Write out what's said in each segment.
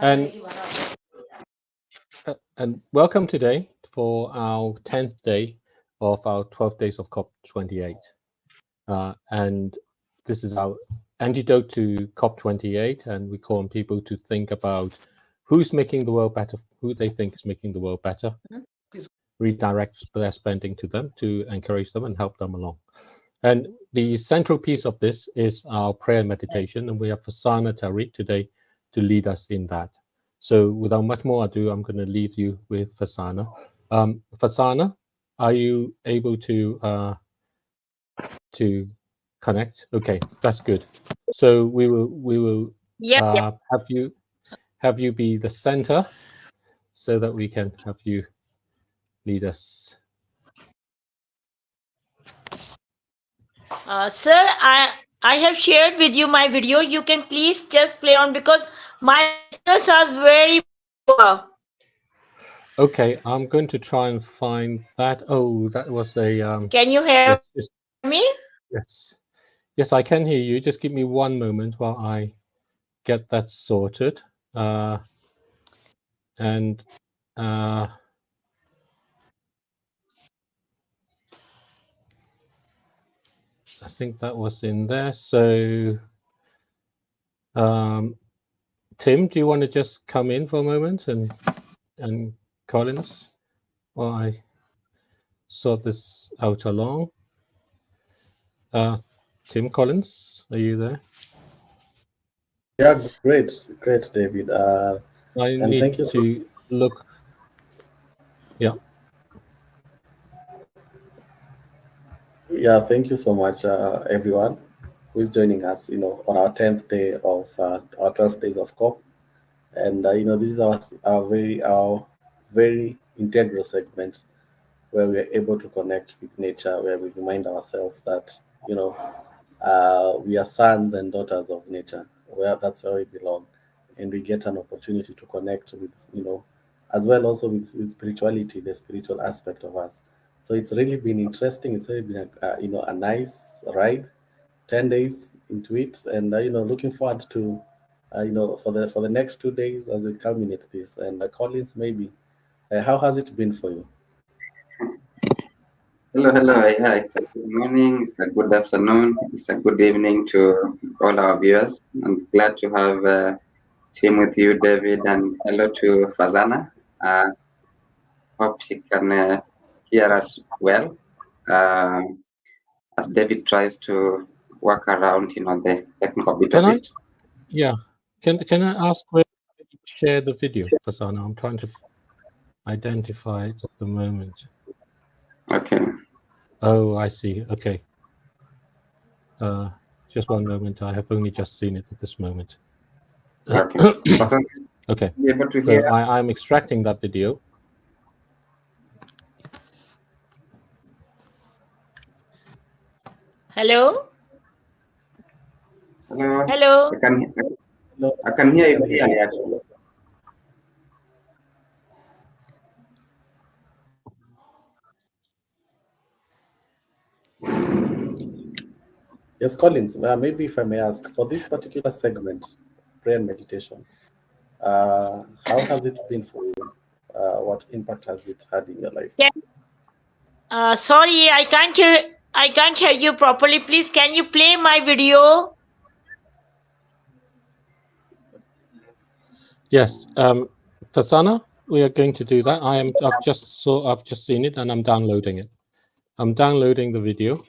And welcome today for our 10th day of our 12 days of COP28. And this is our antidote to COP28, and we call on people to think about who's making the world better, who they think is making the world better, redirect their spending to them to encourage them and help them along. And the central piece of this is our prayer meditation, and we have Farzana today to lead us in that. So without much more ado, I'm going to leave you with Farzana. Farzana, are you able to connect? Okay, that's good. So we will have you be the center so that we can have you lead us. Sir, I have shared with you my video. You can please just play on because my signals are very poor. Okay, I'm going to try and find that. Oh, that was a. Can you hear me? Yes. Yes, I can hear you. Just give me one moment while I get that sorted. I think that was in there. So, Tim, do you want to just come in for a moment and Collins while I sort this out along? Tim Collins, are you there? Yeah, great, David. I need thank you to look. Yeah. Yeah, thank you so much, everyone who is joining us. On our 10th day of our 12 days of COP, and this is our very integral segment where we are able to connect with nature, where we remind ourselves that we are sons and daughters of nature. That's where we belong, and we get an opportunity to connect with as well also with spirituality, the spiritual aspect of us. So it's really been interesting. It's really been a nice ride, 10 days into it, and looking forward to for the next 2 days as we culminate this. And Collins, maybe how has it been for you? Hello. Yeah, it's a good morning, it's a good afternoon, it's a good evening to all our viewers. I'm glad to have a team with you, David, and hello to Farzana. Hope she can hear us well as David tries to work around, the technical bit of it. Yeah. Can I ask where you share the video, Farzana? I'm trying to identify it at the moment. Okay. Oh, I see. Okay. Just one moment. I have only just seen it at this moment. Okay. Okay. So I'm extracting that video. Hello. Hello. I can hear you clearly, actually. Yes, Collins, maybe if I may ask, for this particular segment, prayer and meditation, how has it been for you? What impact has it had in your life? Sorry, I can't hear you properly. Please, can you play my video? Yes. Farzana, we are going to do that. I've just seen it and I'm downloading it. I'm downloading the video,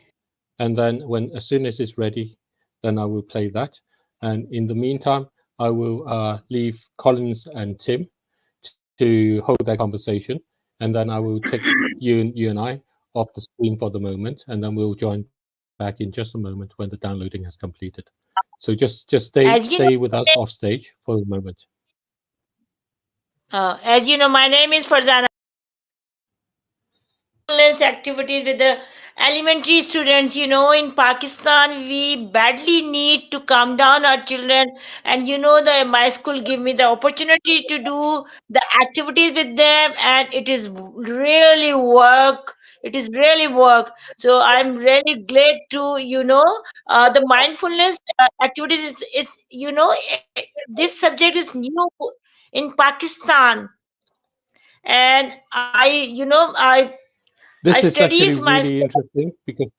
and then as soon as it's ready, then I will play that. And in the meantime, I will leave Collins and Tim to hold their conversation, and then I will take you and I off the screen for the moment, and then we'll join back in just a moment when the downloading has completed. So just stay with us off stage for a moment. As you know, my name is Farzana. Activities with the elementary students. In Pakistan we badly need to calm down our children, and my school give me the opportunity to do the activities with them, and it is really work. So I'm really glad to the mindfulness activities is this subject is new in Pakistan, and I This is actually studies my really interesting because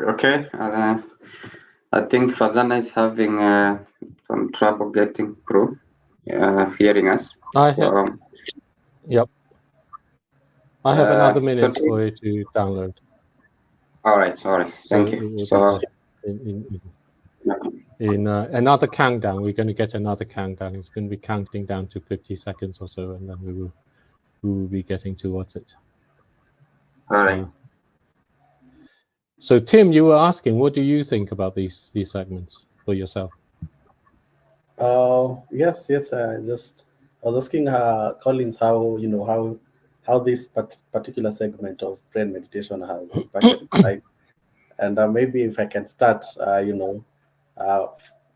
Okay. I think Farzana is having some trouble getting through, hearing us. I have, yep, I have another minute So, for you to download. all right. So Thank it you. will So, be in another countdown. We're going to get another countdown. It's going to be counting down to 50 seconds or so, and then we will be getting towards it. all right. So Tim, you were asking, what do you think about these segments for yourself? Yes. I was asking Collins how this particular segment of prayer and meditation has impacted my life, and maybe if I can start,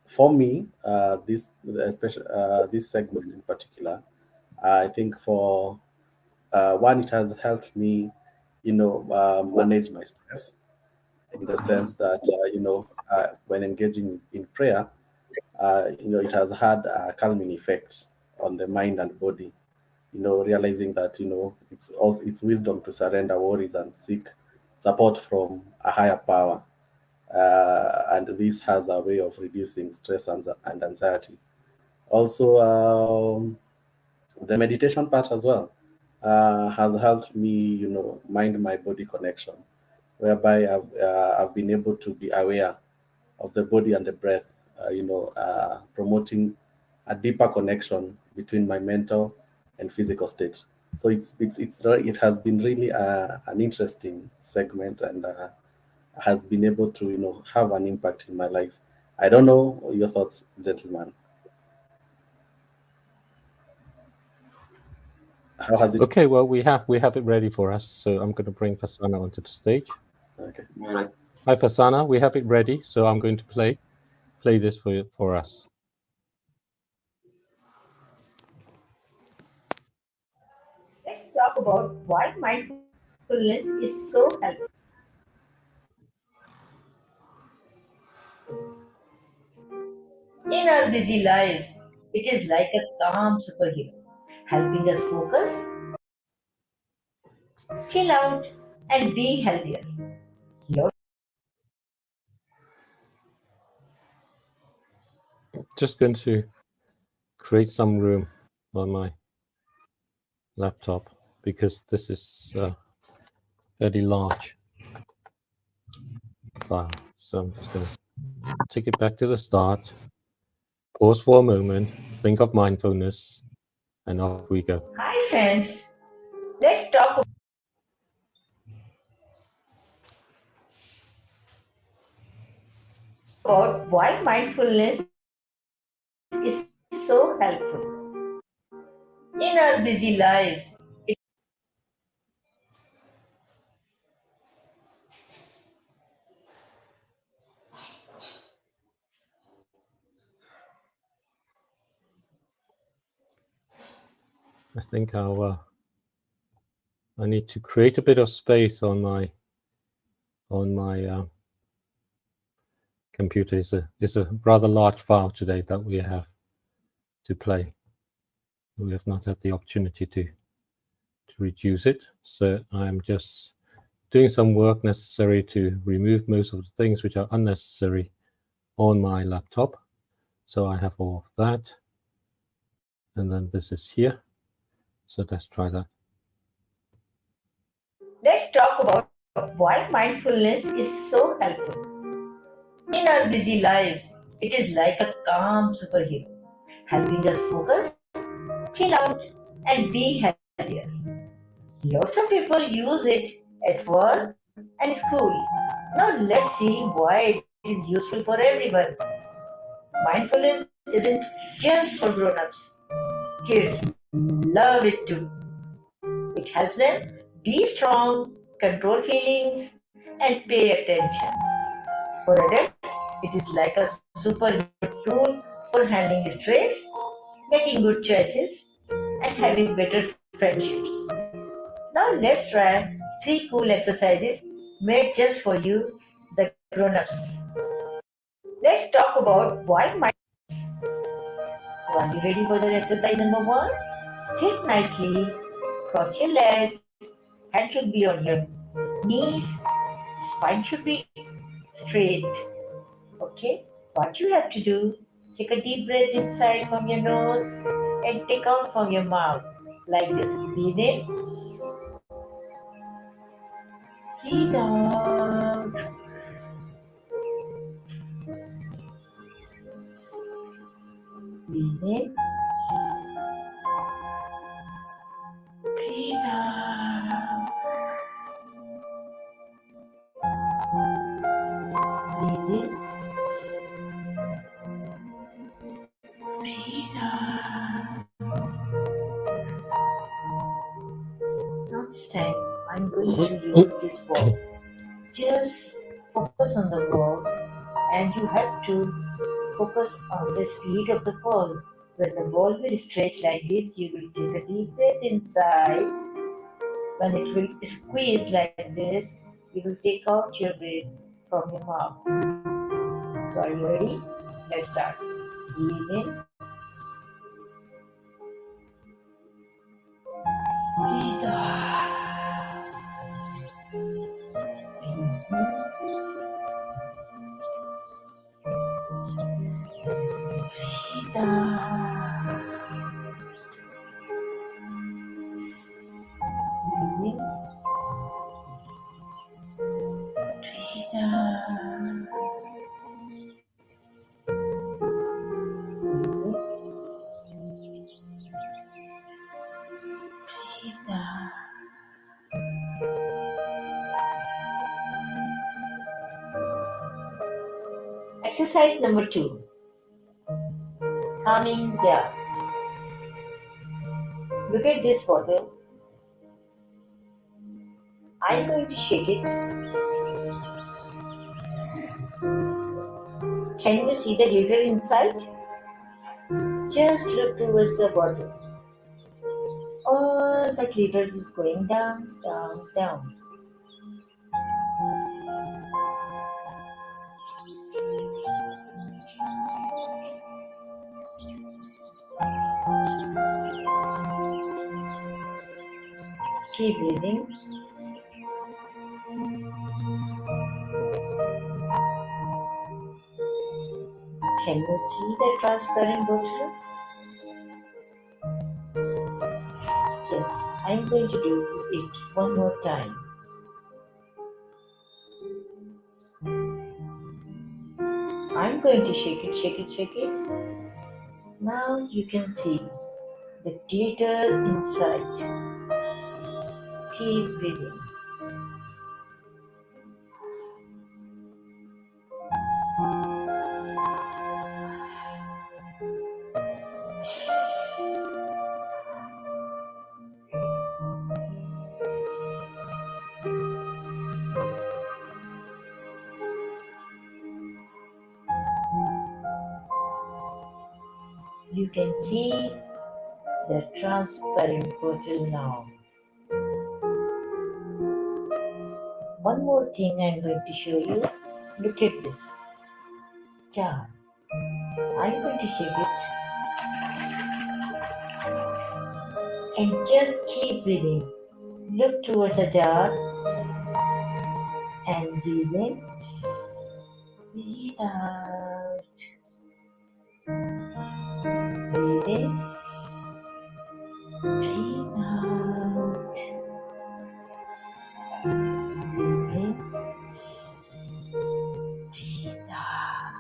for me, especially this segment in particular, I think for one, it has helped me, manage my stress in the sense that when engaging in prayer, it has had a calming effect on the mind and body. Realizing that it's wisdom to surrender worries and seek support from a higher power, and this has a way of reducing stress and anxiety. Also, the meditation part as well has helped me, mind my body connection, whereby I've been able to be aware of the body and the breath, promoting a deeper connection between my mental and physical state. So it has been really an interesting segment, and has been able to have an impact in my life. I don't know your thoughts, gentlemen. How has it? Okay, well we have it ready for us. So I'm going to bring Farzana onto the stage. Okay. All right. Hi Farzana, we have it ready. So I'm going to play this for us. Let's talk about why mindfulness is so helpful. In our busy lives, it is like a calm superhero, helping us focus, chill out, and be healthier. Just going to create some room on my laptop because this is very large file. So I'm just going to take it back to the start, pause for a moment, think of mindfulness, and off we go. Hi, friends. Let's talk about why mindfulness is so helpful. In our busy lives, I think I need to create a bit of space on my computer. It's a rather large file today that we have to play. We have not had the opportunity to reduce it, so I'm just doing some work necessary to remove most of the things which are unnecessary on my laptop. So I have all of that, and then this is here. So let's try that. let's talk about why mindfulness is so helpful. In our busy lives, it is like a calm superhero, helping us focus, chill out, and be healthier. Lots of people use it at work and school. Now let's see why it is useful for everyone. Mindfulness isn't just for grown-ups. Kids love it too. It helps them be strong, control feelings, and pay attention. For adults, it is like a super tool for handling stress, making good choices, and having better friendships. Now let's try 3 cool exercises made just for you, the grown-ups. Let's talk about why mind. So are you ready for the exercise number 1? Sit nicely, cross your legs, hand should be on your knees, spine should be straight. Okay? What you have to do, take a deep breath inside from your nose and take out from your mouth. Like this. Breathe in, breathe out. Breathe in, breathe out. Breathe in, breathe out. Now this time, I'm going to use this ball. Just focus on the ball and you have to focus on the speed of the ball. When the ball will stretch like this, you will take a deep breath inside. When it will squeeze like this, you will take out your breath from your mouth. So are you ready? Let's start. Breathe in. Breathe out. Breathe in. Breathe out. Breathe in. Breathe out. Breathe out. Exercise number 2. Calming down. Look at this bottle. I'm going to shake it. Can you see the glitter inside? Just look towards the bottle. All the glitter is going down, down, down. Keep breathing. Can you see the transparent bottle? Yes, I'm going to do it one more time. I'm going to shake it, shake it, shake it. Now you can see the glitter inside. Keep breathing. You can see the transparent bottle now. One more thing I'm going to show you. Look at this jar. I'm going to shake it and just keep breathing. Look towards the jar and breathe in, breathe out. Breathe in, breathe out. Breathe in, breathe out.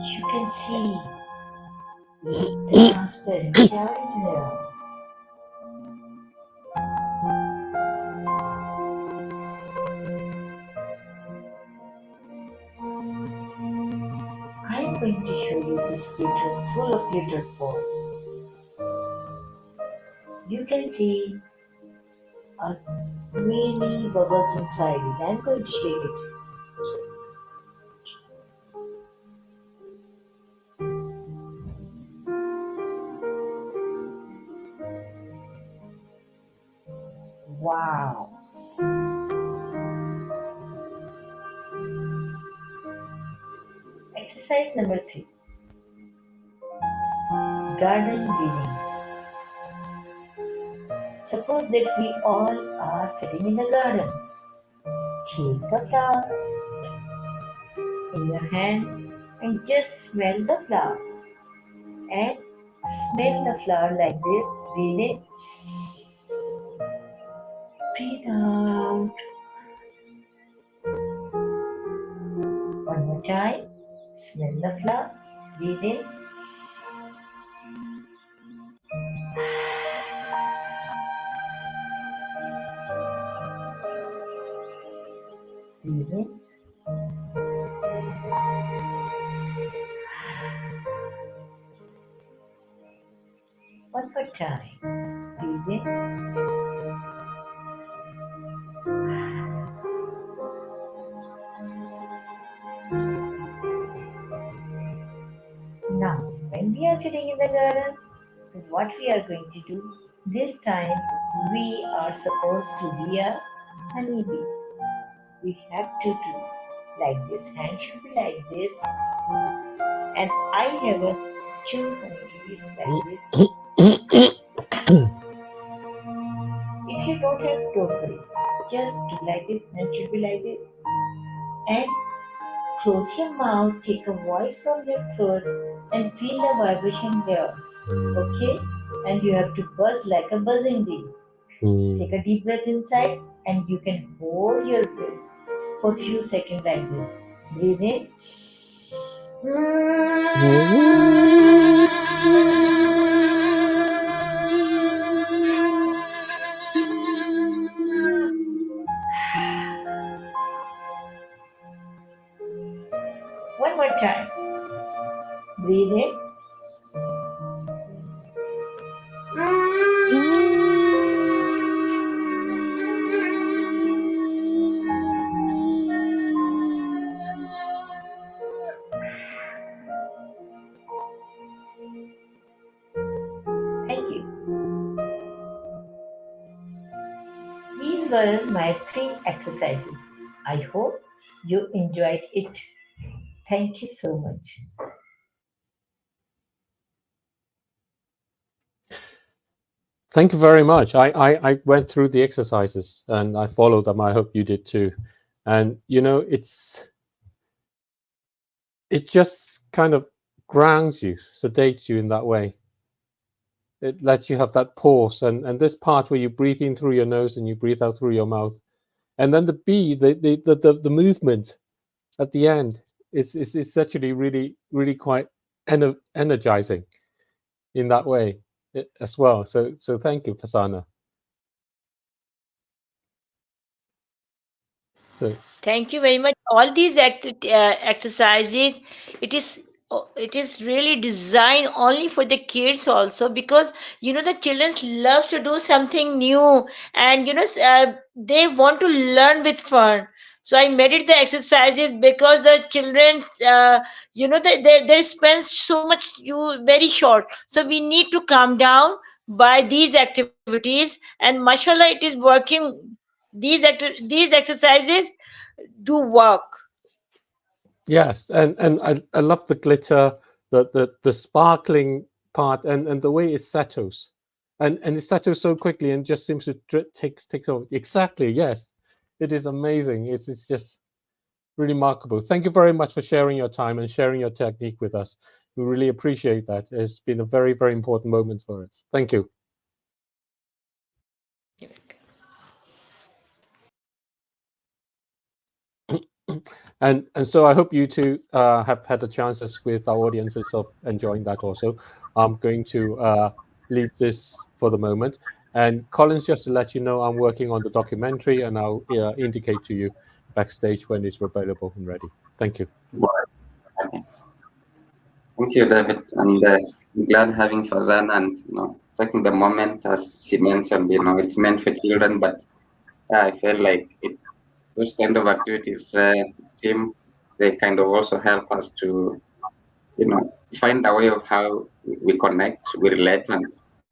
You can see the transparent jar is here. I'm going to show you this glitter, full of glitter ball. You can see a creamy bubbles inside it. I'm going to shake it. Wow. Exercise number 3. Garden breathing. Suppose that we all are sitting in a garden. Take a flower in your hand and just smell the flower. And smell the flower like this. Breathe in. Breathe out. One more time. Smell the flower. Breathe in. Breathe in. One more time. Breathe in. Now, when we are sitting in the garden, so what we are going to do, this time we are supposed to be a honeybee. We have to do like this. Hand should be like this. And I have a 2 honeybees like this. If you don't have, don't worry. Just do like this. Hand should be like this. And close your mouth, take a voice from your throat and feel the vibration there. Okay? And you have to buzz like a buzzing bee. Take a deep breath inside and you can hold your breath for a few seconds like this. Breathe in. One more time. Breathe in. Thank you. These were my 3 exercises. I hope you enjoyed it. Thank you so much. Thank you very much. I went through the exercises and I followed them. I hope you did too. And you know, it just kind of grounds you, sedates you in that way. It lets you have that pause and this part where you breathe in through your nose and you breathe out through your mouth. And then the movement at the end is actually really quite energizing in that way as well. So thank you, Farzana. So Thank you very much. All these exercises, it is really designed only for the kids also, because the children love to do something new, and they want to learn with fun. So I made it the exercises because the children, they spend so much very short. So we need to calm down by these activities, and mashallah, it is working. These exercises do work. yes, and I love the glitter, the sparkling part, and the way it settles, and it settles so quickly and just seems to takes over. Exactly, yes, it is amazing. It's just remarkable. Thank you very much for sharing your time and sharing your technique with us. We really appreciate that. It's been a very important moment for us. Thank you. And so I hope you two have had the chances with our audiences of enjoying that also. I'm going to leave this for the moment. And Collins, just to let you know, I'm working on the documentary and I'll indicate to you backstage when it's available and ready. Thank you. Okay. Thank you, David. And I'm glad having Farzana and taking the moment, as she mentioned, it's meant for children, but I feel like those kind of activities, team, they kind of also help us to, find a way of how we connect, we relate, and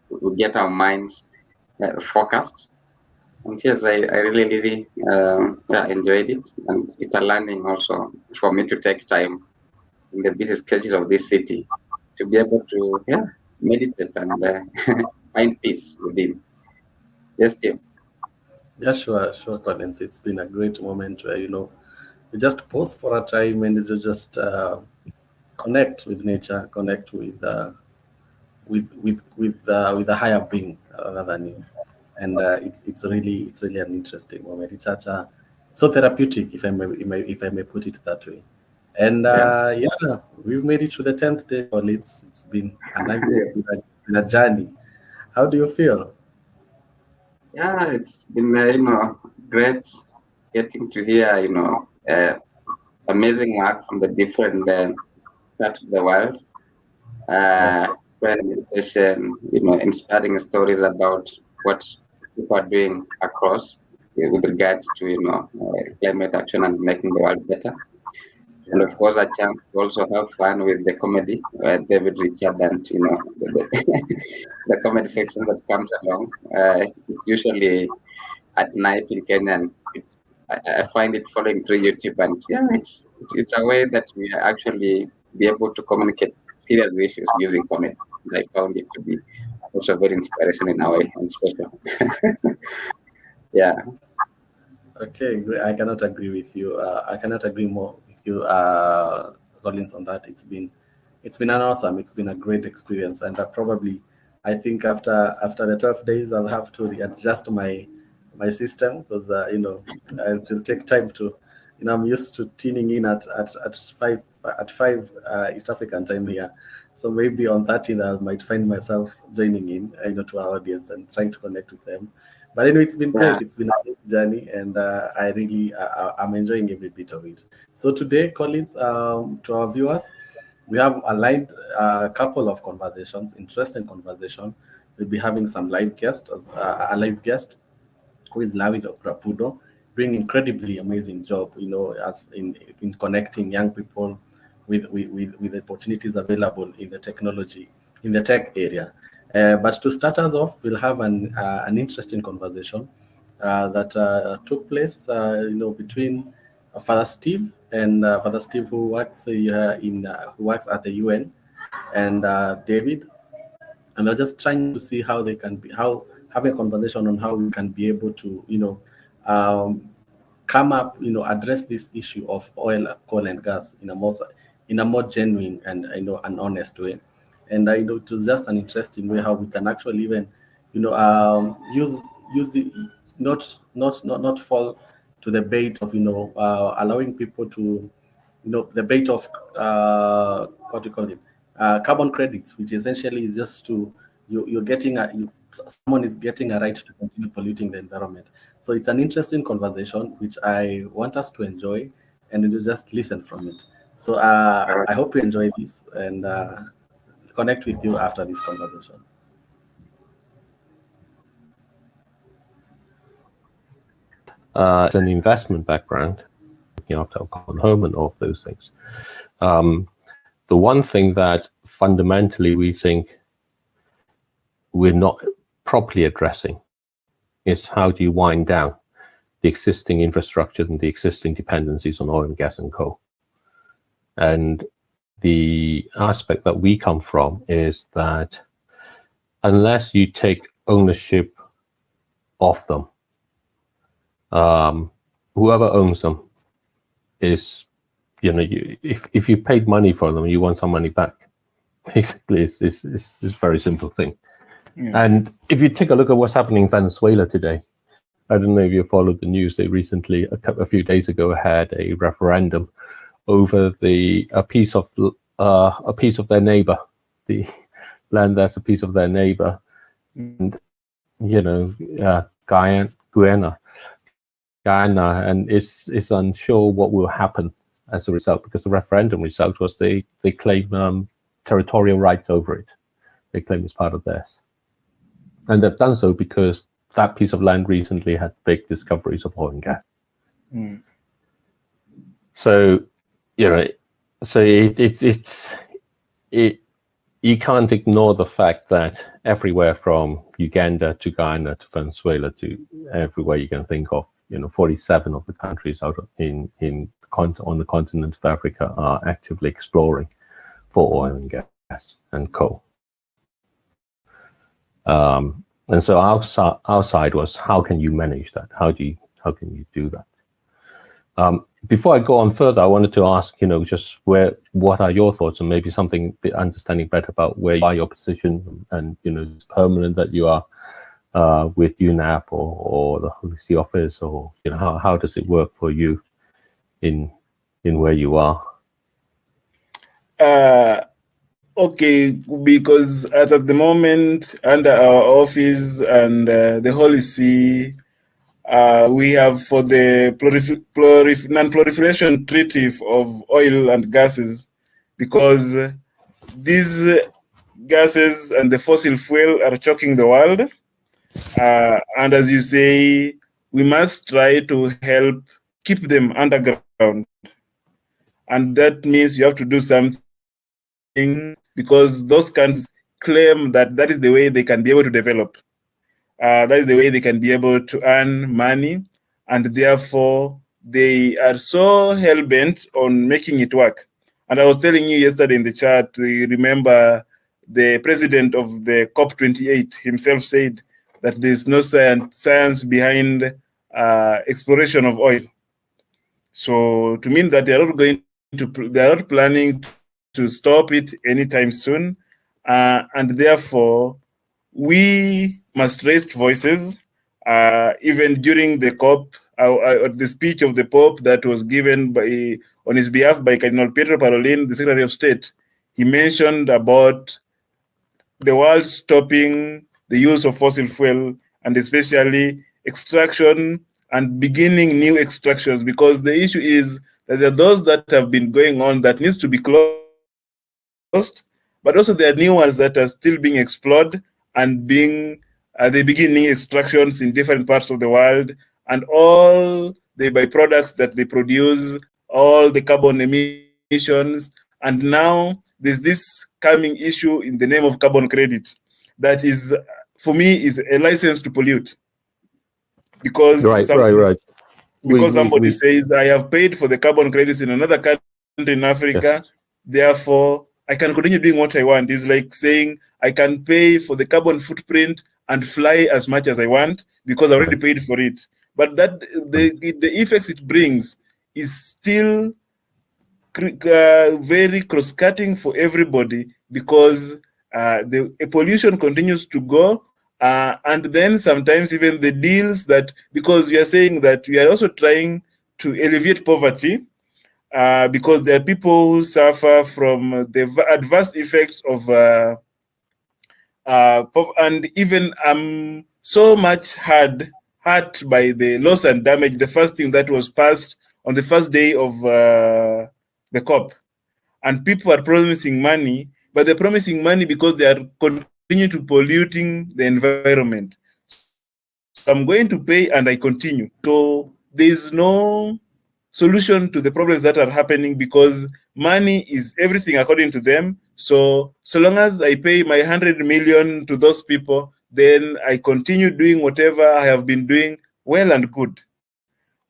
we get our minds focused. And yes, I really enjoyed it, and it's a learning also for me to take time in the busy schedule of this city to be able to meditate and find peace within. Yes, Tim. Yeah, sure, Collins. It's been a great moment where you just pause for a time and you just connect with nature, connect with a higher being rather than you. And it's really an interesting moment. It's such a so therapeutic, if I may put it that way. And Yeah. yeah, we've made it to the 10th day. Well, it's been Yes. a journey. How do you feel? Yeah, it's been great getting to hear amazing work from the different parts of the world. Yeah. Prayer and meditation, inspiring stories about what people are doing across with regards to climate action and making the world better. And of course, a chance to also have fun with the comedy, David Richard, and the comedy section that comes along. It's usually at night in Kenya, and I find it following through YouTube, and yeah, it's a way that we are actually be able to communicate serious issues using comedy. I found it to be also very inspirational in a way and special. Yeah, Okay, great. I cannot agree with you. I cannot agree more with you, Collins, on that. It's been an awesome. It's been a great experience, and probably I think after the 12 days, I'll have to readjust my system because it will take time to. I'm used to tuning in at five East African time here, so maybe on 13 I might find myself joining in, to our audience and trying to connect with them. But anyway, it's been yeah, great. It's been a great journey, and I'm enjoying every bit of it. So today, Collins, to our viewers, we have aligned a couple of conversations, interesting conversation. We'll be having some live guests, a live guest who is Hawi Rapudo, doing incredibly amazing job, as in connecting young people with opportunities available in the technology, in the tech area. But to start us off, we'll have an interesting conversation that took place, between Father Steve and Father Steve, who works at the UN, and David, and they're just trying to see how they can be how having a conversation on how we can be able to um, come up, address this issue of oil, coal, and gas in a more genuine and an honest way. And I know it was just an interesting way how we can actually even use it, not fall to the bait of allowing people to the bait of what do you call it, carbon credits, which essentially is just to you're getting someone is getting a right to continue polluting the environment. So it's an interesting conversation which I want us to enjoy, and you just listen from it. So I hope you enjoy this, and connect with you after this conversation. It's an investment background, looking after our common home and all of those things. The one thing that fundamentally we think we're not properly addressing is how do you wind down the existing infrastructure and the existing dependencies on oil and gas and coal. And the aspect that we come from is that unless you take ownership of them, whoever owns them is, if you paid money for them, you want some money back. Basically, it's very simple thing. Yeah. And if you take a look at what's happening in Venezuela today, I don't know if you followed the news. They recently, a few days ago, had a referendum over a piece of their neighbor, the land that's a piece of their neighbor, and Guyana, and it's unsure what will happen as a result, because the referendum result was they claim territorial rights over it. They claim it's part of theirs, and they've done so because that piece of land recently had big discoveries of oil and gas. Mm. So, so you can't ignore the fact that everywhere from Uganda to Ghana to Venezuela to everywhere you can think of, 47 of the countries out on the continent of Africa are actively exploring for oil and gas and coal. And so our side was, how can you manage that? How can you do that? Before I go on further, I wanted to ask, just what are your thoughts, and maybe something understanding better about where you are, your position, and it's permanent that you are with UNAP or the Holy See Office, or how does it work for you in where you are? Okay, because at the moment, under our office and the Holy See, we have, for the non-proliferation treaty of oil and gases, because these gases and the fossil fuel are choking the world. And as you say, we must try to help keep them underground. And that means you have to do something, because those countries claim that that is the way they can be able to develop. That is the way they can be able to earn money, and therefore they are so hell-bent on making it work. And I was telling you yesterday in the chat, you remember the president of the COP28 himself said that there's no science behind exploration of oil. So to mean that they are not planning to stop it anytime soon, and therefore we must raise voices. Even during the COP, the speech of the Pope that was given on his behalf by Cardinal Pietro Parolin, the Secretary of State, he mentioned about the world stopping the use of fossil fuel, and especially extraction and beginning new extractions, because the issue is that there are those that have been going on that needs to be closed, but also there are new ones that are still being explored and they begin new extractions in different parts of the world, and all the byproducts that they produce, all the carbon emissions, and now there's this coming issue in the name of carbon credit that is, for me, is a license to pollute. Because somebody says, I have paid for the carbon credits in another country in Africa, yes, therefore I can continue doing what I want. It's like saying I can pay for the carbon footprint and fly as much as I want because I already paid for it. But that the effects it brings is still very cross-cutting for everybody, because the pollution continues to go. And then sometimes even the deals that, because we are saying that we are also trying to alleviate poverty, because there are people who suffer from the adverse effects of and even so much hurt by the loss and damage, the first thing that was passed on the first day of the COP. And people are promising money, but they're promising money because they are continuing to polluting the environment. So I'm going to pay and I continue. So there's no solution to the problems that are happening, because money is everything according to them. So long as I pay my 100 million to those people, then I continue doing whatever I have been doing well and good.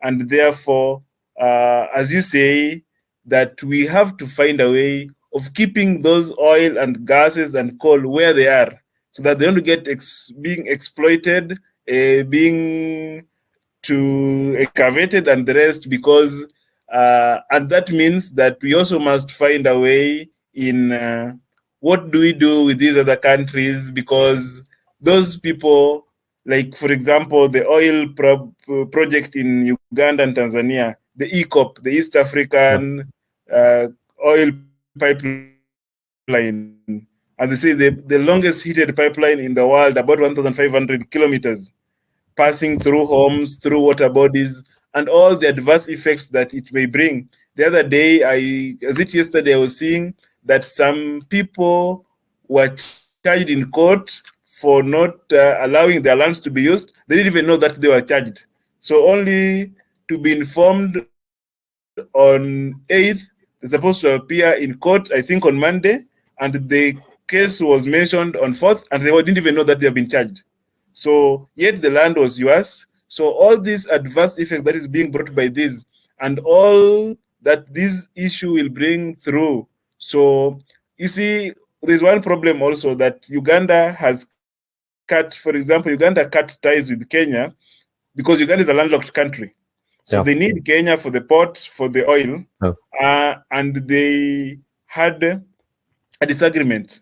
And therefore, as you say, that we have to find a way of keeping those oil and gases and coal where they are, so that they don't get being exploited, being excavated and the rest, because and that means that we also must find a way in what do we do with these other countries, because those people, like for example the oil project in Uganda and Tanzania, the EACOP, the East African oil pipeline, and they say the longest heated pipeline in the world, about 1,500 kilometers, passing through homes, through water bodies, and all the adverse effects that it may bring. The other day, yesterday, I was seeing that some people were charged in court for not allowing their lands to be used. They didn't even know that they were charged. So only to be informed on 8th, they're supposed to appear in court, I think on Monday, and the case was mentioned on 4th, and they didn't even know that they have been charged. So yet the land was yours. So all this adverse effect that is being brought by this, and all that this issue will bring through. So you see, there's one problem also that Uganda has cut, for example, Uganda cut ties with Kenya because Uganda is a landlocked country. So they need Kenya for the port, for the oil, and they had a disagreement.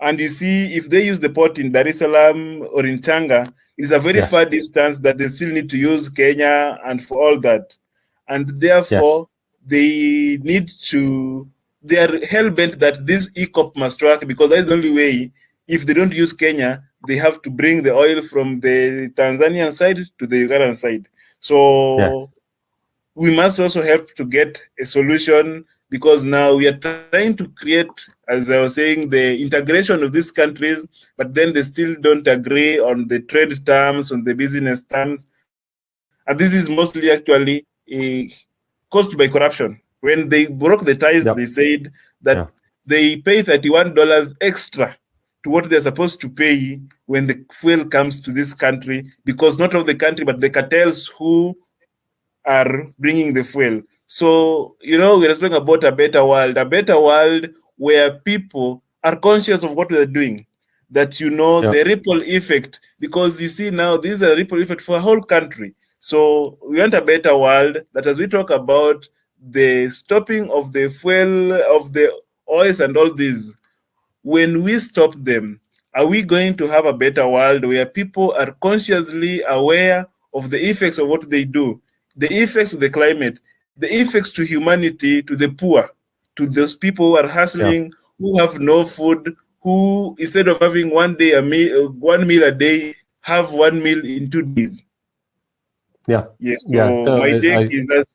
And you see, if they use the port in Dar es Salaam or in Tanga, it's a very far distance that they still need to use Kenya and for all that. And therefore, they need to, they are hell-bent that this ECOP must work, because that is the only way. If they don't use Kenya, they have to bring the oil from the Tanzanian side to the Ugandan side. So we must also help to get a solution, because now we are trying to create, as I was saying, the integration of these countries, but then they still don't agree on the trade terms, on the business terms. And this is mostly actually caused by corruption. When they broke the ties, they said that they pay $31 extra to what they're supposed to pay when the fuel comes to this country, because not of the country, but the cartels who are bringing the fuel. So, you know, we're talking about a better world where people are conscious of what they're doing, that, you know, the ripple effect, because you see now, this is a ripple effect for a whole country. So we want a better world that, as we talk about the stopping of the fuel, of the oils and all these, when we stop them, are we going to have a better world where people are consciously aware of the effects of what they do, the effects of the climate, the effects to humanity, to the poor, to those people who are hustling, who have no food, who, instead of having one meal a day, have 1 meal in 2 days. Yes. So my take is that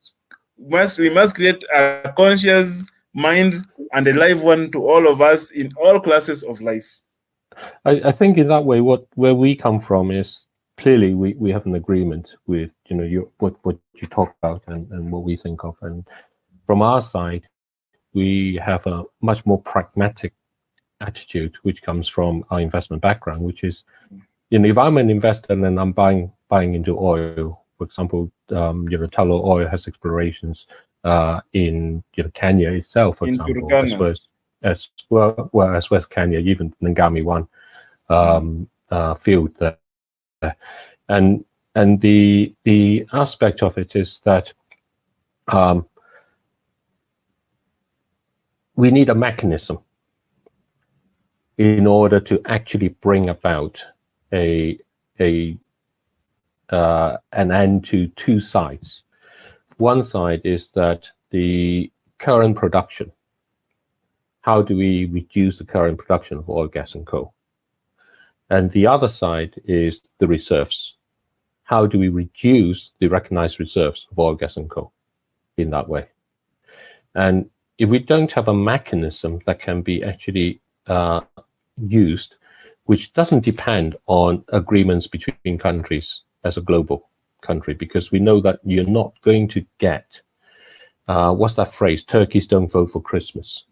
we must create a conscious mind and a live one to all of us in all classes of life. I think in that way, where we come from is clearly we have an agreement with, you know, what you talk about and what we think of, and from our side, we have a much more pragmatic attitude, which comes from our investment background, which is, you know, if I'm an investor and I'm buying into oil, for example, you know, Tullow Oil has explorations in, you know, Kenya itself, for example, as well as West Kenya, even Ngami 1 field there. And the aspect of it is that we need a mechanism in order to actually bring about an end to two sides. One side is that the current production, how do we reduce the current production of oil, gas, and coal? And the other side is the reserves. How do we reduce the recognized reserves of oil, gas, and coal in that way? And if we don't have a mechanism that can be actually used, which doesn't depend on agreements between countries as a global country, because we know that you're not going to get, what's that phrase? Turkeys don't vote for Christmas.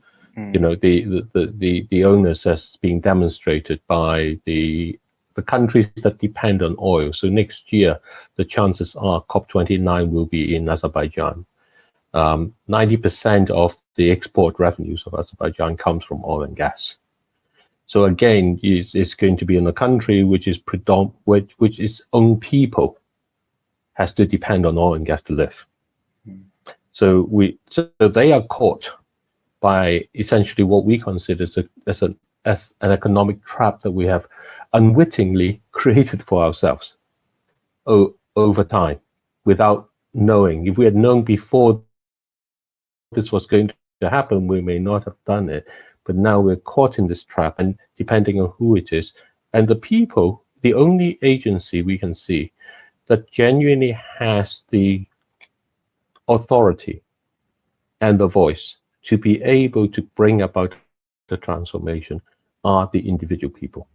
You know, the onus as being demonstrated by the countries that depend on oil. So next year, the chances are COP29 will be in Azerbaijan. 90% of the export revenues of Azerbaijan comes from oil and gas. So again, it's going to be in a country which is which its own people has to depend on oil and gas to live. So they are caught by essentially what we consider as an economic trap that we have unwittingly created for ourselves over time, without knowing. If we had known before this was going to happen, we may not have done it. But now we're caught in this trap, and depending on who it is, and the people, the only agency we can see that genuinely has the authority and the voice to be able to bring about the transformation are the individual people.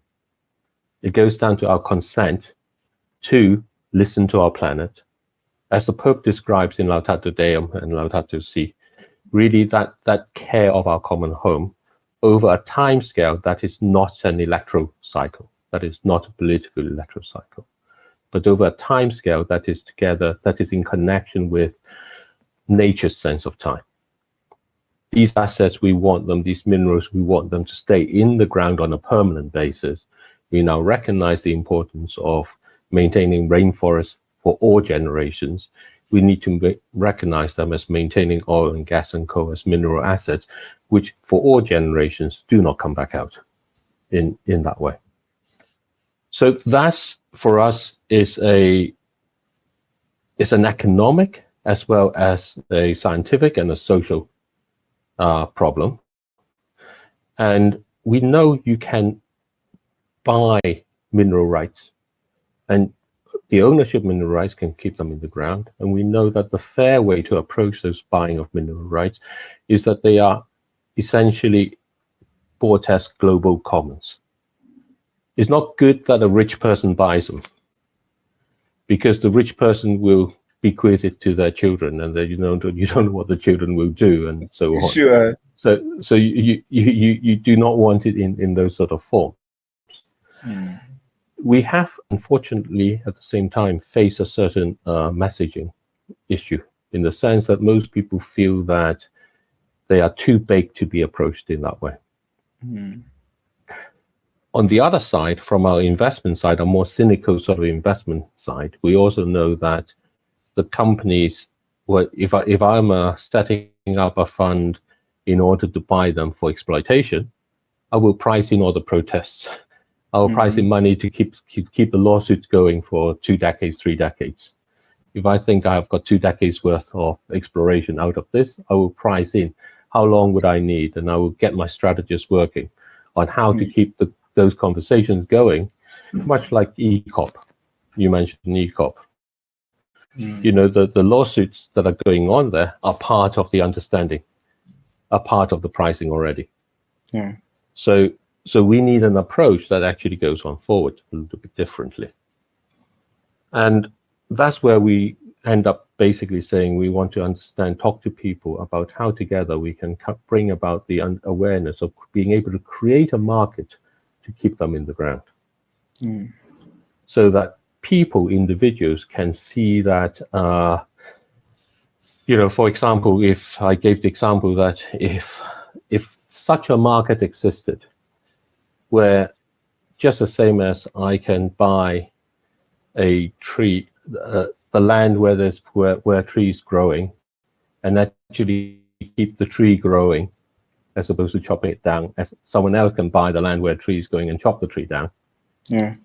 It goes down to our consent to listen to our planet, as the Pope describes in Laudato Deum and Laudato Si, really that care of our common home over a time scale that is not an electoral cycle, that is not a political electoral cycle, but over a time scale that is together, that is in connection with nature's sense of time. These assets, we want them, these minerals, we want them to stay in the ground on a permanent basis. We now recognize the importance of maintaining rainforests for all generations. We need to recognize them as maintaining oil and gas and coal as mineral assets, which for all generations do not come back out in that way. So that's, for us, is an economic as well as a scientific and a social problem. And we know you can buy mineral rights, and the ownership of mineral rights can keep them in the ground. And we know that the fair way to approach those buying of mineral rights is that they are essentially bought as global commons. It's not good that a rich person buys them, because the rich person will bequeath it to their children, and then you don't know what the children will do, and so on. Sure. So you do not want it in those sort of forms. We have, unfortunately, at the same time, faced a certain messaging issue, in the sense that most people feel that they are too big to be approached in that way. On the other side, from our investment side, a more cynical sort of investment side, we also know that the companies, if I'm setting up a fund in order to buy them for exploitation, I will price in all the protests. I will price in money to keep the lawsuits going for 2 decades, 3 decades. If I think I have got 2 decades worth of exploration out of this, I will price in how long would I need, and I will get my strategists working on how to keep those conversations going, much like ECOP. You mentioned ECOP. You know, the lawsuits that are going on there are part of the understanding, are part of the pricing already. So we need an approach that actually goes on forward a little bit differently. And that's where we end up basically saying we want to understand, talk to people about how together we can bring about the awareness of being able to create a market to keep them in the ground. So that people, individuals, can see that, you know, for example, if I gave the example that if such a market existed, where just the same as I can buy a tree, the land where trees growing, and actually keep the tree growing, as opposed to chopping it down, as someone else can buy the land where trees going and chop the tree down.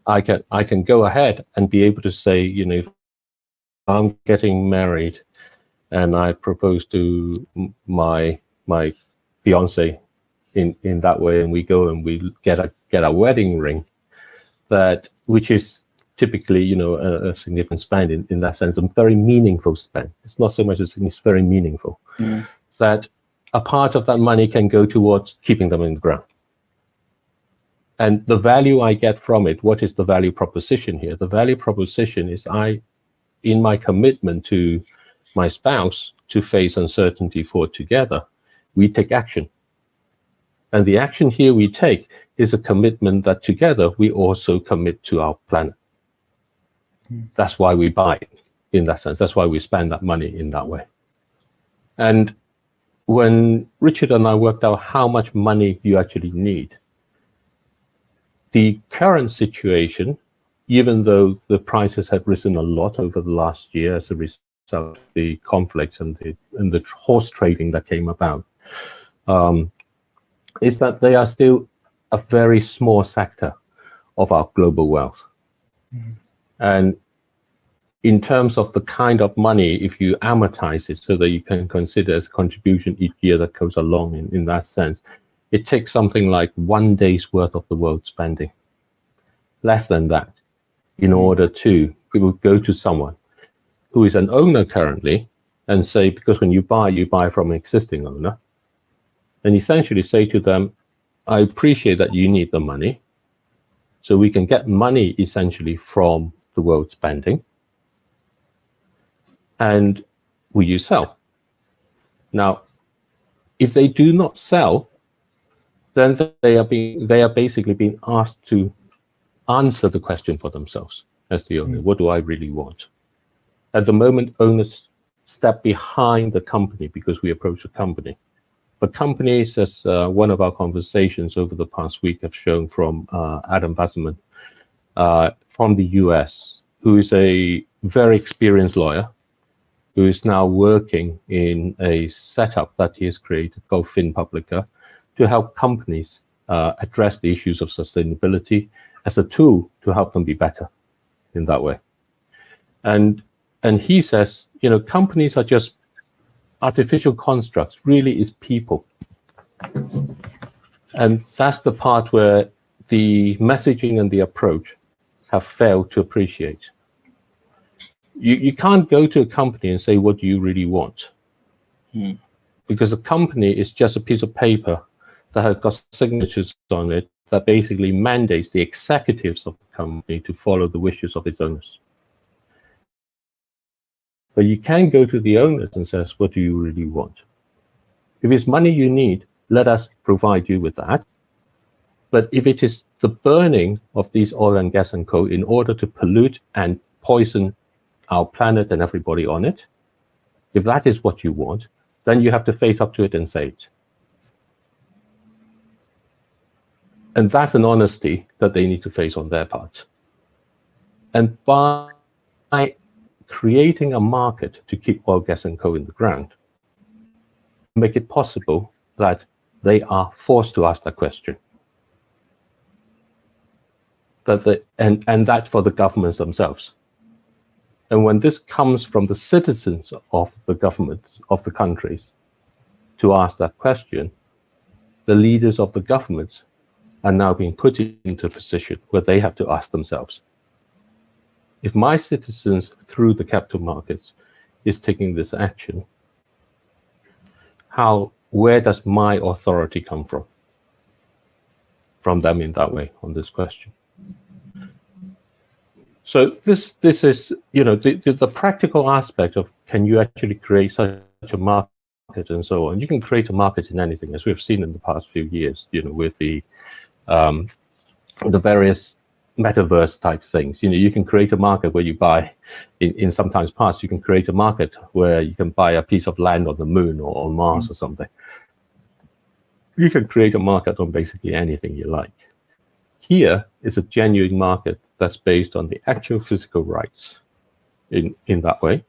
I can go ahead and be able to say, you know, if I'm getting married and I propose to my fiance in that way, and we go and we get a wedding ring, which is typically, you know, a significant spend in that sense, a very meaningful spend. It's not so much as it's very meaningful. That a part of that money can go towards keeping them in the ground. And the value I get from it, what is the value proposition here? The value proposition is in my commitment to my spouse to face uncertainty for together, we take action. And the action here we take is a commitment that together we also commit to our planet. That's why we buy it in that sense. That's why we spend that money in that way. And when Richard and I worked out how much money you actually need, the current situation, even though the prices have risen a lot over the last year as a result of the conflicts and the horse trading that came about, is that they are still a very small sector of our global wealth. And in terms of the kind of money, if you amortize it so that you can consider as a contribution each year that goes along in that sense, it takes something like 1 day's worth of the world's spending, less than that, in order to people go to someone who is an owner currently and say, because when you buy from an existing owner, and essentially say to them, I appreciate that you need the money, so we can get money essentially from the world spending, and will you sell? Now, if they do not sell, then they are basically being asked to answer the question for themselves as the owner. What do I really want? At the moment, owners step behind the company because we approach the company. But companies, as one of our conversations over the past week have shown from Adam Wasserman from the US, who is a very experienced lawyer, who is now working in a setup that he has created called FinPublica to help companies address the issues of sustainability as a tool to help them be better in that way. And he says, you know, companies are just artificial constructs, really is people. And that's the part where the messaging and the approach have failed to appreciate. You can't go to a company and say, what do you really want? Because a company is just a piece of paper that has got signatures on it that basically mandates the executives of the company to follow the wishes of its owners. But you can go to the owners and says, what do you really want? If it's money you need, let us provide you with that. But if it is the burning of these oil and gas and coal in order to pollute and poison our planet and everybody on it, if that is what you want, then you have to face up to it and say it. And that's an honesty that they need to face on their part. And by creating a market to keep oil, gas, and coal in the ground, make it possible that they are forced to ask that question. And that for the governments themselves. And when this comes from the citizens of the governments of the countries to ask that question, the leaders of the governments are now being put into a position where they have to ask themselves, if my citizens through the capital markets is taking this action, where does my authority come from them in that way on this question? So this is, you know, the practical aspect of, can you actually create such a market and so on? You can create a market in anything, as we've seen in the past few years, you know, with the various metaverse type things. You know, you can create a market where you buy, in sometimes past, you can create a market where you can buy a piece of land on the moon or on Mars or something. You can create a market on basically anything you like. Here is a genuine market that's based on the actual physical rights in that way.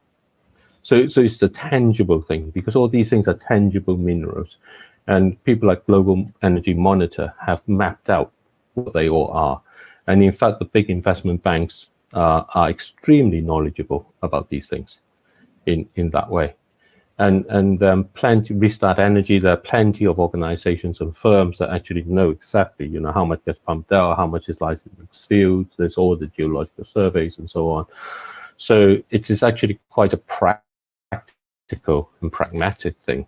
So it's the tangible thing, because all these things are tangible minerals. And people like Global Energy Monitor have mapped out what they all are. And in fact, the big investment banks are extremely knowledgeable about these things in that way. And plenty, Restart Energy, there are plenty of organizations and firms that actually know exactly, you know, how much gets pumped out, how much is licensed in this field, there's all the geological surveys and so on. So it is actually quite a practical and pragmatic thing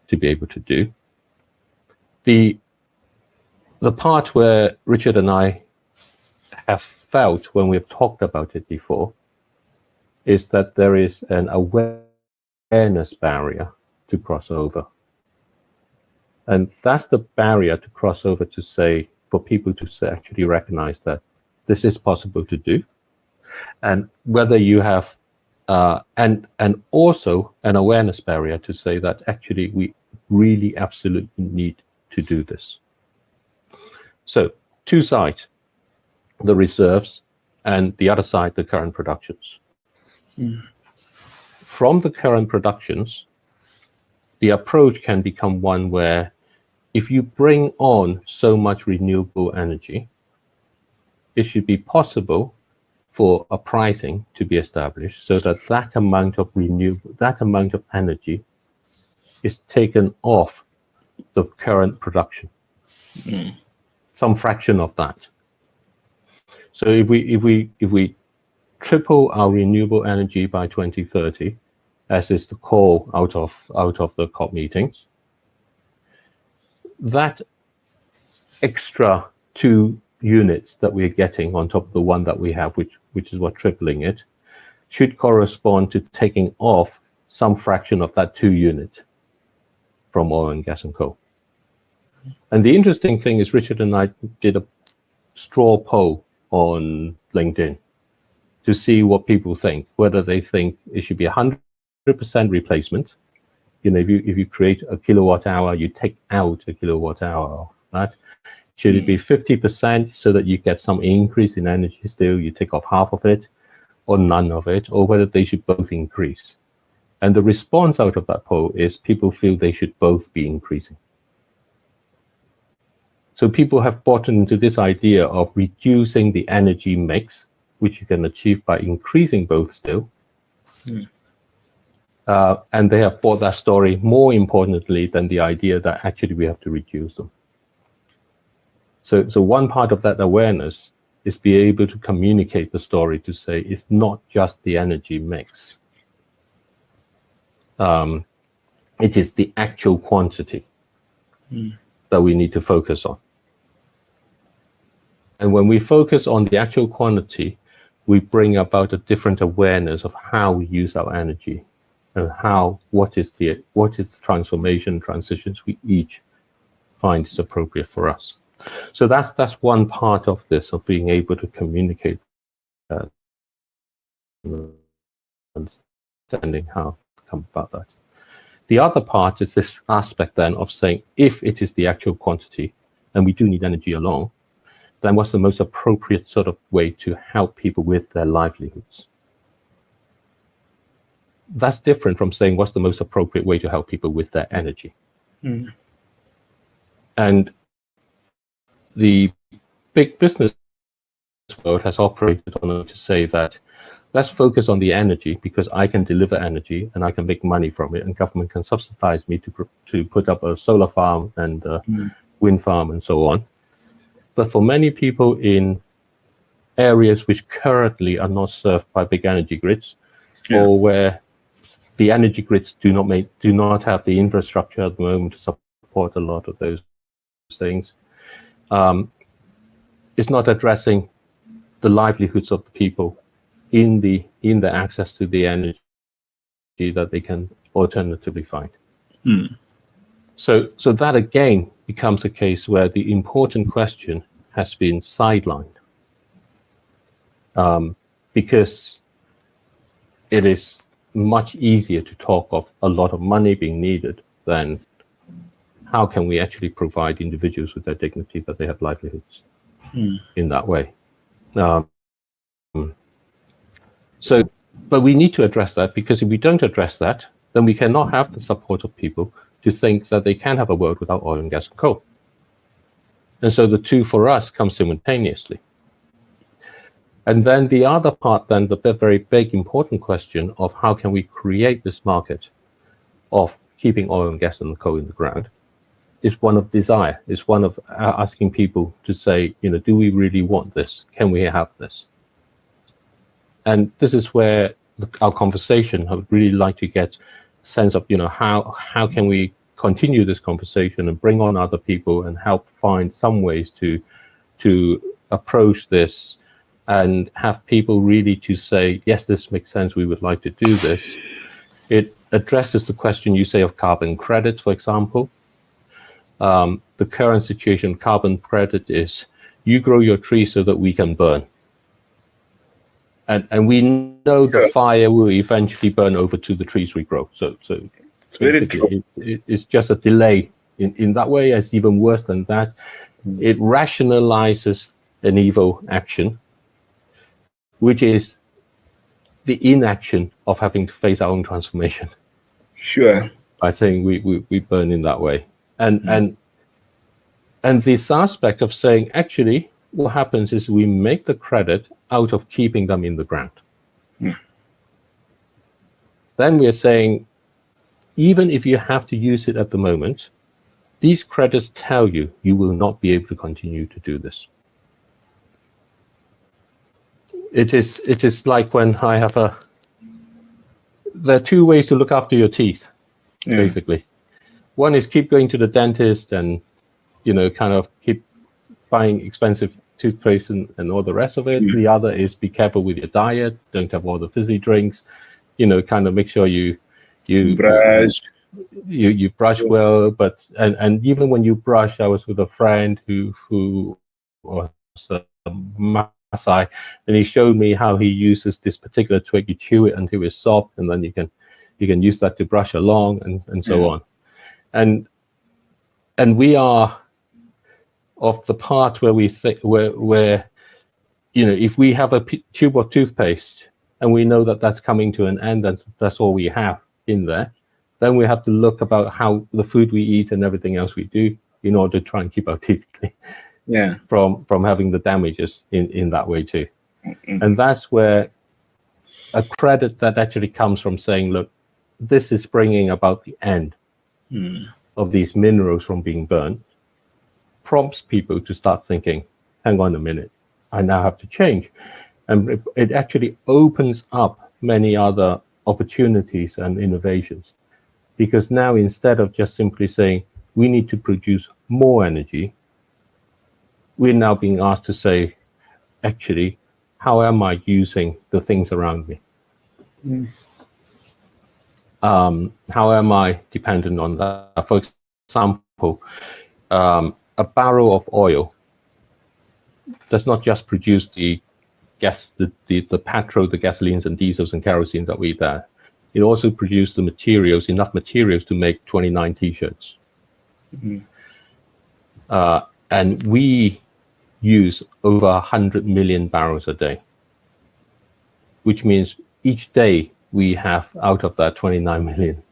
to be able to do. The part where Richard and I have felt when we've talked about it before is that there is an awareness barrier to cross over. And that's the barrier to cross over, to say, for people to say, actually recognize that this is possible to do. And whether you have, and also an awareness barrier to say that actually we really absolutely need to do this. So two sides, the reserves, and the other side, the current productions. From the current productions, the approach can become one where if you bring on so much renewable energy, it should be possible for a pricing to be established so that that amount of energy is taken off the current production. Some fraction of that. So if we triple our renewable energy by 2030, as is the call out of the COP meetings, that extra 2 units that we're getting on top of the one that we have, which is what tripling it, should correspond to taking off some fraction of that 2 unit from oil and gas and coal. And the interesting thing is Richard and I did a straw poll on LinkedIn to see what people think, whether they think it should be 100% replacement. You know, if you create a kilowatt hour, you take out a kilowatt hour, right? Should it be 50% so that you get some increase in energy still, you take off half of it, or none of it, or whether they should both increase? And the response out of that poll is people feel they should both be increasing. So people have bought into this idea of reducing the energy mix, which you can achieve by increasing both still. And they have bought that story more importantly than the idea that actually we have to reduce them. So one part of that awareness is be able to communicate the story to say it's not just the energy mix. It is the actual quantity that we need to focus on. And when we focus on the actual quantity, we bring about a different awareness of how we use our energy and what is the transformation transitions we each find is appropriate for us. So that's one part of this, of being able to communicate that, understanding how to come about that. The other part is this aspect then of saying, if it is the actual quantity and we do need energy along, then what's the most appropriate sort of way to help people with their livelihoods? That's different from saying what's the most appropriate way to help people with their energy. And the big business world has operated on it to say that let's focus on the energy because I can deliver energy and I can make money from it, and government can subsidize me to put up a solar farm and a wind farm and so on. But for many people in areas which currently are not served by big energy grids, or where the energy grids do not have the infrastructure at the moment to support a lot of those things, it's not addressing the livelihoods of the people in the access to the energy that they can alternatively find. So that again becomes a case where the important question has been sidelined, because it is much easier to talk of a lot of money being needed than how can we actually provide individuals with their dignity, that they have livelihoods in that way. But we need to address that, because if we don't address that, then we cannot have the support of people to think that they can have a world without oil and gas and coal. And so the two for us come simultaneously. And then the other part, then the very big important question of how can we create this market of keeping oil and gas and coal in the ground, is one of desire, is one of asking people to say, do we really want this? Can we have this? And this is where our conversation, I would really like to get a sense of, how can we continue this conversation and bring on other people and help find some ways to approach this and have people really to say, yes, this makes sense, we would like to do this. It addresses the question you say of carbon credits, for example. The current situation, carbon credit is you grow your tree so that we can burn. And we know the fire will eventually burn over to the trees we grow. So it's just a delay. In that way, it's even worse than that. It rationalizes an evil action, which is the inaction of having to face our own transformation. Sure. By saying we burn in that way. And this aspect of saying, actually, what happens is we make the credit out of keeping them in the ground. Then we are saying, even if you have to use it at the moment, these credits tell you will not be able to continue to do this. It is like when I have there are two ways to look after your teeth, basically. One is keep going to the dentist and, kind of keep buying expensive toothpaste and all the rest of it. The other is be careful with your diet, don't have all the fizzy drinks, kind of make sure you brush. you brush well, but and even when you brush, I was with a friend who was a Maasai, and he showed me how he uses this particular twig. You chew it until it's soft, and then you can use that to brush along and so on. And we are of the part where we think where if we have a tube of toothpaste and we know that that's coming to an end and that's all we have in there, then we have to look about how the food we eat and everything else we do in order to try and keep our teeth clean. Yeah. From having the damages in that way too. And that's where a credit that actually comes from saying, look, this is bringing about the end of these minerals from being burned, prompts people to start thinking, hang on a minute, I now have to change. And it actually opens up many other opportunities and innovations, because now instead of just simply saying we need to produce more energy, we're now being asked to say, actually, how am I using the things around me? How am I dependent on that? For example, a barrel of oil does not just produce the gas, the petrol, the gasolines and diesels and kerosene that we eat there. It also produces the materials, enough materials to make 29 T-shirts. And we use over 100 million barrels a day, which means each day we have, out of that 29 million,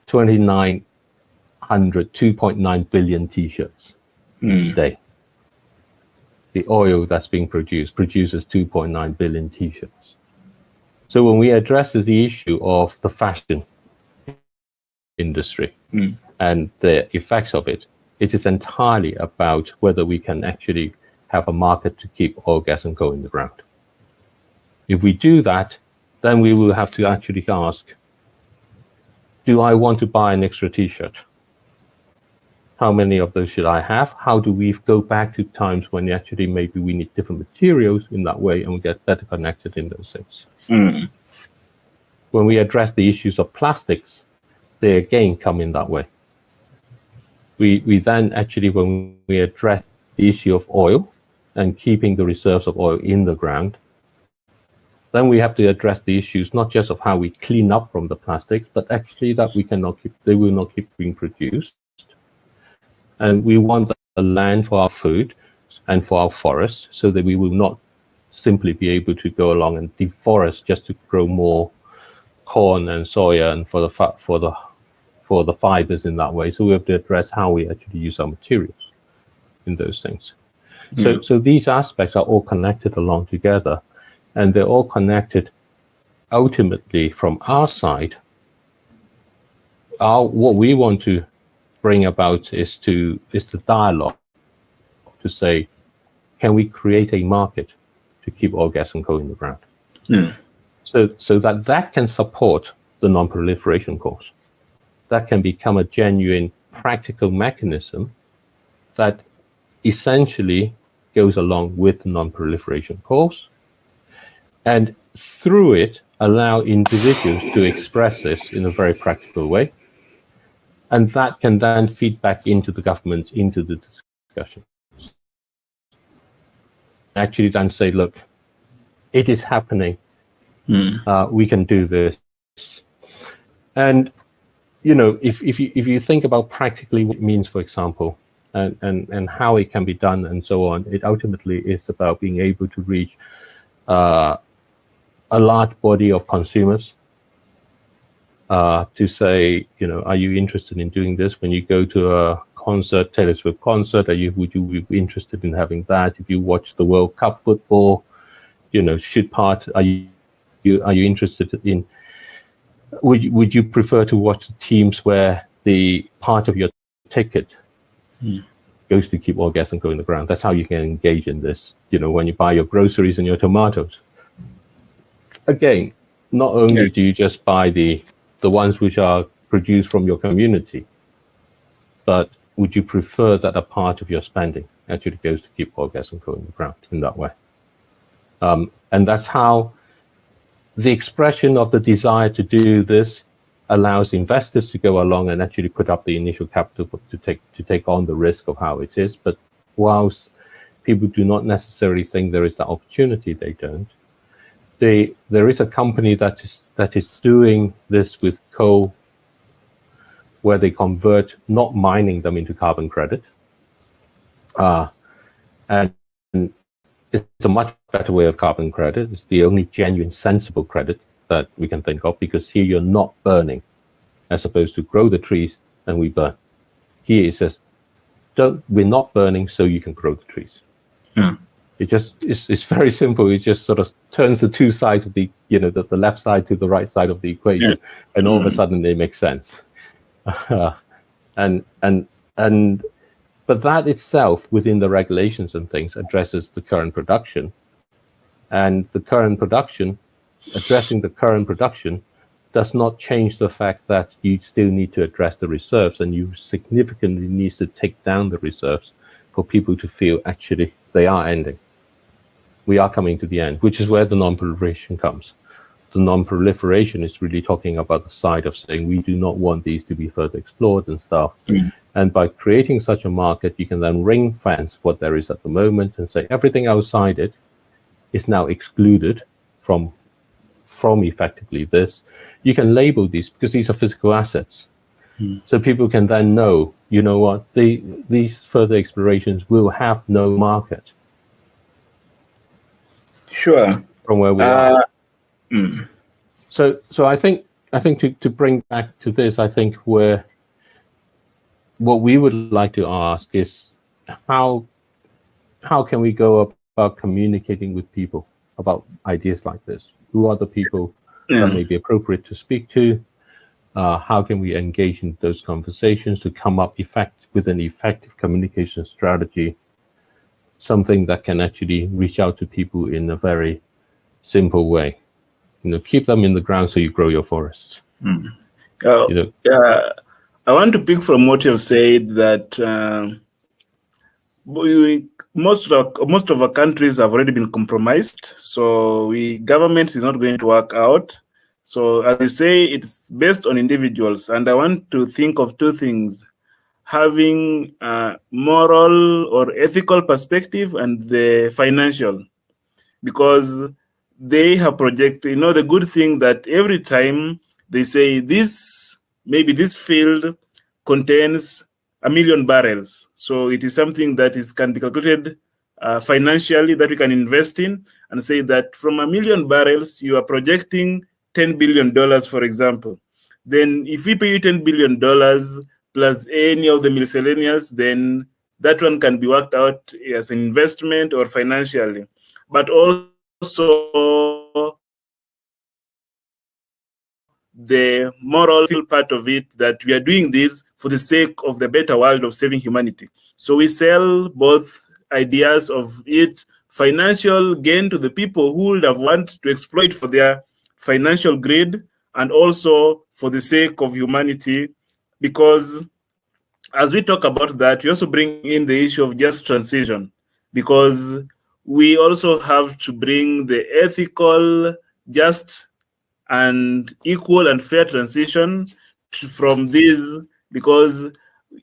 2.9 billion T-shirts each day. The oil that's being produces 2.9 billion T-shirts. So when we address the issue of the fashion industry and the effects of it, it is entirely about whether we can actually have a market to keep oil, gas, and coal in the ground. If we do that, then we will have to actually ask, do I want to buy an extra T-shirt? How many of those should I have? How do we go back to times when actually maybe we need different materials in that way and we get better connected in those things? When we address the issues of plastics, they again come in that way. We then actually, when we address the issue of oil and keeping the reserves of oil in the ground, then we have to address the issues not just of how we clean up from the plastics, but actually that they will not keep being produced. And we want the land for our food and for our forests, so that we will not simply be able to go along and deforest just to grow more corn and soya and for the fibers in that way. So we have to address how we actually use our materials in those things. So these aspects are all connected along together, and they're all connected ultimately from our side. What we want to bring about is the dialogue to say, can we create a market to keep oil, gas, and coal in the ground? So that can support the non-proliferation cause. That can become a genuine practical mechanism that essentially goes along with the non-proliferation cause, and through it allow individuals to express this in a very practical way, and that can then feed back into the government, into the discussion. Actually then say, look, it is happening, we can do this. And if you think about practically what it means, for example, and how it can be done and so on, it ultimately is about being able to reach a large body of consumers, to say, are you interested in doing this? When you go to a concert, Taylor Swift concert, would you be interested in having that? If you watch the World Cup football, are you interested in? Would you prefer to watch the teams where the part of your ticket goes to keep oil, gas, and coal in the ground? That's how you can engage in this. When you buy your groceries and your tomatoes. Again, not only do you just buy the ones which are produced from your community, but would you prefer that a part of your spending actually goes to keep oil, gas, and coal in the ground in that way? And that's how the expression of the desire to do this allows investors to go along and actually put up the initial capital to take on the risk of how it is. But whilst people do not necessarily think there is that opportunity, they don't. There is a company that is doing this with coal, where they convert, not mining them into carbon credit, and it's a much better way of carbon credit. It's the only genuine, sensible credit that we can think of, because here you're not burning, as opposed to grow the trees and we burn. Here it says, we're not burning, so you can grow the trees. It's very simple. It just sort of turns the two sides of the left side to the right side of the equation, and all of a sudden they make sense. But that itself, within the regulations and things, addresses the current production, and the current production, addressing the current production, does not change the fact that you still need to address the reserves, and you significantly need to take down the reserves for people to feel actually they are ending. We are coming to the end, which is where the non-proliferation comes. The non-proliferation is really talking about the side of saying we do not want these to be further explored and stuff. And by creating such a market, you can then ring fence what there is at the moment and say everything outside it is now excluded from effectively this. You can label these because these are physical assets. So people can then know, you know what, these further explorations will have no market. Sure. From where we are. So I think to bring back to this, I think what we would like to ask is how can we go about communicating with people about ideas like this? Who are the people that may be appropriate to speak to? How can we engage in those conversations to come up with an effective communication strategy, something that can actually reach out to people in a very simple way? Keep them in the ground so you grow your forests. I want to pick from what you've said that most of our countries have already been compromised. So government is not going to work out. So as you say, it's based on individuals. And I want to think of two things: having a moral or ethical perspective and the financial, because they have projected, the good thing that every time they say maybe this field contains 1 million barrels. So it is something that can be calculated financially that we can invest in, and say that from 1 million barrels, you are projecting $10 billion, for example. Then if we pay you $10 billion plus any of the miscellaneous, then that one can be worked out as an investment or financially. But also the moral part of it, that we are doing this for the sake of the better world of saving humanity. So we sell both ideas of it, financial gain to the people who would have wanted to exploit for their financial greed, and also for the sake of humanity, because as we talk about that, we also bring in the issue of just transition, because we also have to bring the ethical, just and equal and fair transition from this, because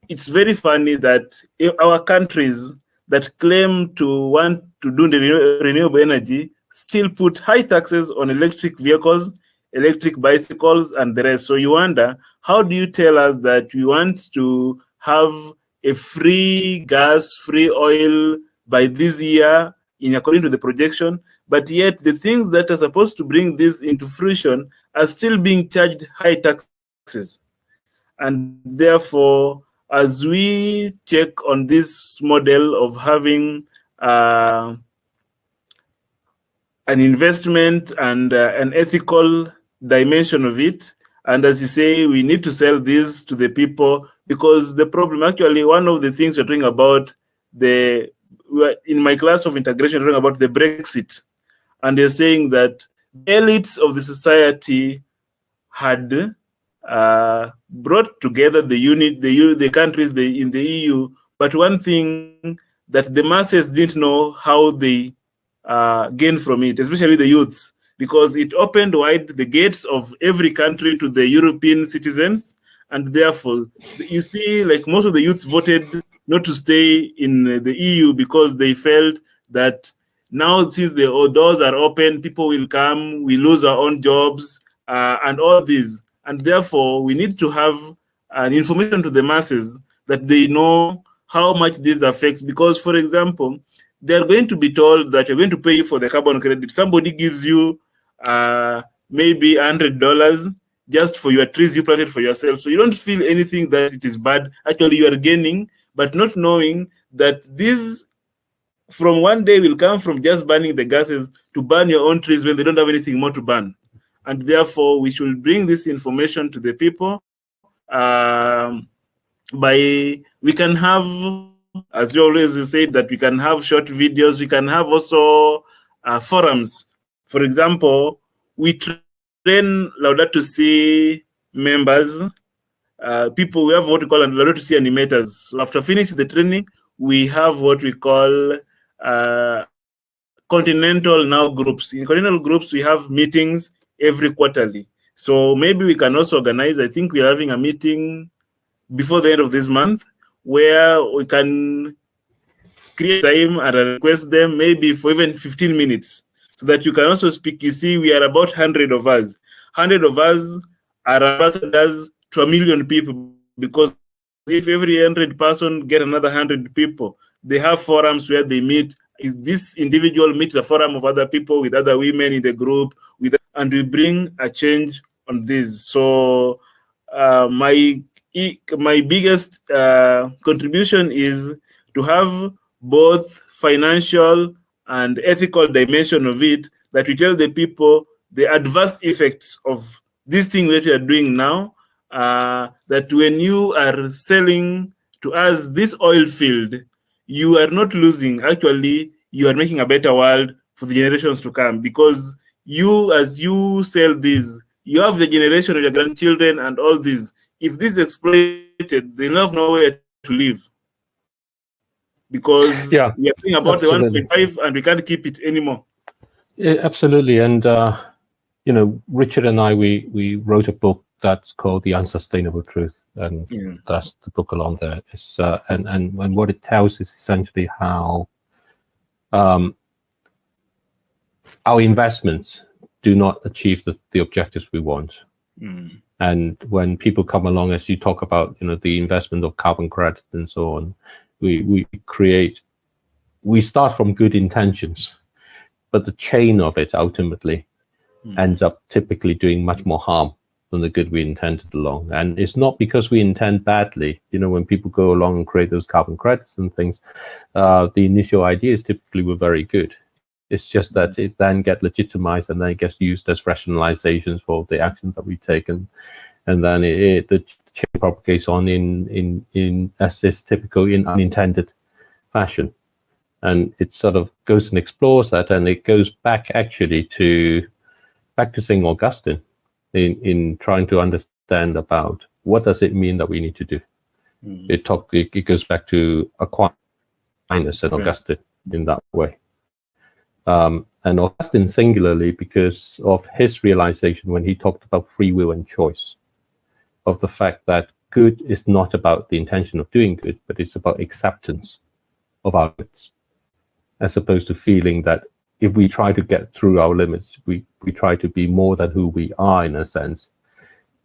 it's very funny that our countries that claim to want to do the renewable energy still put high taxes on electric vehicles, electric bicycles, and the rest. So you wonder, how do you tell us that we want to have a free gas, free oil by this year, according to the projection, but yet the things that are supposed to bring this into fruition are still being charged high taxes? And therefore, as we check on this model of having an investment and an ethical dimension of it, and as you say, we need to sell this to the people, because the problem, actually, one of the things we're talking about, in my class of integration, we're talking about the Brexit, and they're saying that the elites of the society had brought together the countries in the EU, but one thing that the masses didn't know how they gain from it, especially the youths. because it opened wide the gates of every country to the European citizens. And therefore, you see, like most of the youths voted not to stay in the EU because they felt that now since the doors are open, people will come, we lose our own jobs, and all this. And therefore, we need to have an information to the masses that they know how much this affects. Because, for example, they're going to be told that you're going to pay for the carbon credit. Somebody gives you maybe $100 just for your trees you planted for yourself. So you don't feel anything that it is bad. Actually, you are gaining, but not knowing that this from one day will come from just burning the gases to burn your own trees when they don't have anything more to burn. And therefore, we should bring this information to the people. We can have, as you always say, that we can have short videos. We can have also forums. For example, we train Laudato Si members, people. We have what we call Laudato Si animators. So after finishing the training, we have what we call continental now groups. In continental groups, we have meetings every quarterly. So maybe we can also organize. I think we're having a meeting before the end of this month where we can create time and request them maybe for even 15 minutes so that you can also speak. You see, we are about 100 of us. 100 of us are ambassadors to 1 million people, because if every 100 person get another 100 people, they have forums where they meet. This individual meets a forum of other people with other women in the group, and we bring a change on this. So my biggest contribution is to have both financial and ethical dimension of it, that we tell the people the adverse effects of this thing that we are doing now, that when you are selling to us this oil field, you are not losing. Actually, you are making a better world for the generations to come, because you, as you sell this, you have the generation of your grandchildren and all this. If this is exploited, they'll have nowhere to live, because we are talking about absolutely. the 1.5 and we can't keep it anymore. Yeah, absolutely. And you know, Richard and I, we wrote a book that's called The Unsustainable Truth, and that's the book along there. It's and what it tells is essentially how our investments do not achieve the objectives we want. And when people come along, as you talk about, you know, the investment of carbon credit and so on, we start from good intentions, but the chain of it ultimately ends up typically doing much more harm than the good we intended along. And it's not because we intend badly. You know, when people go along and create those carbon credits and things, the initial ideas typically were very good. It's just that it then gets legitimized and then it gets used as rationalizations for the actions that we take, and then the chain propagates on in as this typical in unintended fashion, and it sort of goes and explores that, and it goes back actually to St. Augustine in trying to understand about what does it mean that we need to do. It goes back to Aquinas and Augustine in that way. And Augustine singularly, because of his realization when he talked about free will and choice, of the fact that good is not about the intention of doing good, but it's about acceptance of our limits, as opposed to feeling that if we try to get through our limits, we try to be more than who we are in a sense.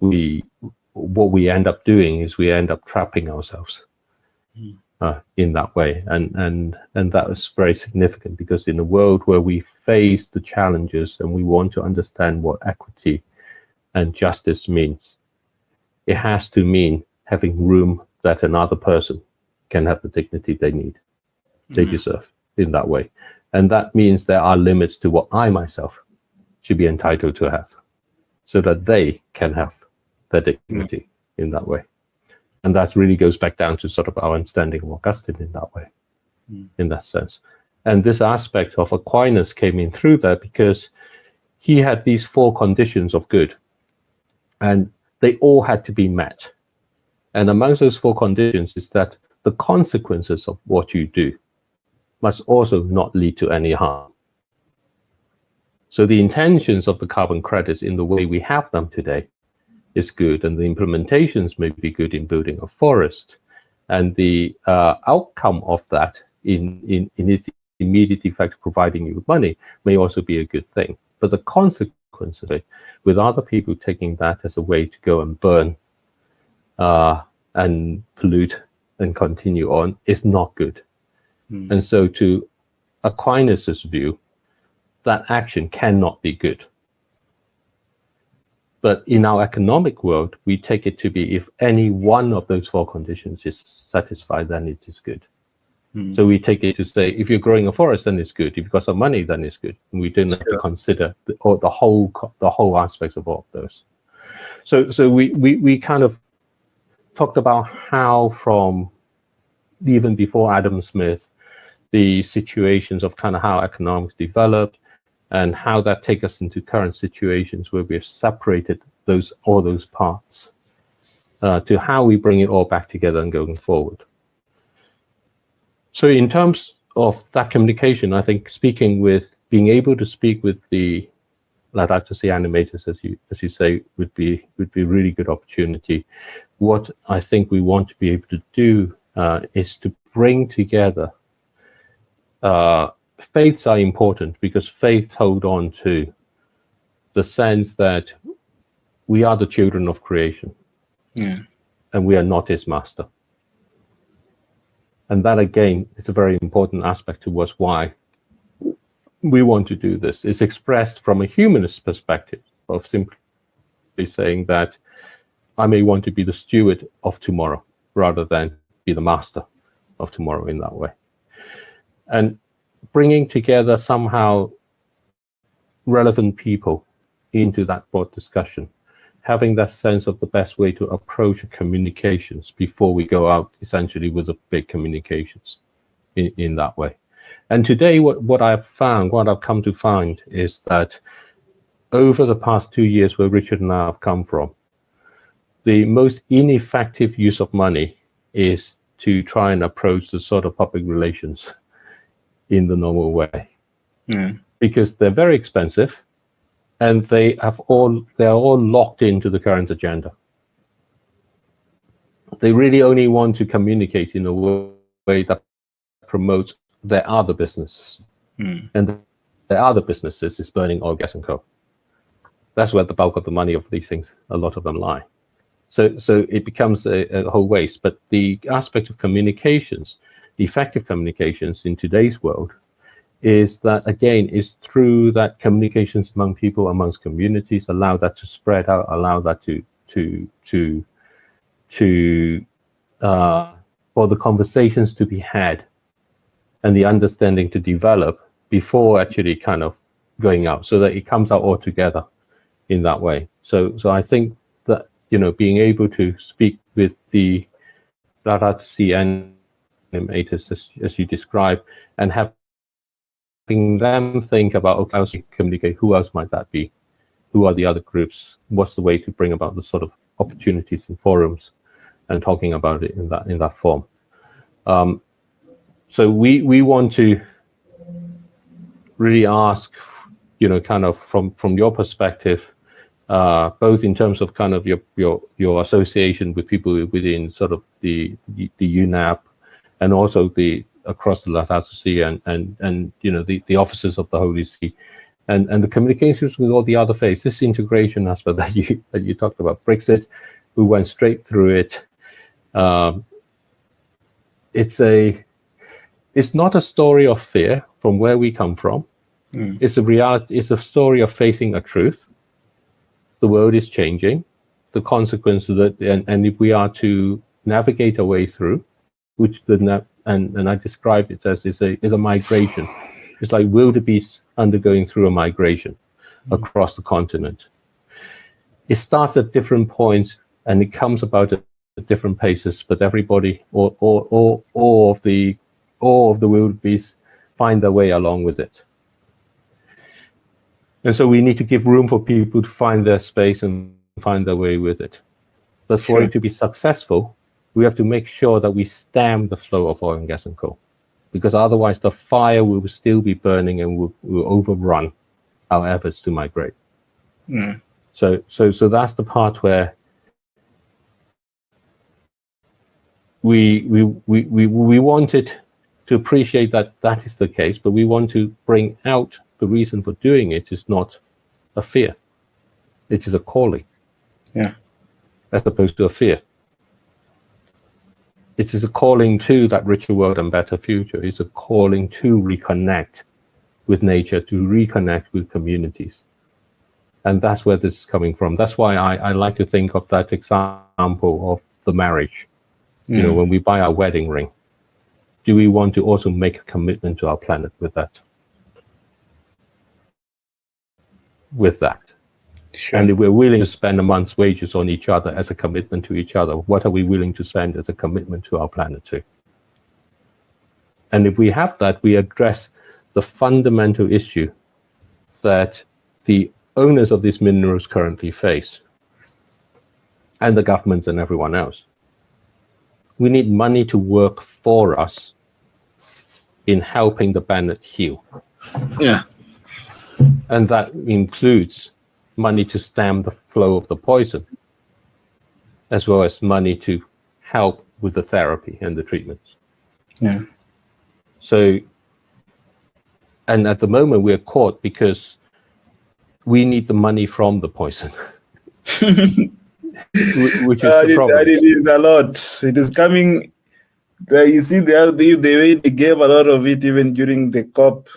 What we end up doing is we end up trapping ourselves. In that way, and that was very significant, because in a world where we face the challenges and we want to understand what equity and justice means, it has to mean having room that another person can have the dignity they need, they deserve in that way. And that means there are limits to what I myself should be entitled to have, so that they can have their dignity in that way. And that really goes back down to sort of our understanding of Augustine in that way, in that sense. And this aspect of Aquinas came in through that, because he had these 4 conditions of good, and they all had to be met. And amongst those 4 conditions is that the consequences of what you do must also not lead to any harm. So the intentions of the carbon credits in the way we have them today is good, and the implementations may be good in building a forest, and the outcome of that in its immediate effect providing you with money may also be a good thing. But the consequence of it, with other people taking that as a way to go and burn and pollute and continue on, is not good. And so to Aquinas' view, that action cannot be good. But in our economic world, we take it to be if any one of those four conditions is satisfied, then it is good. So we take it to say, if you're growing a forest, then it's good. If you've got some money, then it's good. And we don't have to consider the whole aspects of all of those. So we kind of talked about how from even before Adam Smith, the situations of kind of how economics developed and how that take us into current situations where we've separated all those parts to how we bring it all back together and going forward. So in terms of that communication, I think being able to speak with the Laudato Si animators, as you say, would be a really good opportunity. What I think we want to be able to do is to bring together. Faiths are important because faith hold on to the sense that we are the children of creation, and we are not its master. And that, again, is a very important aspect towards why we want to do this. It's expressed from a humanist perspective of simply saying that I may want to be the steward of tomorrow rather than be the master of tomorrow in that way. And bringing together somehow relevant people into that broad discussion, having that sense of the best way to approach communications before we go out essentially with the big communications in that way. And today what I've come to find is that over the past 2 years where Richard and I have come from, the most ineffective use of money is to try and approach the sort of public relations in the normal way, because they're very expensive and they are all locked into the current agenda. They really only want to communicate in a way that promotes their other businesses, and their other businesses is burning oil, gas, and coal. That's where the bulk of the money of these things, a lot of them lie. So it becomes a whole waste. But the aspect of communications, the effective communications in today's world, is that, again, is through that communications among people, amongst communities, allow that to spread out, allow that for the conversations to be had and the understanding to develop before actually kind of going out, so that it comes out all together in that way. So I think that, being able to speak with the Laudato Si animators, as you described, and having them think about, okay, how to communicate, who else might that be? Who are the other groups? What's the way to bring about the sort of opportunities and forums and talking about it in that form? So we want to really ask, kind of from your perspective, both in terms of kind of your association with people within sort of the UNAP, and also across the Laudato Si and the officers of the Holy See, and the communications with all the other faiths. This integration aspect that you talked about, Brexit, we went straight through it. It's not a story of fear from where we come from. It's a reality. It's a story of facing a truth. The world is changing. The consequence of that, and if we are to navigate our way through, which and I describe it as is a migration. It's like wildebeest undergoing through a migration across the continent. It starts at different points and it comes about at different paces, but everybody, all of the wildebeest find their way along with it. And so we need to give room for people to find their space and find their way with it. But for it to be successful, we have to make sure that we stem the flow of oil and gas and coal, because otherwise the fire will still be burning and will overrun our efforts to migrate. Mm. So that's the part where we wanted to appreciate that that is the case, but we want to bring out the reason for doing it is not a fear. It is a calling. Yeah. As opposed to a fear. It is a calling to that richer world and better future. It's a calling to reconnect with nature, to reconnect with communities. And that's where this is coming from. That's why I like to think of that example of the marriage. You know, when we buy our wedding ring, do we want to also make a commitment to our planet with that? Sure. And if we're willing to spend a month's wages on each other as a commitment to each other, what are we willing to spend as a commitment to our planet too? And if we have that, we address the fundamental issue that the owners of these minerals currently face, and the governments and everyone else. We need money to work for us in helping the planet heal. Yeah. And that includes money to stem the flow of the poison, as well as money to help with the therapy and the treatments. Yeah. So, and at the moment we're caught because we need the money from the poison, which is the problem. It is a lot. It is coming. You see, the way they gave a lot of it even during the COP.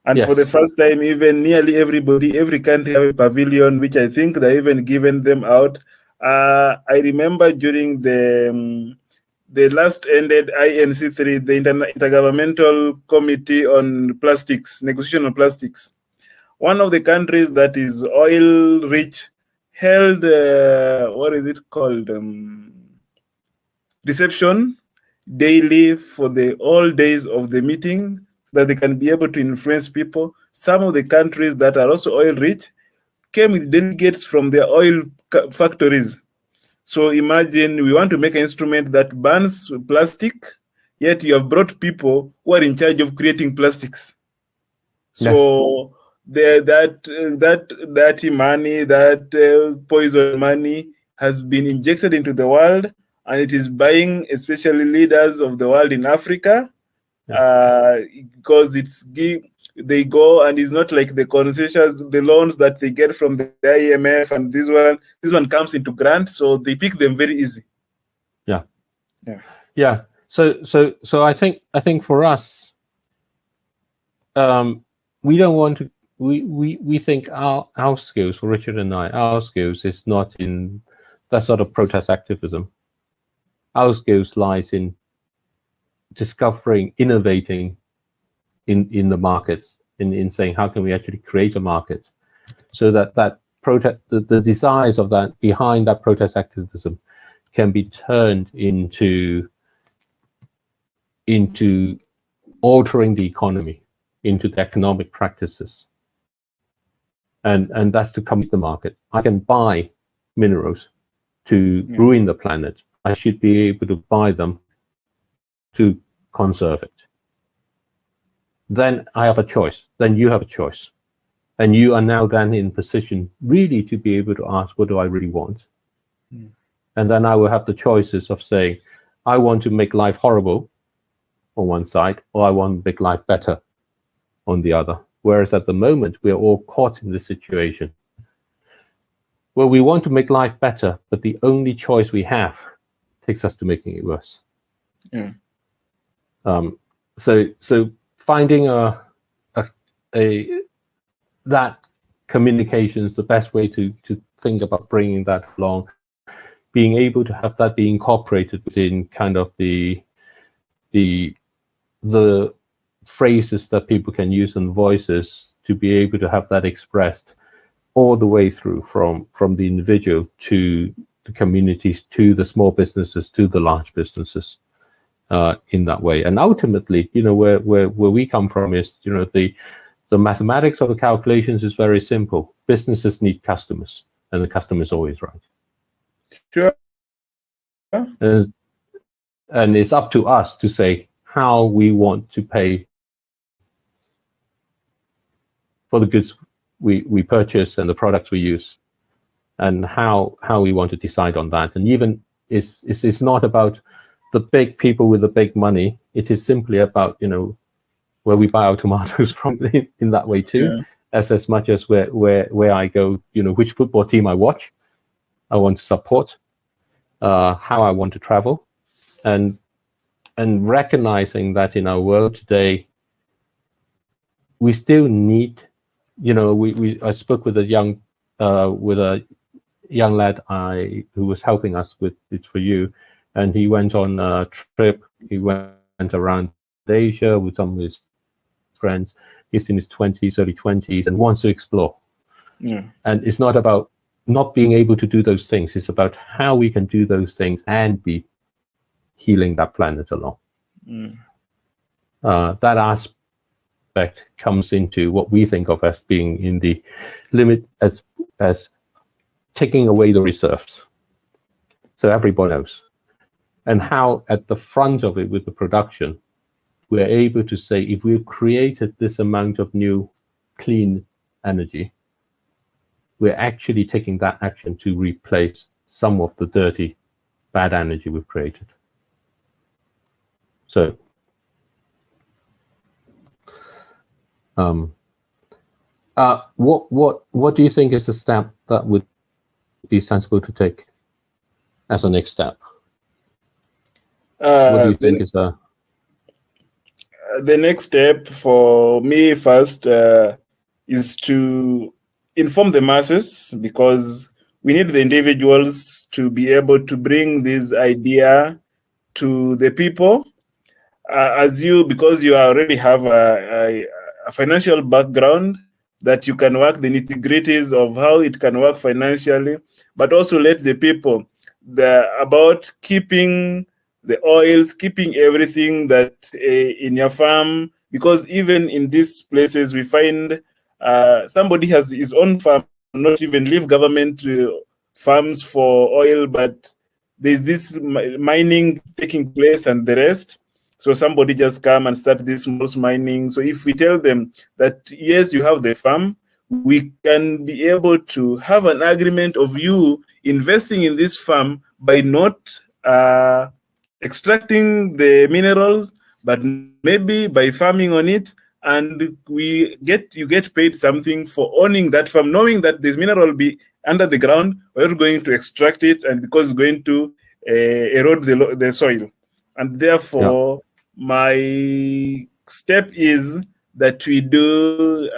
And Yes. for the first time, even nearly every country have a pavilion, which I think they even given them out. I remember during the last ended INC3, the Intergovernmental Committee on Plastics, negotiation on plastics. One of the countries that is oil rich held, what is it called? Reception daily for the all days of the meeting, so that they can be able to influence people. Some of the countries that are also oil rich came with delegates from their oil factories. So imagine we want to make an instrument that burns plastic, yet you have brought people who are in charge of creating plastics. So that money, that poison money has been injected into the world, and it is buying especially leaders of the world in Africa, because they go, and it's not like the concessions, the loans that they get from the IMF, and this one comes into grant, so they pick them very easy. Yeah. So I think for us, we don't want to. We think our skills, for Richard and I, our skills is not in that sort of protest activism. Our skills lies in discovering, innovating in the markets, in saying how can we actually create a market, so that protest, the desires of that behind that protest activism can be turned into altering the economy, into the economic practices. And that's to come to the market. I can buy minerals to ruin the planet. I should be able to buy them to conserve it. Then I have a choice. Then you have a choice. And you are now then in position really to be able to ask, what do I really want? And then I will have the choices of saying, I want to make life horrible on one side, or I want to make life better on the other. Whereas at the moment, we are all caught in this situation. Well, we want to make life better, but the only choice we have takes us to making it worse. So finding that communication is the best way to think about bringing that along, being able to have that be incorporated within kind of the phrases that people can use and voices, to be able to have that expressed all the way through from the individual to the communities, to the small businesses, to the large businesses, in that way. And ultimately, where we come from is, the mathematics of the calculations is very simple. Businesses need customers, and the customer is always right. Sure. And it's up to us to say how we want to pay for the goods we purchase and the products we use, and how we want to decide on that. And even it's not about the big people with the big money. It is simply about, you know, where we buy our tomatoes from in that way too, as much as where I go, you know, which football team I watch, I want to support, how I want to travel, and recognizing that in our world today, we still need, you know, I spoke with a young lad who was helping us with It's For You, and he went on a trip. He went around Asia with some of his friends. He's in his 20s, early 20s, and wants to explore. And it's not about not being able to do those things. It's about how we can do those things and be healing that planet along. That aspect comes into what we think of as being in the limit, as taking away the reserves, so everybody knows. And how at the front of it with the production, we're able to say, if we've created this amount of new clean energy, we're actually taking that action to replace some of the dirty, bad energy we've created. So what do you think is the step that would be sensible to take as a next step? What do you think is the next step for me first is to inform the masses, because we need the individuals to be able to bring this idea to the people. Because you already have a financial background, that you can work the nitty-gritties of how it can work financially, but also let the people about keeping the oils, keeping everything that in your farm, because even in these places we find somebody has his own farm, not even leave government farms for oil, but there's this mining taking place and the rest. So somebody just come and start this small mining. So if we tell them that, yes, you have the farm, we can be able to have an agreement of you investing in this farm by not extracting the minerals, but maybe by farming on it, and you get paid something for owning that farm, knowing that this mineral will be under the ground. We're going to extract it, and because it's going to erode the soil. And therefore, my step is that we do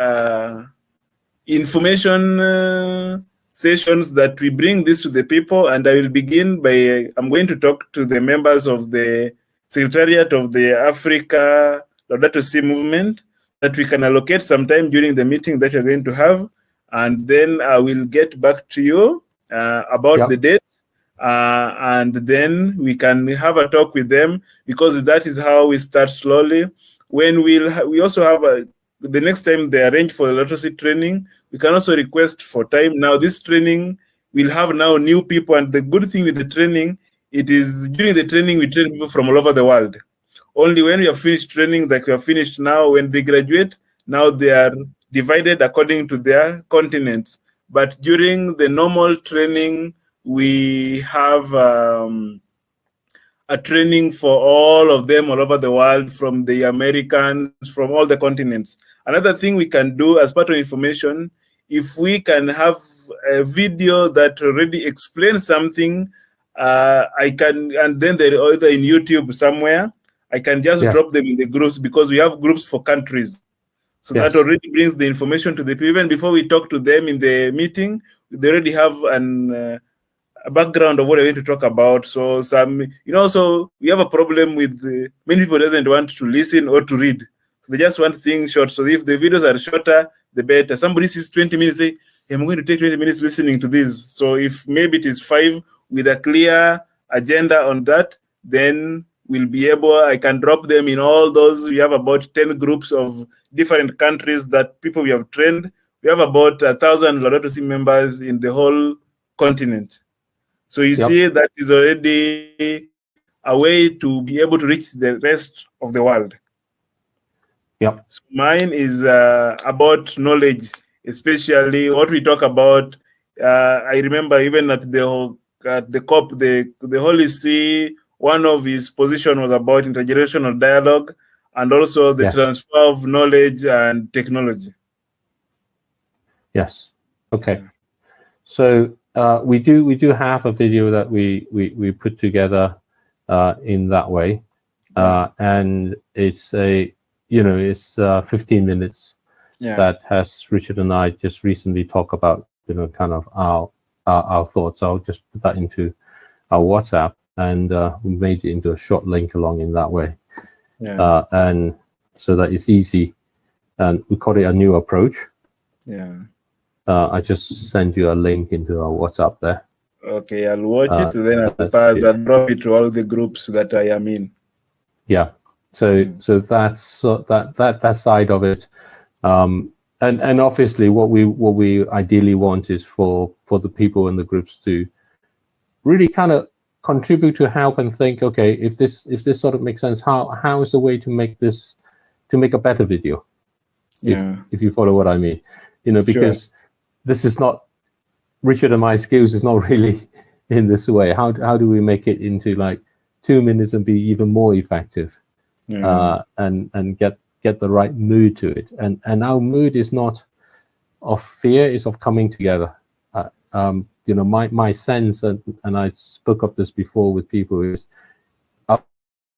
information sessions, that we bring this to the people. And I will begin by, I'm going to talk to the members of the Secretariat of the Africa Laudato Si movement, that we can allocate some time during the meeting that you're going to have. And then I will get back to you about the date. And then we can have a talk with them, because that is how we start slowly. When we also have the next time they arrange for the literacy training, we can also request for time. Now this training will have now new people, and the good thing with the training, it is during the training we train people from all over the world. Only when we have finished training, like we have finished now, when they graduate, now they are divided according to their continents. But during the normal training, we have a training for all of them all over the world, from the Americans, from all the continents. Another thing we can do as part of information, if we can have a video that already explains something, and then they're either in YouTube somewhere, I can just drop them in the groups, because we have groups for countries. So that already brings the information to the people. Even before we talk to them in the meeting, they already have a background of what we're going to talk about. So so we have a problem with many people doesn't want to listen or to read. So they just want things short. So if the videos are shorter, the better. Somebody sees 20 minutes, say, hey, I'm going to take 20 minutes listening to this. So if maybe it is 5 with a clear agenda on that, then we'll be able, I can drop them in all those. We have about 10 groups of different countries that people we have trained. We have about 1,000 Laudato Si members in the whole continent. So you see, that is already a way to be able to reach the rest of the world. Yep. So mine is about knowledge, especially what we talk about. I remember even at the COP, the Holy See, one of his position was about intergenerational dialogue and also the Yes. transfer of knowledge and technology. Yes. Okay. So we do have a video that we put together in that way, and it's it's 15 minutes that has Richard and I just recently talked about kind of our thoughts. I'll just put that into our WhatsApp, and we made it into a short link along in that way, and so that it's easy, and we call it a new approach. I just send you a link into our WhatsApp there. Okay, I'll watch it, then I'll drop it to all the groups that I am in. Yeah, so that's that side of it, and obviously what we ideally want is for the people in the groups to really kind of contribute to help and think, okay, if this sort of makes sense, how is the way to make a better video? If you follow what I mean, because this is not Richard and my skills is not really in this way. How do we make it into like 2 minutes and be even more effective, and get the right mood to it? And our mood is not of fear; it's of coming together. My sense, and I spoke of this before with people, is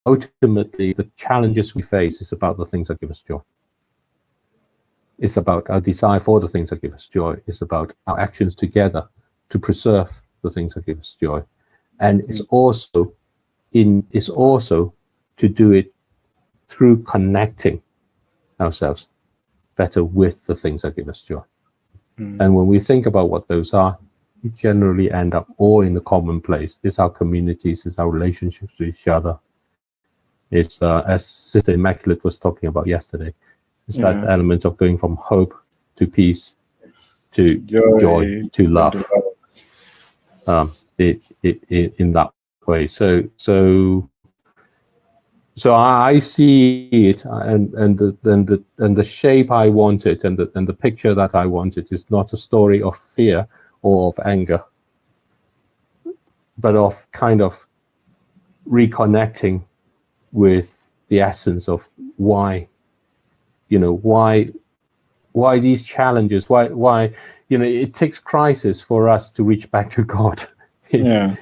ultimately the challenges we face is about the things that give us joy. It's about our desire for the things that give us joy. It's about our actions together to preserve the things that give us joy, and it's also to do it through connecting ourselves better with the things that give us joy. And when we think about what those are, we generally end up all in the common place. It's our communities, it's our relationships to each other. It's as Sister Immaculate was talking about yesterday. It's that element of going from hope to peace to joy to love. In that way. So I see it, and the shape I want it, and the picture that I want it is not a story of fear or of anger, but of kind of reconnecting with the essence of why these challenges, why it takes crisis for us to reach back to God. In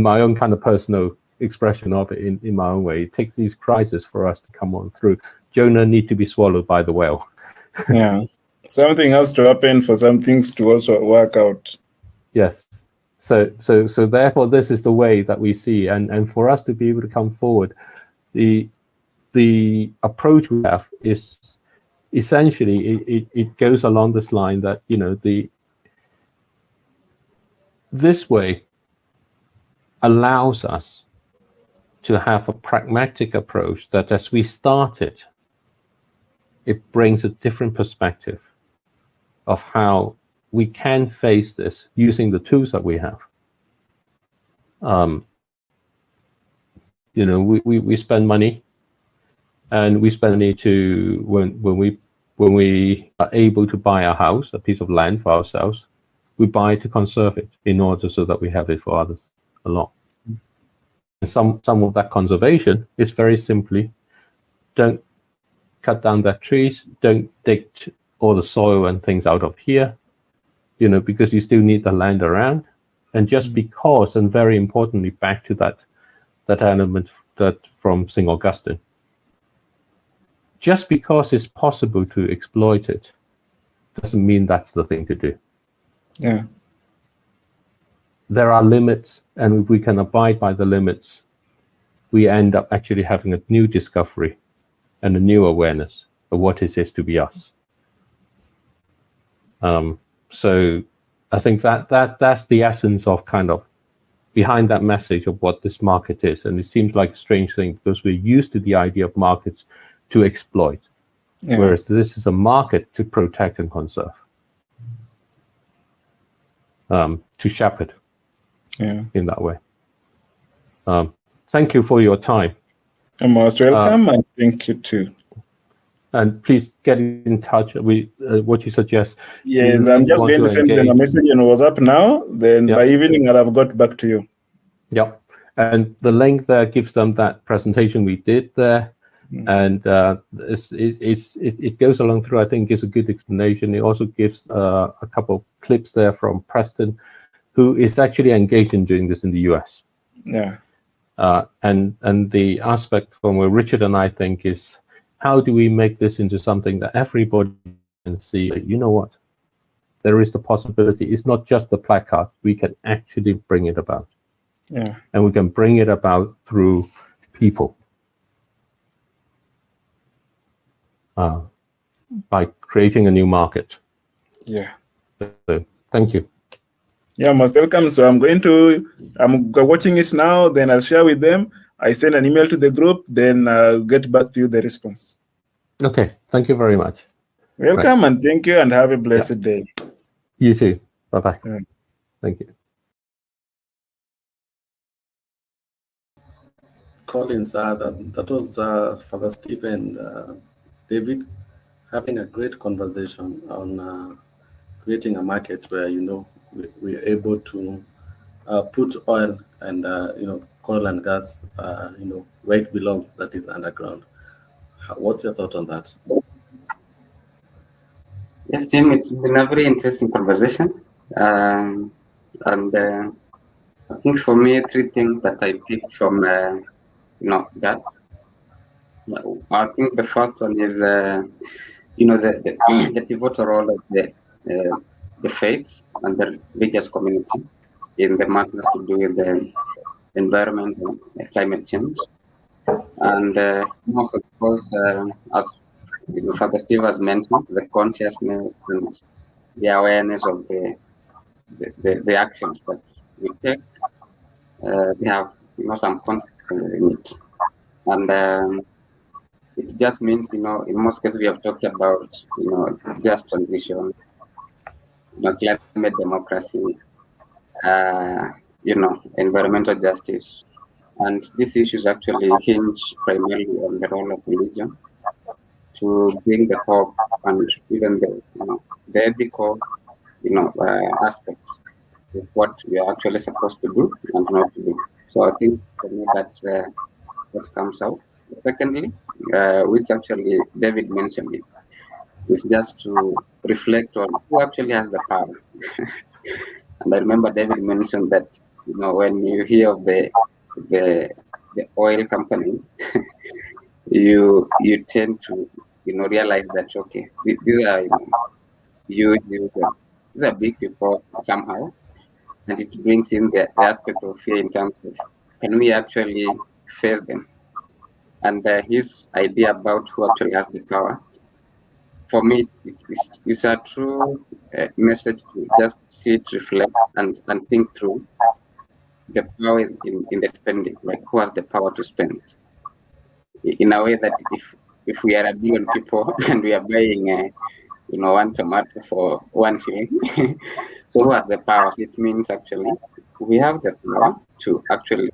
my own kind of personal expression of it, in my own way, it takes these crises for us to come on through. Jonah need to be swallowed by the whale. Something has to happen for some things to also work out. Yes. So therefore, this is the way that we see, and for us to be able to come forward, the approach we have is essentially it goes along this line that this way allows us to have a pragmatic approach that as we start it brings a different perspective of how we can face this using the tools that we have. We spend money, and we spend money to when we are able to buy a house, a piece of land for ourselves, we buy to conserve it in order so that we have it for others along. And some of that conservation is very simply, don't cut down that trees, don't dig all the soil and things out of here, because you still need the land around. And just because, and very importantly, back to that element that from St. Augustine, just because it's possible to exploit it doesn't mean that's the thing to do. There are limits, and if we can abide by the limits, we end up actually having a new discovery and a new awareness of what it is to be us. So I think that's the essence of kind of behind that message of what this market is. And it seems like a strange thing because we're used to the idea of markets to exploit, whereas this is a market to protect and conserve, to shepherd in that way. Thank you for your time. You're most welcome, and thank you too. And please get in touch with what you suggest. Yes, You I'm just want going to send them a engage- message on WhatsApp now. Then by evening, I'll have got back to you. Yep. And the link there gives them that presentation we did there. And it goes along through, I think, gives a good explanation. It also gives a couple of clips there from Preston, who is actually engaged in doing this in the US. Yeah. And the aspect from where Richard and I think is, how do we make this into something that everybody can see? You know what? There is the possibility. It's not just the placard. We can actually bring it about. Yeah. And we can bring it about through people. By creating a new market. Yeah. So, thank you. Yeah, most welcome. So I'm watching it now, then I'll share with them. I send an email to the group, then I'll get back to you the response. Okay, thank you very much. Welcome, and thank you, and have a blessed day. You too. Bye-bye. Thank you. Collins, that was Father Stephen, David, having a great conversation on creating a market where, we're able to put oil and, coal and gas, where it belongs, that is underground. What's your thought on that? Yes, Tim, it's been a very interesting conversation. And I think for me, three things that I pick from, that. I think the first one is, the the pivotal role of the faiths and the religious community in the matters to do with the environment and climate change. And most of course, as Father Steve has mentioned, the consciousness and the awareness of the actions that we take, they have some consequences in it. And it just means, in most cases we have talked about, just transition, climate democracy, environmental justice. And these issues actually hinge primarily on the role of religion to bring the hope and even the ethical, aspects of what we are actually supposed to do and not to do. So I think for me that's what comes out. Secondly, which actually David mentioned it, is just to reflect on who actually has the power. And I remember David mentioned that when you hear of the oil companies, you tend to realize that okay, these are huge, these are big people somehow, and it brings in the aspect of fear in terms of can we actually face them? And his idea about who actually has the power, for me, it's a true message to just sit, reflect, and think through the power in the spending, like who has the power to spend, in a way that if we are a billion people and we are buying one tomato for 1 shilling, so who has the power? It means actually we have the power to actually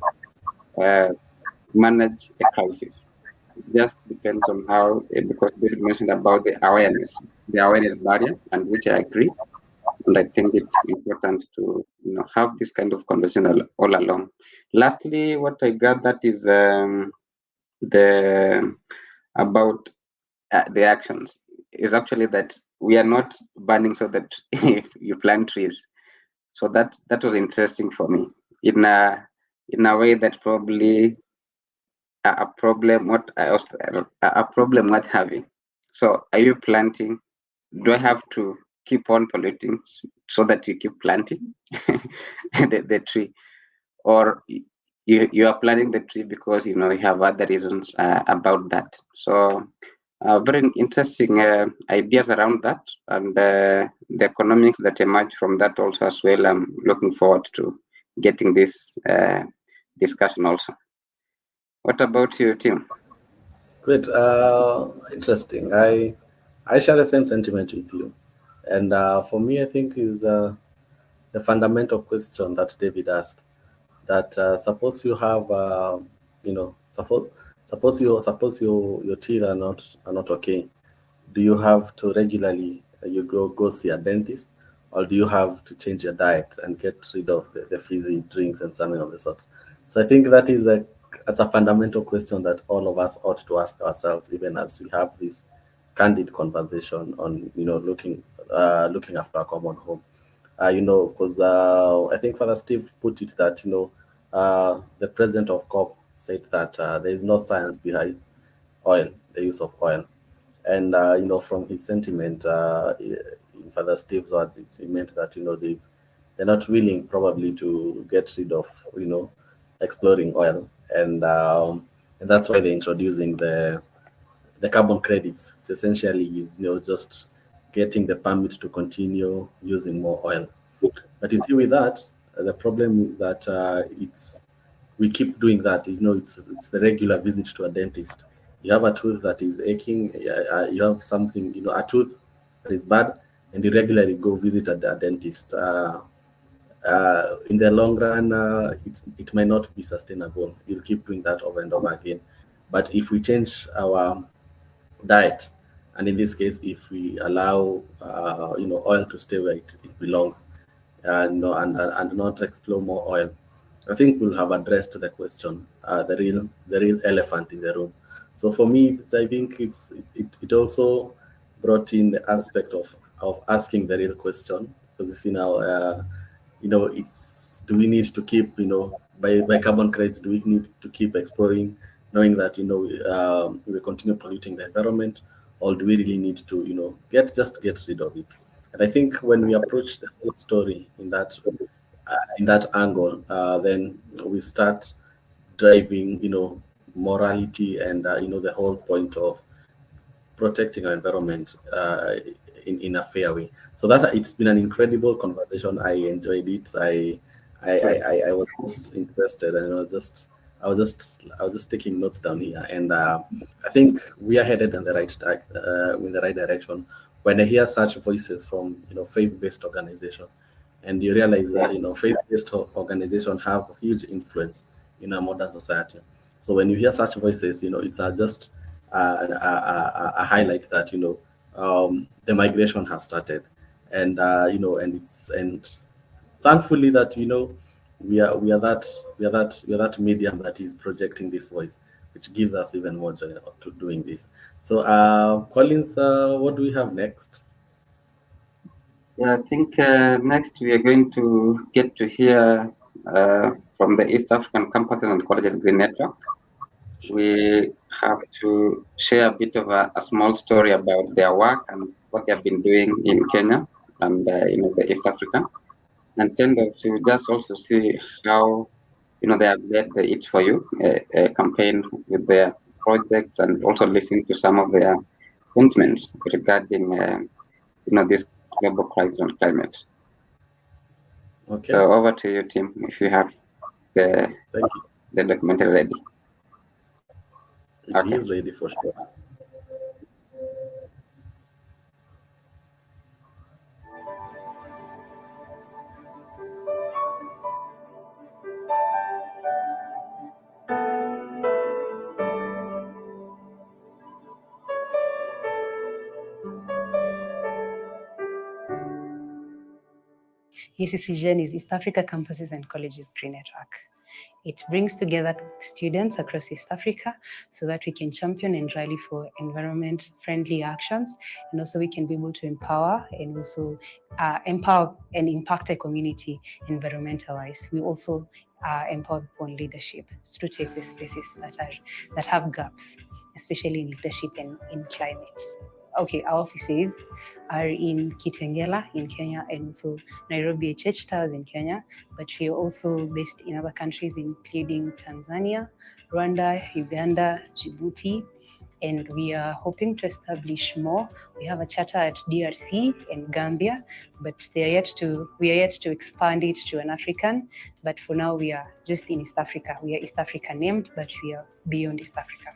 manage the crisis. It just depends on how, because David mentioned about the awareness barrier, and which I agree. And I think it's important to have this kind of conversation all along. Lastly, what I got that is the about the actions is actually that we are not burning so that if you plant trees. So that was interesting for me in a way that probably a problem what having. So are you planting? Do I have to keep on polluting so that you keep planting the tree, or you are planting the tree because you have other reasons about that? So very interesting ideas around that, and the economics that emerge from that also as well. I'm looking forward to getting this discussion also. What about you, Tim? Great, interesting. I share the same sentiment with you, and for me, I think is the fundamental question that David asked. That suppose you have, suppose Suppose your teeth are not okay. Do you have to regularly you go see a dentist, or do you have to change your diet and get rid of the fizzy drinks and something of the sort? So I think that's a fundamental question that all of us ought to ask ourselves, even as we have this candid conversation on looking after a common home. Because I think Father Steve put it that the president of COP said that there is no science behind the use of oil. And from his sentiment, in Father Steve's words, he meant that they're not willing probably to get rid of exploring oil, and that's why they're introducing the carbon credits. It's essentially is just getting the permit to continue using more oil. But you see, with that, the problem is that we keep doing that. It's the regular visit to a dentist. You have a tooth that is aching. You have something, a tooth that is bad, and you regularly go visit a dentist. In the long run, it might not be sustainable. You'll keep doing that over and over again. But if we change our diet, and in this case, if we allow oil to stay where it belongs, and not explore more oil, I think we'll have addressed the question, the real elephant in the room. So for me, I think it also brought in the aspect of asking the real question, because it's, do we need to keep by carbon credits? Do we need to keep exploring, knowing that we continue polluting the environment, or do we really need to get rid of it? And I think when we approach the whole story in that angle, then we start driving, morality and the whole point of protecting our environment in a fair way. So that it's been an incredible conversation. I enjoyed it. I was just interested, and I was just taking notes down here, and I think we are headed in the right direction. When I hear such voices from faith-based organization, and you realize that faith-based organizations have huge influence in our modern society. So when you hear such voices, it's just a highlight that the migration has started, and and thankfully that we are that medium that is projecting this voice, which gives us even more joy to doing this. So Collins, what do we have next? Yeah, I think next we are going to get to hear from the East African Campuses and Colleges Green Network. We have to share a bit of a small story about their work and what they have been doing in Kenya and the East Africa, and tend to just also see how they have led the Eat for You campaign with their projects, and also listen to some of their sentiments regarding this global crisis on climate. Okay. So over to you, Tim, if you have the documentary ready. It is ready for sure. ECCGN is East Africa Campuses and Colleges Green Network. It brings together students across East Africa so that we can champion and rally for environment-friendly actions, and also we can be able to empower and also empower and impact the community environmental-wise. We also empower people on leadership to take the spaces that have gaps, especially in leadership and in climate. Okay, our offices are in Kitengela in Kenya, and also Nairobi HH Towers in Kenya, but we are also based in other countries including Tanzania, Rwanda, Uganda, Djibouti, and we are hoping to establish more. We have a charter at DRC and Gambia, but we are yet to expand it to an African, but for now we are just in East Africa. We are East Africa named, but we are beyond East Africa.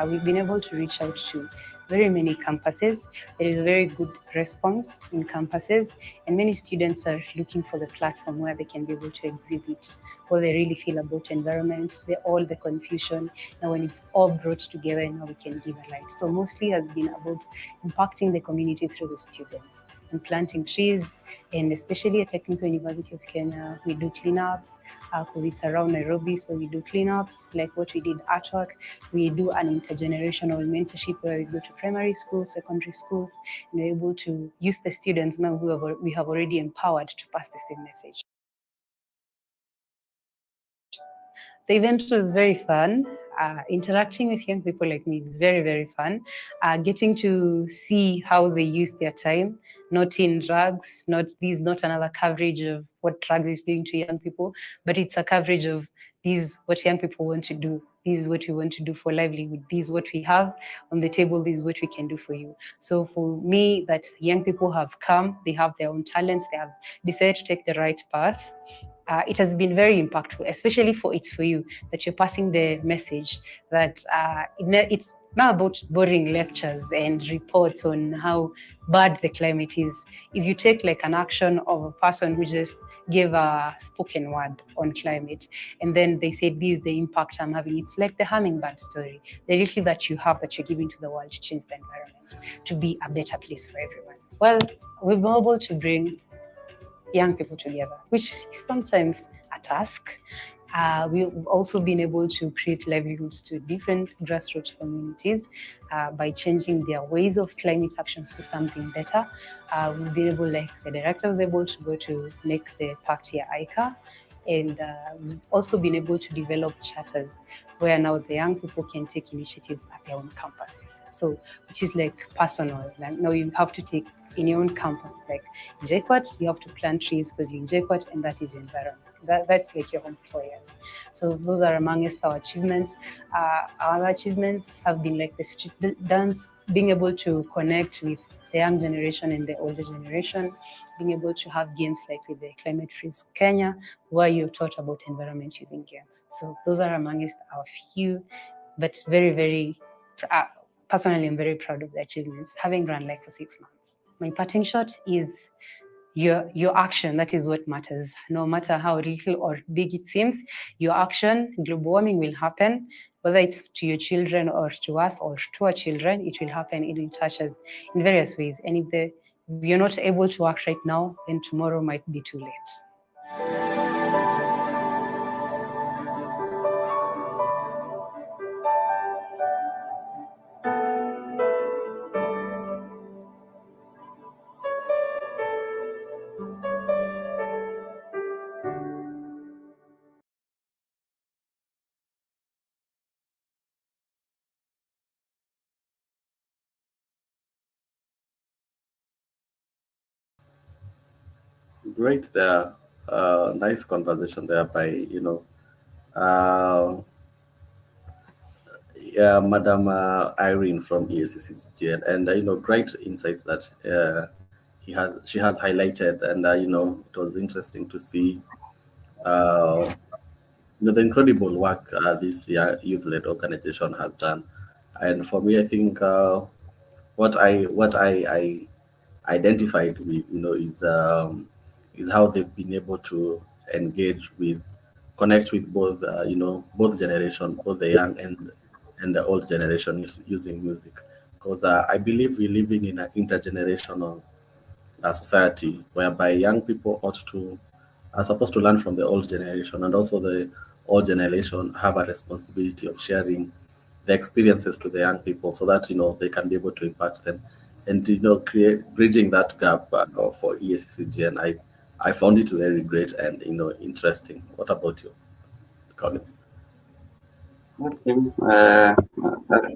We've been able to reach out to very many campuses. There is a very good response in campuses, and many students are looking for the platform where they can be able to exhibit what they really feel about environment, all the confusion. Now, when it's all brought together, now we can give a light. So mostly has been about impacting the community through the students and planting trees, and especially at Technical University of Kenya, we do cleanups because it's around Nairobi, so we do cleanups like what we did artwork. We do an intergenerational mentorship where we go to primary schools, secondary schools, and we're able to use the students now who we have already empowered to pass the same message. The event was very fun. Interacting with young people like me is very, very fun. Getting to see how they use their time, not in drugs, not another coverage of what drugs is doing to young people, but it's a coverage of what young people want to do. This is what we want to do for livelihood. This is what we have on the table. This is what we can do for you. So for me, that young people have come, they have their own talents, they have decided to take the right path. It has been very impactful, especially for It's For You, that you're passing the message that it's not about boring lectures and reports on how bad the climate is. If you take like an action of a person who just gave a spoken word on climate, and then they say, this is the impact I'm having. It's like the hummingbird story, the little that you have that you're giving to the world to change the environment, to be a better place for everyone. Well, we've been able to bring young people together, which is sometimes a task. We've also been able to create livelihoods to different grassroots communities by changing their ways of climate actions to something better. We've been able, like the director was able to go to make the park here ICA, and we've also been able to develop charters where now the young people can take initiatives at their own campuses. So, which is like personal. Like now you have to take in your own campus, like in JKUAT, you have to plant trees because you're in JKUAT and that is your environment. That's like your home for 4 years. So those are amongst our achievements. Our other achievements have been like the street dance, being able to connect with the young generation and the older generation, being able to have games like with the Climate Freeze Kenya, where you're taught about environment using games. So those are amongst our few, but very, very, personally, I'm very proud of the achievements, having run like for 6 months. My parting shot is your action. That is what matters. No matter how little or big it seems, your action, global warming will happen, whether it's to your children or to us or to our children, it will happen. It will touch us in various ways. And if you're not able to act right now, then tomorrow might be too late. Great there. Nice conversation there by, Madam Irene from ESCCGN, and great insights that she has highlighted, and it was interesting to see the incredible work this youth-led organization has done. And for me, I think what I identified with, is how they've been able to connect with both, both generation, both the young and the old generation using music. Because I believe we're living in an intergenerational society whereby young people are supposed to learn from the old generation, and also the old generation have a responsibility of sharing the experiences to the young people so that they can be able to impact them, and create bridging that gap for ESCCG. And I found it very great and interesting. What about you, Collins? Yes, Tim. I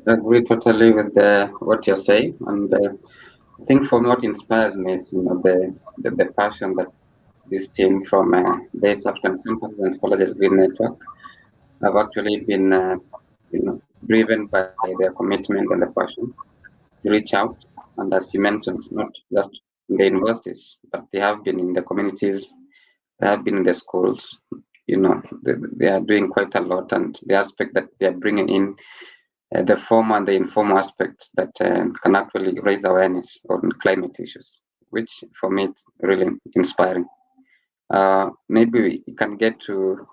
agree totally with what you're saying, and I think for me, what inspires me is the passion that this team from the East African Campuses and Colleges Green Network have actually been driven by their commitment and the passion to reach out. And as you mentioned, not just in the universities, but they have been in the communities, they have been in the schools. They are doing quite a lot, and the aspect that they are bringing in the formal and the informal aspects that can actually raise awareness on climate issues, which for me it's really inspiring. Maybe we can get to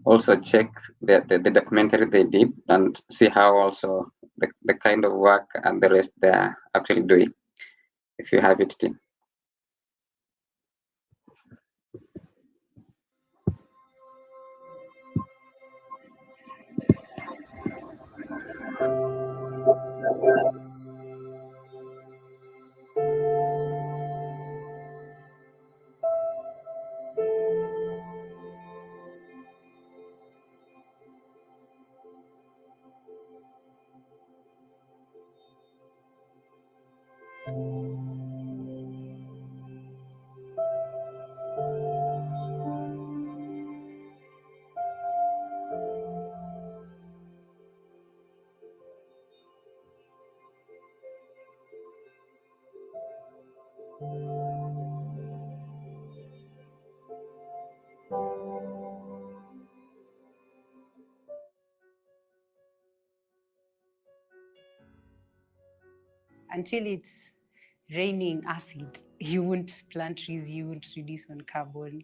also check the documentary they did and see how also the kind of work and the rest they are actually doing, if you have it, team. Until it's raining acid, you won't plant trees, you won't reduce on carbon,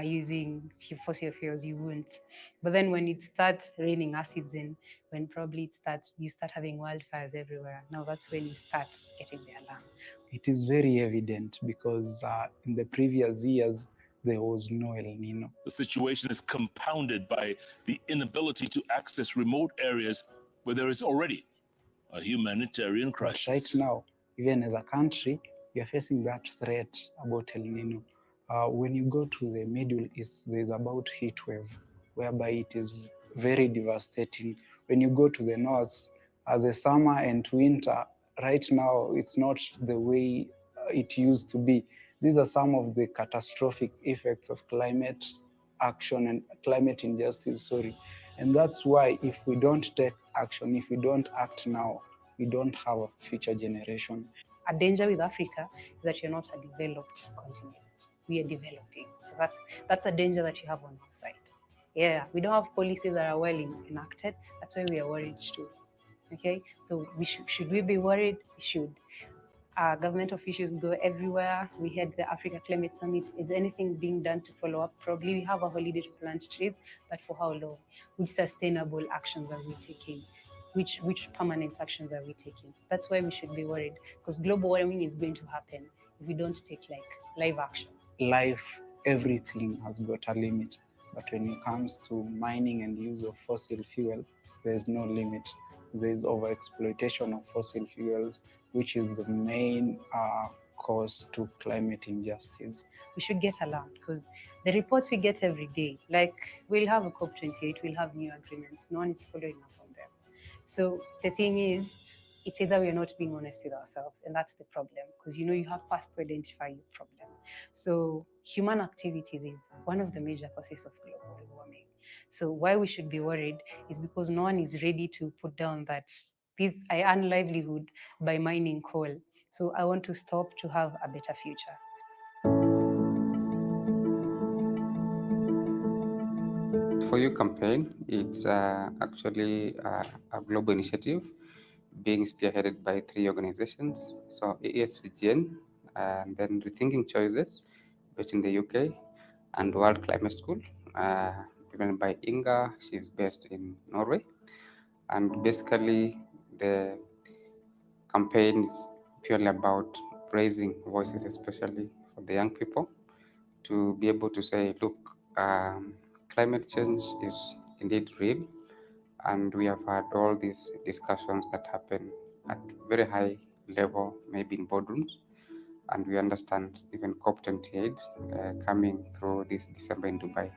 using fossil fuels, you won't. But then when it starts raining acids, and when probably you start having wildfires everywhere, now that's when you start getting the alarm. It is very evident because in the previous years, there was no El Nino. The situation is compounded by the inability to access remote areas where there is already a humanitarian crisis. But right now, even as a country, we are facing that threat about El Nino. When you go to the Middle East, there's about heat wave, whereby it is very devastating. When you go to the North, the summer and winter, right now, it's not the way it used to be. These are some of the catastrophic effects of climate action and climate injustice, And that's why if we don't take action, if we don't act now, we don't have a future generation. A danger with Africa is that you're not a developed continent. We are developing. So that's a danger that you have on our side. Yeah, we don't have policies that are well enacted. That's why we are worried too. Okay, so should we be worried? We should. Government officials go everywhere. We had the Africa Climate Summit. Is anything being done to follow up? Probably we have a holiday to plant trees, but for how long? Which sustainable actions are we taking? Which permanent actions are we taking? That's why we should be worried, because global warming is going to happen if we don't take live actions. Life, everything has got a limit. But when it comes to mining and use of fossil fuel, there's no limit. There's overexploitation of fossil fuels, which is the main cause to climate injustice. We should get alarmed, because the reports we get every day, like we'll have a COP28, we'll have new agreements, no one is following up on them. So the thing is, it's either we're not being honest with ourselves, and that's the problem, because you have first to identify your problem. So human activities is one of the major causes of global warming. So why we should be worried is because no one is ready to put down that I earn livelihood by mining coal. So I want to stop to have a better future. For You campaign, it's actually a global initiative being spearheaded by 3 organizations. So ESCGN, and then Rethinking Choices, based in the UK, and World Climate School, driven by Inga. She's based in Norway. And basically, the campaign is purely about raising voices, especially for the young people, to be able to say, look, climate change is indeed real, and we have had all these discussions that happen at very high level, maybe in boardrooms, and we understand even COP28 coming through this December in Dubai.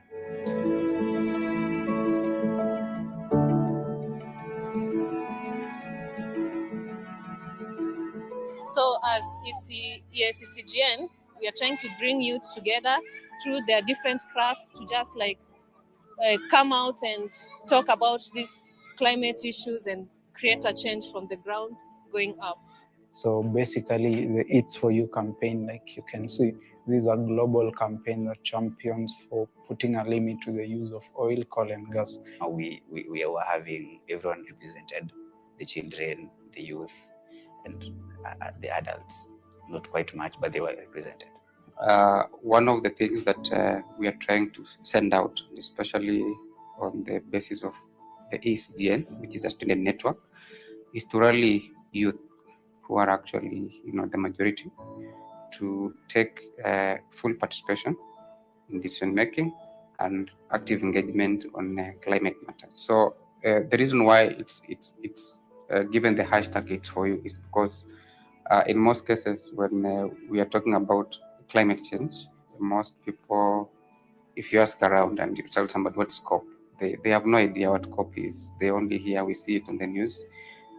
So as ESCGN, we are trying to bring youth together through their different crafts to just come out and talk about these climate issues and create a change from the ground going up. So basically, the It's For You campaign, like you can see, this is a global campaign that champions for putting a limit to the use of oil, coal, and gas. We were having everyone represented. the children, the youth, and the adults. Not quite much, but they were represented. One of the things that we are trying to send out, especially on the basis of the ECGN, which is a student network, is to rally youth who are actually, the majority, to take full participation in decision making and active engagement on climate matters. So the reason why it's given the hashtag "It's for You" is because in most cases when we are talking about climate change, most people, if you ask around and you tell somebody what's COP, they have no idea what COP is. They only hear, we see it on the news.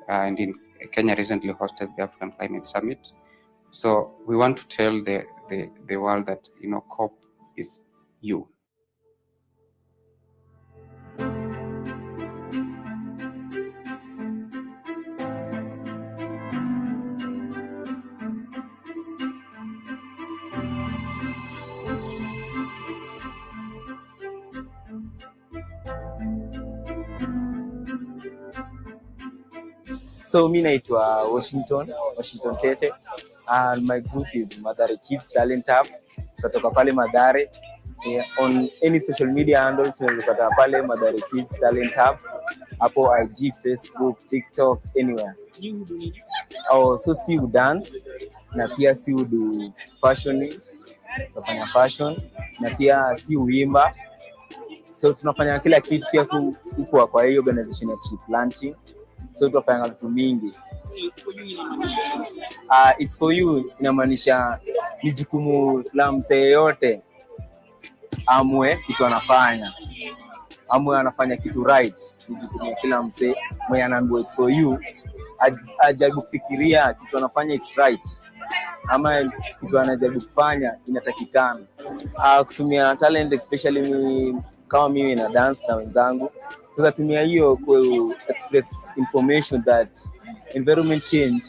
And in Kenya recently hosted the African Climate Summit. So we want to tell the world that, COP is you. So mi naitwa Washington Tete, and my group is Madare Kids Talent Hub. Tutatoka pale Madare. On any social media handles unaweza pale Madare Kids Talent Hub, hapo IG, Facebook, TikTok, anywhere. So si u dance na pia si u do fashion, tunafanya fashion na pia si uimba. So tunafanya kila kitu pia huko kwa hiyo organization ya tree planting. So tunafanya vitu mingi. It's for you inamaanisha ni jukumu la msee yote amwe kitu anafanya. Amwe anafanya kitu right. Ni jukumu ya kila msee mwenye anaambiwa it's for you. Ajaribu kufikiria kitu anafanya it's right. Ama kitu anajaribu kufanya inatakikana. Kutumia talent especially kama mimi na dance na wenzangu. Tunatumia hiyo ku express information that environment change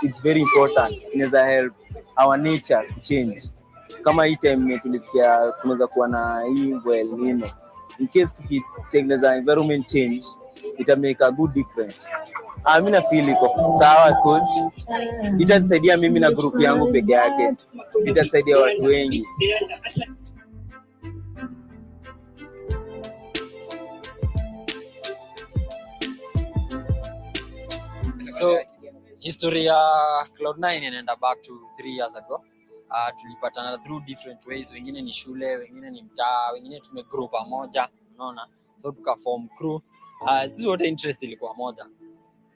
is very important. Inaweza help our nature to change. Kama hii time tulisikia tunaweza kuwa na hii El Nino. In case tukitengeneza environment change, it make a good difference. Mimi na feel iko sawa because itanisaidia mimi na group yangu peke yake. Itasaidia watu wengi. So history ya Cloud9 inaenda back to 3 years ago. Tulipatana through different ways. Wengine ni shule, wengine ni mtaa, wengine tumegroup pamoja, unaona. So tukaform crew. Sisi wote interest ilikuwa moja.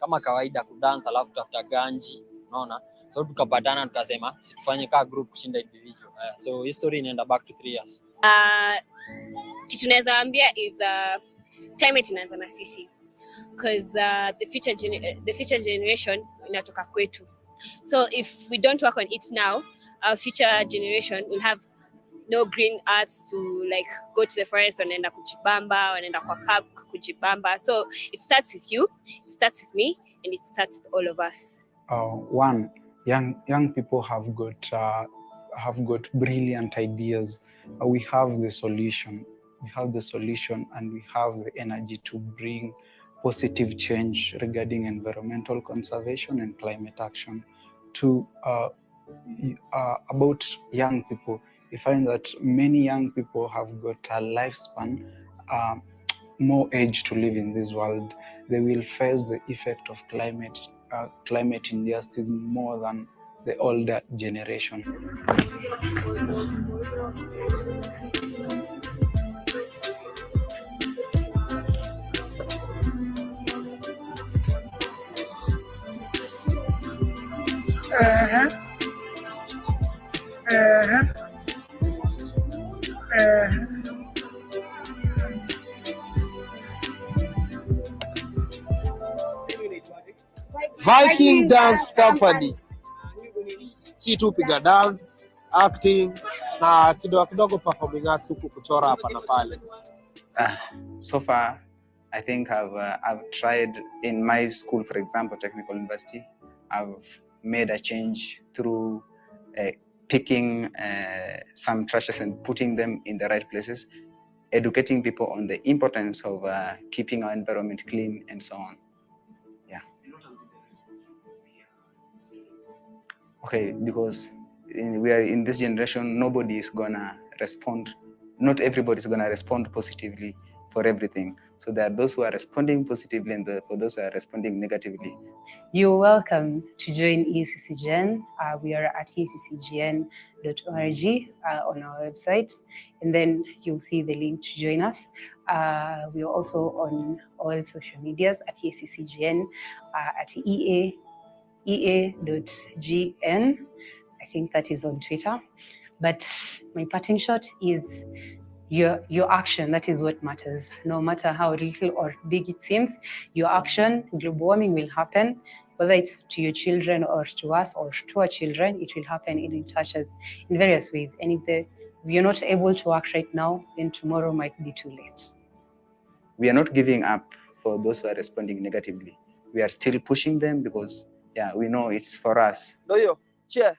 Kama kawaida kudance alafu tafuta ganji, unaona. So tukapatana tukasema tufanye ka group kushinda individual. So history inaenda back to 3 years. Kitu naweza ambia is climate inaanza na sisi. Because the future generation inatoka kwetu. So if we don't work on it now, our future generation will have no green arts to like go to the forest, wanaenda kujibamba, wanaenda kwa park kujibamba. So it starts with you, it starts with me, and it starts with all of us. One, young people have got brilliant ideas. We have the solution. And we have the energy to bring positive change regarding environmental conservation and climate action. About young people, we find that many young people have got a lifespan, more age to live in this world. They will face the effect of climate injustice more than the older generation. Viking Dance Company. Si tu piga dance, acting na kidogo performing arts huku kuchora hapa na pale. So far I think I've tried in my school, for example, Technical University. I've made a change through picking some trashes and putting them in the right places, educating people on the importance of keeping our environment clean and so on. Yeah. Okay, because we are in this generation, nobody is gonna respond. Not everybody is gonna respond positively for everything. So there are those who are responding positively, and for those who are responding negatively. You're welcome to join EACCGN. We are at eaccgn.org on our website, and then you'll see the link to join us. We are also on all social medias at EACCGN, at ea.gn. I think that is on Twitter. But my parting shot is your action. That is what matters. No matter how little or big it seems, your action, global warming will happen, whether it's to your children or to us or to our children, it will happen and it touches in various ways. And if you're not able to act right now, then tomorrow might be too late. We are not giving up for those who are responding negatively. We are still pushing them because, yeah, we know it's for us. Doyo, chair.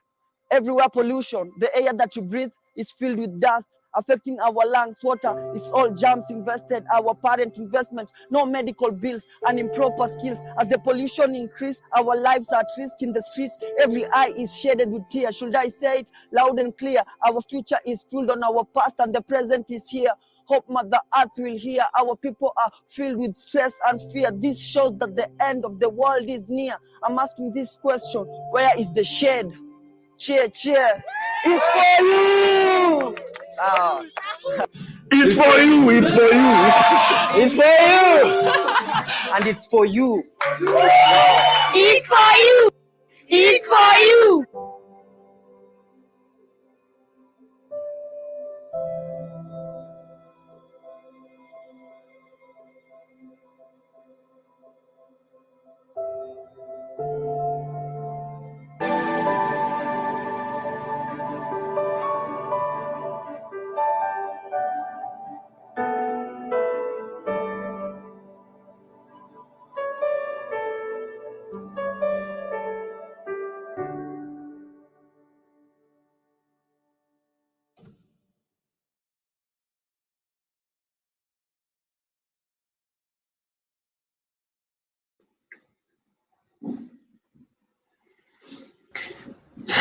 Everywhere pollution, the air that you breathe is filled with dust, affecting our lungs, water is all germs invested, our parent investment, no medical bills and improper skills. As the pollution increase, our lives are at risk in the streets. Every eye is shaded with tears. Should I say it loud and clear? Our future is filled on our past and the present is here. Hope Mother Earth will hear. Our people are filled with stress and fear. This shows that the end of the world is near. I'm asking this question, where is the shade? Cheer, cheer. It's for you. It's for you. It's for you. It's for you. And it's for you. It's for you. It's for you.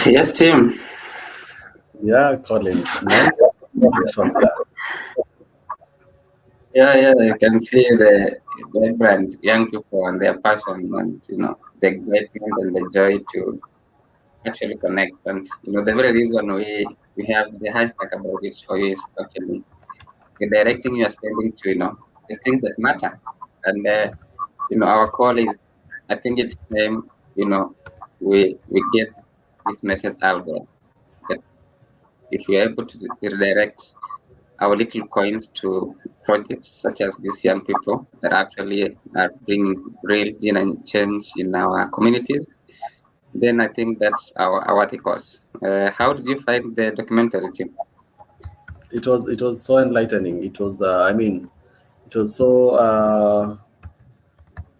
Yes, Tim. Yeah, Collins. Nice. Yeah, you can see the vibrant young people and their passion and the excitement and the joy to actually connect. And the very reason we have the hashtag about it for you is actually directing your spending to the things that matter. And our call is, I think it's time we get this message out there that if we are able to redirect our little coins to projects such as these young people that actually are bringing real genuine change in our communities, then I think that's our worthy cause. How did you find the documentary, Tim? It was so enlightening. It was it was so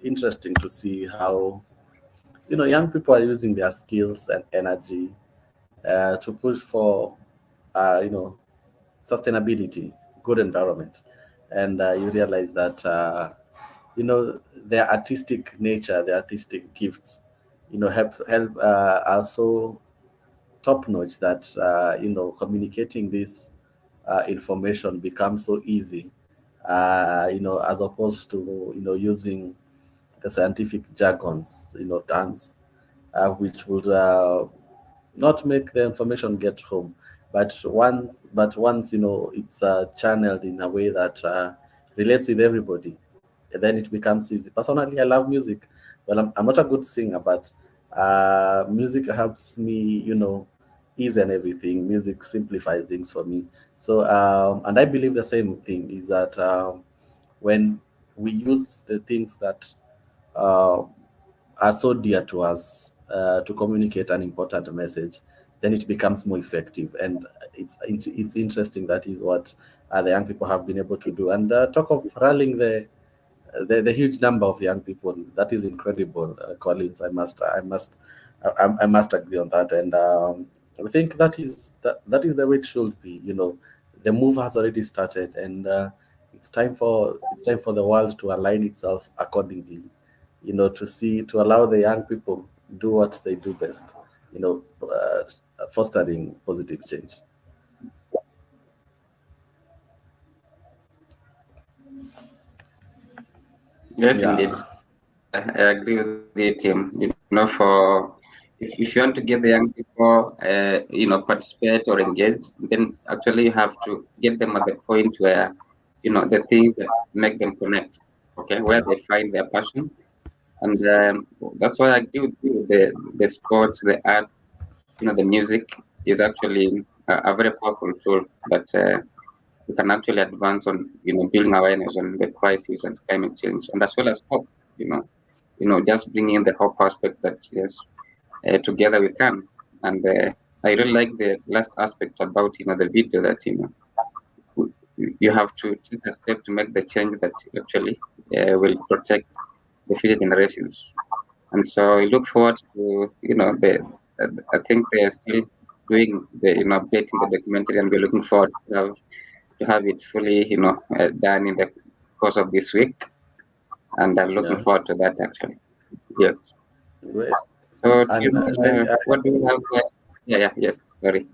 interesting to see how young people are using their skills and energy to push for sustainability, good environment, and you realize that their artistic nature, their artistic gifts, help are so top notch that communicating this information becomes so easy. As opposed to using the scientific jargons, terms which would not make the information get home. But once it's channeled in a way that relates with everybody, then it becomes easy. Personally, I love music. Well, I'm not a good singer, but music helps me, ease and everything. Music simplifies things for me. So, and I believe the same thing is that when we use the things that uh, are so dear to us to communicate an important message, then it becomes more effective. And it's interesting. That is what the young people have been able to do. And talk of rallying the huge number of young people, that is incredible, Collins. I must agree on that. And I think that is the way it should be. The move has already started, and it's time for the world to align itself accordingly. To allow the young people do what they do best. fostering positive change. Yes, indeed. I agree with you, Tim. If you want to get the young people, participate or engage, then actually you have to get them at the point where, the things that make them connect, okay, where they find their passion. And that's why I agree with you. The sports, the arts, the music is actually a very powerful tool that we can actually advance on, building awareness on the crisis and climate change, and as well as hope. Just bringing in the hope aspect that yes, together we can. And I really like the last aspect about the video that you have to take a step to make the change that actually will protect the future generations. And so I look forward to I think they're still doing the updating the documentary, and we're looking forward to have it fully done in the course of this week, and I'm looking forward to that actually. Yes. Great. So what do you have? Yes. Sorry.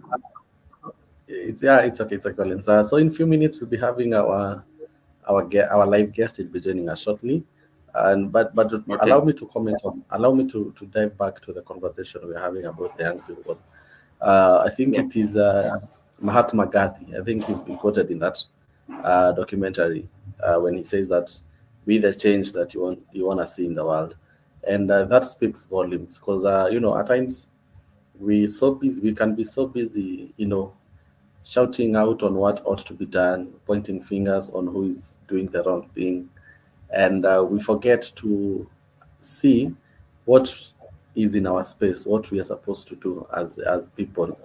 It's okay. It's okay, Colin. So in a few minutes we'll be having our live guest. Will be joining us shortly, but allow me to comment on. Allow me to dive back to the conversation we're having about the young people. I think it is Mahatma Gandhi. I think he's been quoted in that documentary when he says that be the change that you want to see in the world, and that speaks volumes because at times we can be so busy shouting out on what ought to be done, pointing fingers on who is doing the wrong thing, and we forget to see what is in our space, what we are supposed to do as people,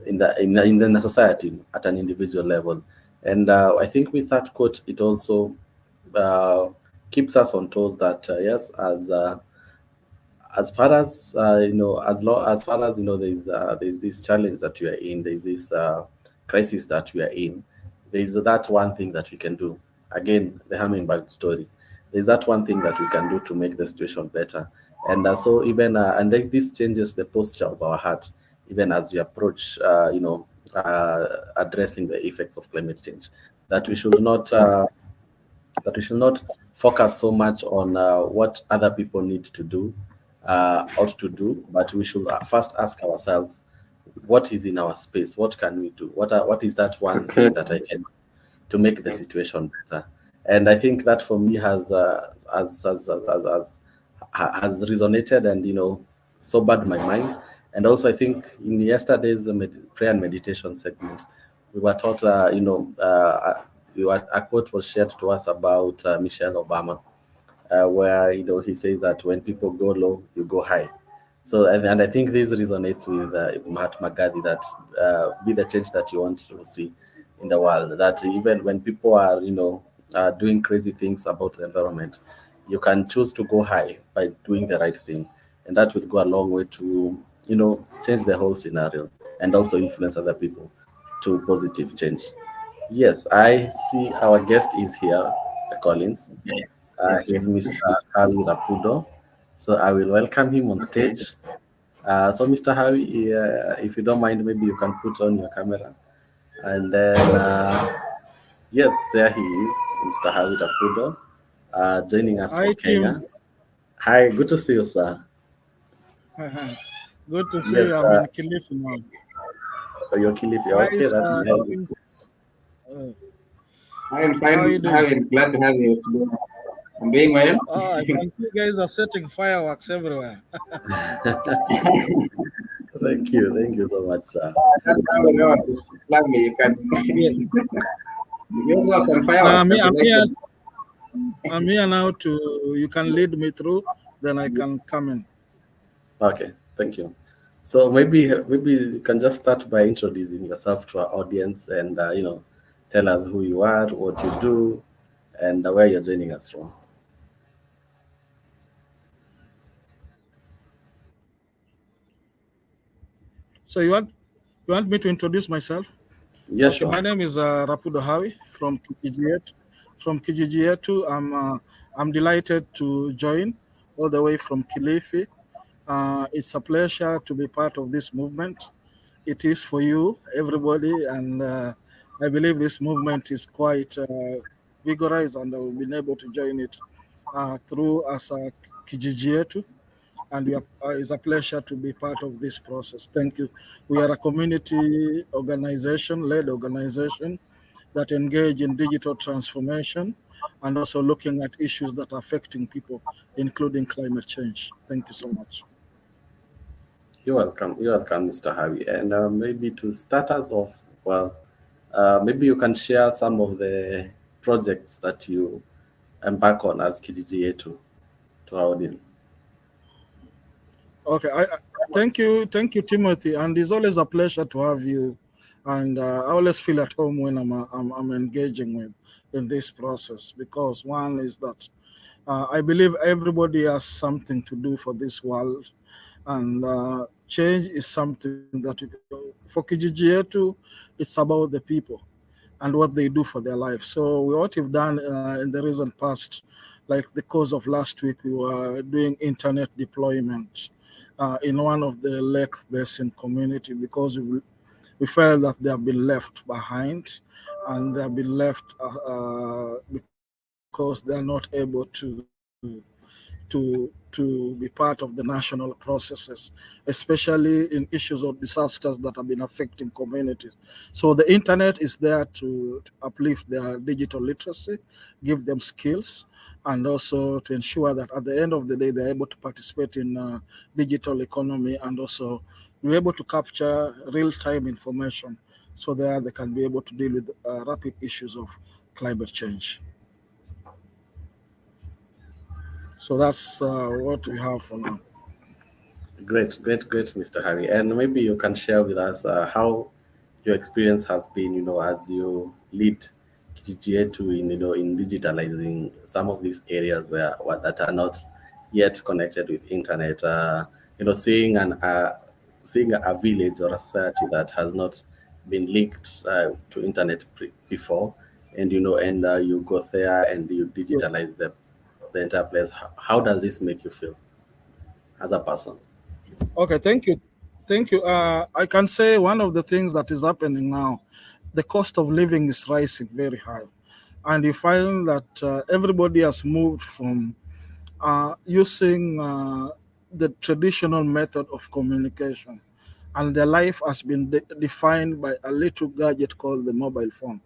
in the society at an individual level. And I think with that quote, it also keeps us on toes that yes, as far as as far as there's this challenge that we are in, there's this crisis that we are in, there's that one thing that we can do. Again, the hummingbird story, there's that one thing that we can do to make the situation better. And so even and then this changes the posture of our heart even as we approach addressing the effects of climate change, that we should not focus so much on what other people need to do, ought to do, but we should first ask ourselves, what is in our space? What can we do? What is that one thing that I can do to make the situation better? And I think that for me has resonated and sobered my mind. And also, I think in yesterday's prayer and meditation segment, we were taught, a quote was shared to us about Michelle Obama, where he says that when people go low, you go high. So and I think this resonates with Mahatma Gandhi, that be the change that you want to see in the world. That even when people are doing crazy things about the environment, you can choose to go high by doing the right thing, and that will go a long way to change the whole scenario and also influence other people to positive change. Yes, I see our guest is here, Collins. He's Mr. Hawi Rapudo. So I will welcome him on stage. So Mr. Hawi, if you don't mind, maybe you can put on your camera. And then, yes, there he is, Mr. Hawi Rapudo, joining us Hi, from Kenya. Tim. Hi, good to see you, sir. Good to see Yes, you. I'm in Kilifi now. You're Kilifi. Hi, Okay, that's sir. nice. I'm fine. How are you Mr. Hawi. doing? Glad to have you. I'm doing well. Oh, I can see you guys are setting fireworks everywhere. Thank you so much, sir. That's how we know it's lovely. You can. You also have some fireworks. I'm here now you can lead me through, then I can come in. Okay, thank you. So maybe you can just start by introducing yourself to our audience and tell us who you are, what you do, and where you're joining us from. So you want me to introduce myself? Yeah, okay, sure. My name is Rapudo Hawi from Kijiji. From Kijiji. I'm delighted to join all the way from Kilifi. It's a pleasure to be part of this movement. It is for you, everybody, and I believe this movement is quite vigorous, and I've been able to join it through as a kijiji yetu, and it's a pleasure to be part of this process. Thank you. We are a community organization, led organization that engage in digital transformation and also looking at issues that are affecting people, including climate change. Thank you so much. You're welcome. You're welcome, Mr. Hawi. And maybe to start us off, well, maybe you can share some of the projects that you embark on as KGGA to our audience. Okay, thank you, Timothy, and it's always a pleasure to have you. And I always feel at home when I'm engaging with in this process, because one is that I believe everybody has something to do for this world, and change is something that for Kijiji too, it's about the people and what they do for their life. So what we've done in the recent past, like the course of last week, we were doing internet deployment in one of the lake basin community, because we felt that they have been left behind, and they have been left because they are not able to be part of the national processes, especially in issues of disasters that have been affecting communities. So the internet is there to uplift their digital literacy, give them skills, and also to ensure that at the end of the day, they're able to participate in digital economy, and also be able to capture real-time information, so that they can be able to deal with rapid issues of climate change. So that's what we have for now. Great, Mr. Harry. And maybe you can share with us how your experience has been, as you lead KGGA to in digitalizing some of these areas that are not yet connected with internet. Seeing a village or a society that has not been linked to internet before, and you go there and you digitalize the entire place. How does this make you feel as a person? Okay, thank you. Thank you. I can say one of the things that is happening now, the cost of living is rising very high. And you find that everybody has moved from using the traditional method of communication, and their life has been defined by a little gadget called the mobile phone.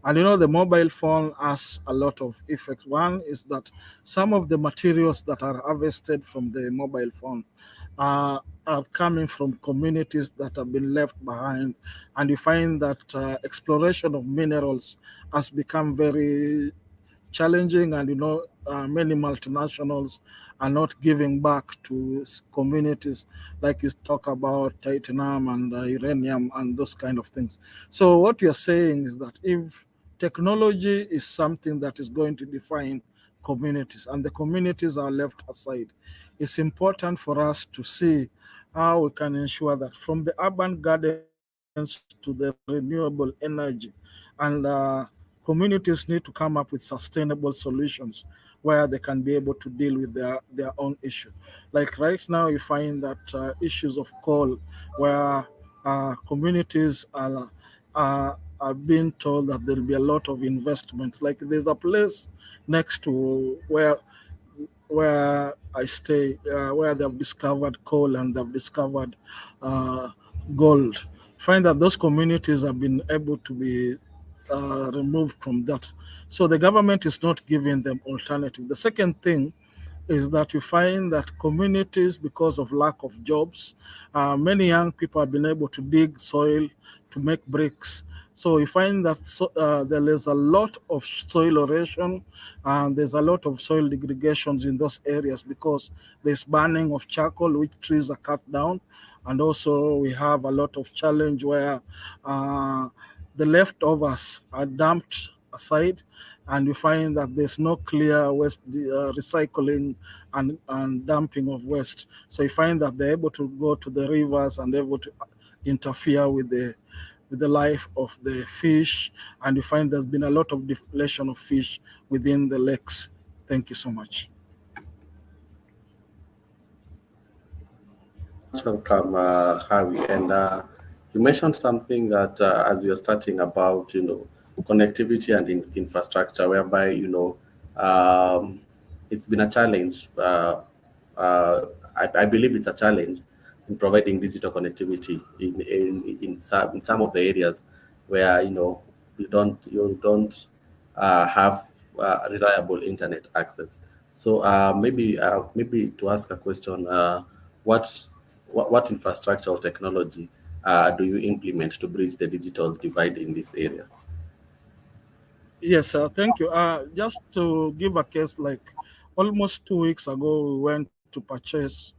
And the mobile phone has a lot of effects. One is that some of the materials that are harvested from the mobile phone are coming from communities that have been left behind. And you find that exploration of minerals has become very challenging, and many multinationals are not giving back to communities, like you talk about titanium and uranium and those kind of things. So what you're saying is that if technology is something that is going to define communities, and the communities are left aside, it's important for us to see how we can ensure that from the urban gardens to the renewable energy, and communities need to come up with sustainable solutions where they can be able to deal with their own issue. Like right now, you find that issues of coal, where communities are being told that there'll be a lot of investments. Like there's a place next to where I stay, where they've discovered coal and they've discovered gold. Find that those communities have been able to be removed from that. So the government is not giving them alternative. The second thing is that you find that communities, because of lack of jobs, many young people have been able to dig soil to make bricks. So you find that there is a lot of soil erosion, and there's a lot of soil degradations in those areas, because there's burning of charcoal, which trees are cut down. And also we have a lot of challenge where the leftovers are dumped aside, and you find that there's no clear waste recycling and dumping of waste. So you find that they're able to go to the rivers and able to interfere with the life of the fish, and you find there's been a lot of depletion of fish within the lakes. Thank you so much. welcome, Harry. And you mentioned something that as we are starting about, connectivity and infrastructure, whereby, it's been a challenge. I believe it's a challenge in providing digital connectivity in some of the areas where, you don't have reliable internet access. So maybe to ask a question, what what infrastructure or technology do you implement to bridge the digital divide in this area? Yes, thank you. Just to give a case, like almost 2 weeks ago, we went to purchase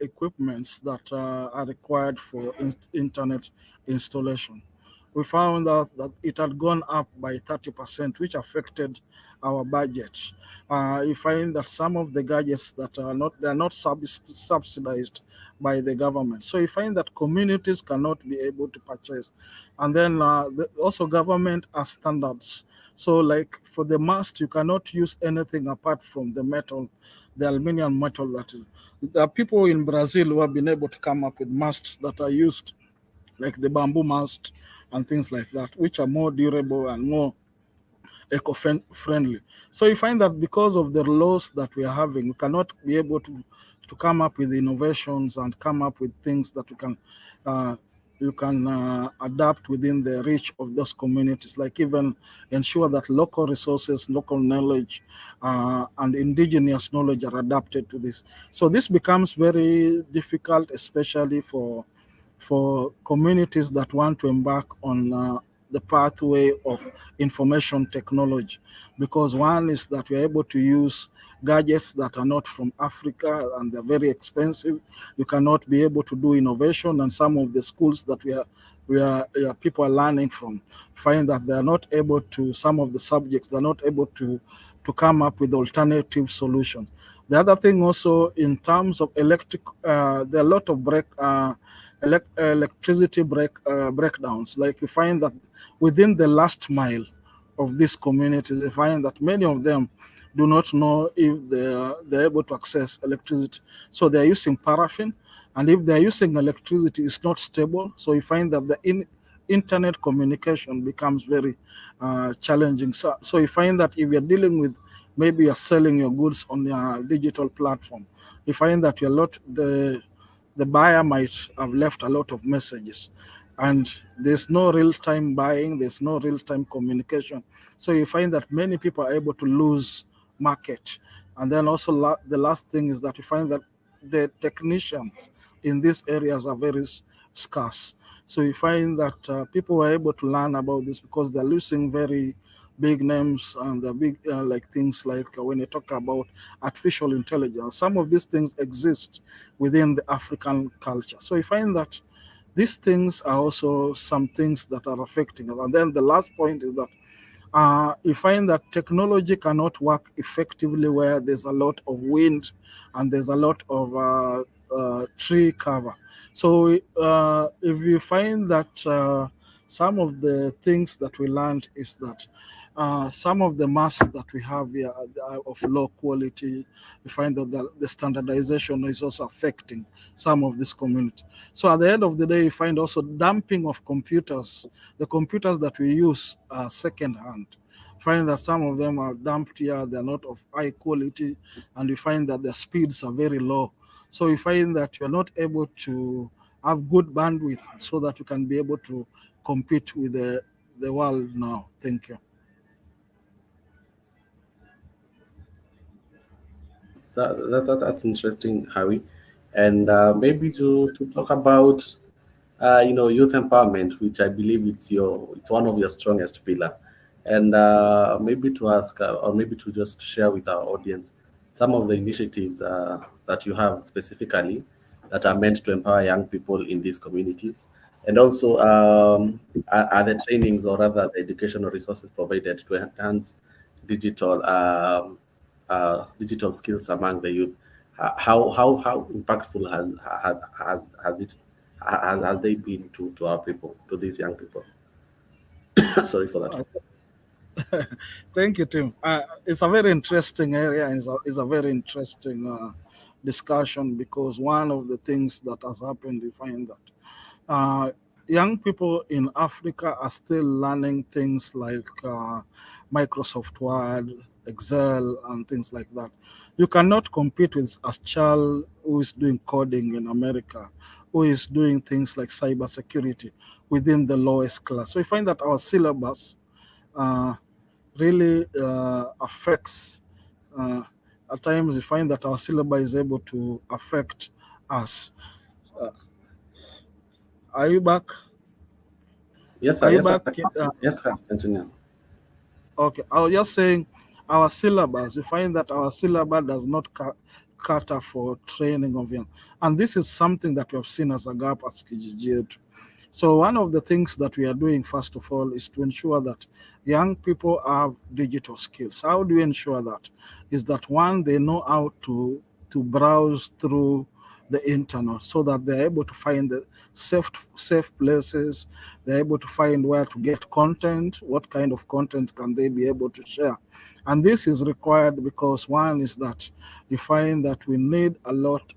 equipments that are required for internet installation. We found out that it had gone up by 30%, which affected our budget. You find that some of the gadgets that are not, they are not subsidized by the government. So you find that communities cannot be able to purchase. And then also government has standards. So like for the mast, you cannot use anything apart from the metal, the aluminium metal that is. There are people in Brazil who have been able to come up with masts that are used, like the bamboo mast and things like that, which are more durable and more eco-friendly. So you find that because of the laws that we are having, we cannot be able to come up with innovations and come up with things that uh, you can adapt within the reach of those communities, like even ensure that local resources, local knowledge, and indigenous knowledge are adapted to this. So this becomes very difficult, especially for communities that want to embark on the pathway of information technology, because one is that we're able to use gadgets that are not from Africa and they're very expensive. You cannot be able to do innovation, and some of the schools that people are learning from find that they're not able to, some of the subjects they're not able to come up with alternative solutions. The other thing also in terms of electric, there are a lot of electricity breakdowns. Like you find that within the last mile of this community, you find that many of them do not know if they're able to access electricity. So they're using paraffin, and if they're using electricity, it's not stable. So you find that the internet communication becomes very challenging. So you find that if you're dealing with, maybe you're selling your goods on a digital platform, you find that the buyer might have left a lot of messages, and there's no real-time buying, there's no real-time communication. So you find that many people are able to lose market. And then also the last thing is that you find that the technicians in these areas are very scarce. So you find that people were able to learn about this because they're losing very big names, and the big like things like when you talk about artificial intelligence, some of these things exist within the African culture. So you find that these things are also some things that are affecting us. And then the last point is that you find that technology cannot work effectively where there's a lot of wind and there's a lot of tree cover. So if you find that some of the things that we learned is that some of the masks that we have here are of low quality. We find that the standardization is also affecting some of this community. So at the end of the day, you find also dumping of computers. The computers that we use are second-hand. Find that some of them are dumped here, they're not of high quality, and you find that the speeds are very low. So you find that you're not able to have good bandwidth so that you can be able to compete with the world now. Thank you. That's interesting, Harry. And maybe to talk about youth empowerment, which I believe it's one of your strongest pillar, and maybe to ask or maybe to just share with our audience some of the initiatives that you have specifically that are meant to empower young people in these communities, and also are the trainings or rather the educational resources provided to enhance digital digital skills among the youth. How impactful has it has they been to our people, to these young people? Sorry for that. Thank you, Tim. It's a very interesting area, and it's a very interesting discussion, because one of the things that has happened, you find that young people in Africa are still learning things like Microsoft Word, Excel, and things like that. You cannot compete with a child who is doing coding in America, who is doing things like cybersecurity within the lowest class. So you find that our syllabus really affects. At times, we find that our syllabus is able to affect us. Are you back? Yes, sir. Are you Yes, sir. back? Yes, sir. Continue. Okay, I was just saying our syllabus, we find that our syllabus does not cater for training of young. And this is something that we have seen as a gap at KGG. So one of the things that we are doing, first of all, is to ensure that young people have digital skills. How do we ensure that? Is that one, they know how to browse through the internet so that they're able to find the safe places, they're able to find where to get content, what kind of content can they be able to share. And this is required because one is that you find that we need a lot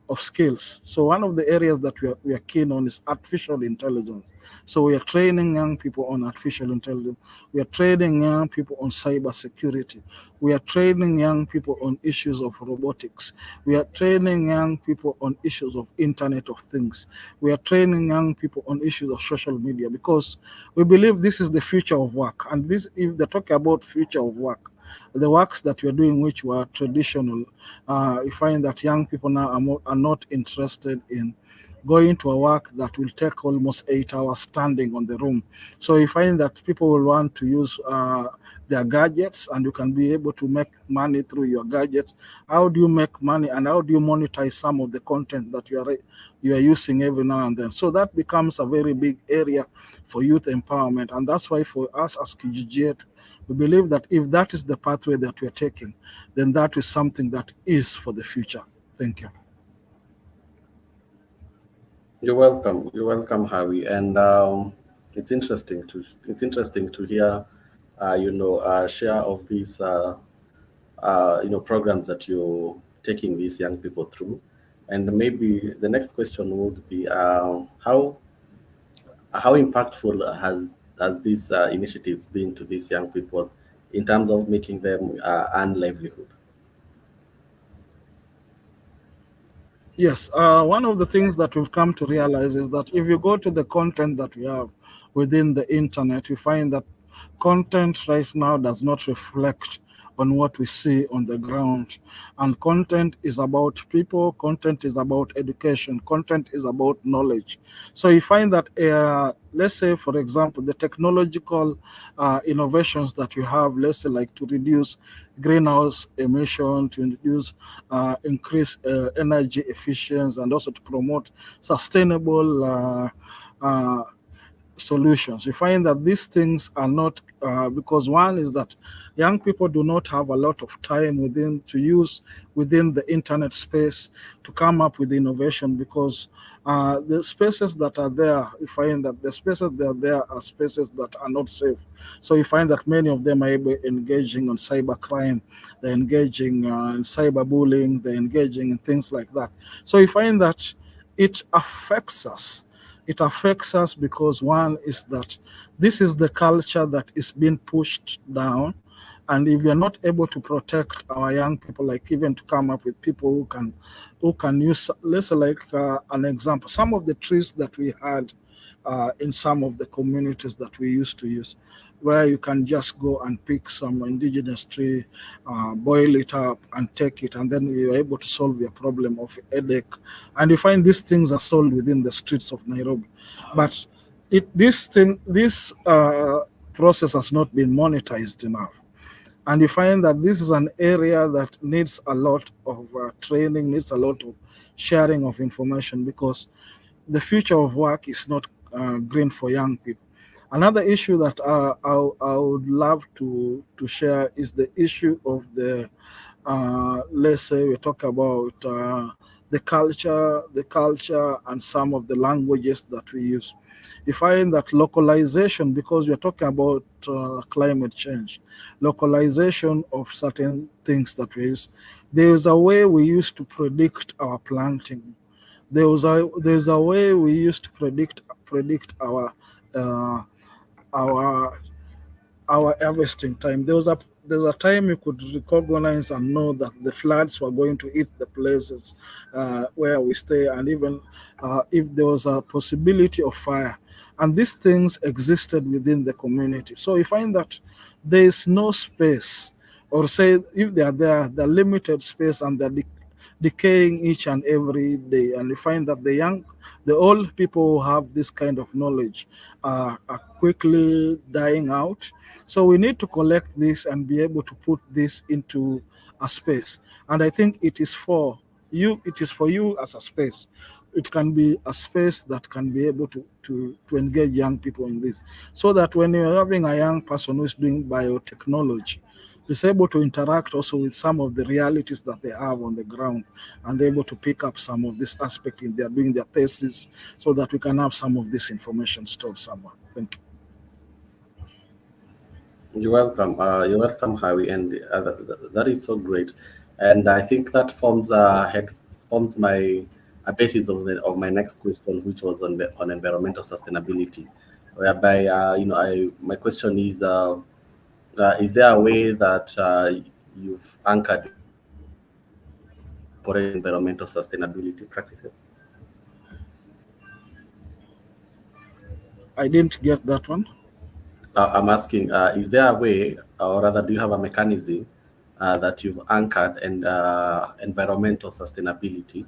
of skills. So one of the areas that we are keen on is artificial intelligence. So we are training young people on artificial intelligence. We are training young people on cyber security. We are training young people on issues of robotics. We are training young people on issues of Internet of Things. We are training young people on issues of social media, because we believe this is the future of work. And this, if they talk about future of work, the works that we are doing, which were traditional, you find that young people now are not interested in going to a work that will take almost 8 hours standing on the room. So you find that people will want to use their gadgets, and you can be able to make money through your gadgets. How do you make money, and how do you monetize some of the content that you are using every now and then? So that becomes a very big area for youth empowerment. And that's why for us as KGG, we believe that if that is the pathway that we are taking, then that is something that is for the future. Thank you. You're welcome. You're welcome, Hawi. And it's interesting to hear, share of these, programs that you're taking these young people through. And maybe the next question would be, how impactful has these initiatives been to these young people in terms of making them earn livelihood? Yes, one of the things that we've come to realize is that if you go to the content that we have within the internet, you find that content right now does not reflect on what we see on the ground. And content is about people, content is about education, content is about knowledge. So you find that, let's say, for example, the technological innovations that you have, let's say, like to reduce greenhouse emission, to increase energy efficiency, and also to promote sustainable solutions. We find that these things are not, because one is that young people do not have a lot of time within the internet space to come up with innovation, because the spaces that are there, you find that the spaces that are there are spaces that are not safe. So you find that many of them are engaging on cybercrime, they're engaging in cyberbullying, they're engaging in things like that. So you find that it affects us. It affects us because one is that this is the culture that is being pushed down. And if we are not able to protect our young people, like even to come up with people who can use, let's say like an example, some of the trees that we had in some of the communities that we used to use, where you can just go and pick some indigenous tree, boil it up and take it, and then you're able to solve your problem of headache. And you find these things are sold within the streets of Nairobi. But this process has not been monetized enough. And you find that this is an area that needs a lot of training, needs a lot of sharing of information, because the future of work is not green for young people. Another issue that I would love to share is the issue of the, let's say we talk about the culture and some of the languages that we use. You find that localization, because we're talking about climate change, localization of certain things that we use. There's a way we used to predict our planting. There's a way we used to predict uh, our harvesting time. There's a time you could recognize and know that the floods were going to hit the places where we stay, and even if there was a possibility of fire. And these things existed within the community. So you find that there is no space, or say if they are there, they're limited space, and they're decaying each and every day. And you find that the old people who have this kind of knowledge are quickly dying out. So we need to collect this and be able to put this into a space. And I think it is for you. It is for you as a space. It can be a space that can be able to engage young people in this, so that when you're having a young person who's doing biotechnology, is able to interact also with some of the realities that they have on the ground, and able to pick up some of this aspect in their doing their thesis, so that we can have some of this information stored somewhere. Thank you. You're welcome, Hawi, and that is so great. And I think that forms my a basis of my next question, which was on environmental sustainability, whereby my question is there a way that you've anchored for environmental sustainability practices? I didn't get that one. I'm asking, is there a way, or rather, do you have a mechanism that you've anchored and environmental sustainability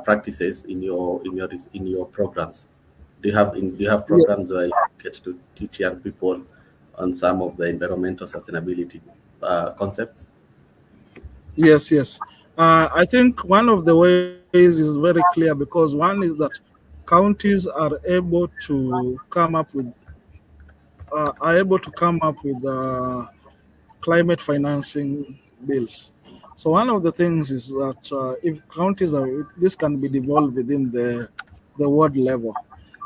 practices in your programs? Do you have programs where you get to teach young people on some of the environmental sustainability concepts? Yes. I think one of the ways is very clear, because one is that counties are able to come up with climate financing bills. So one of the things is that if counties this can be devolved within the ward level,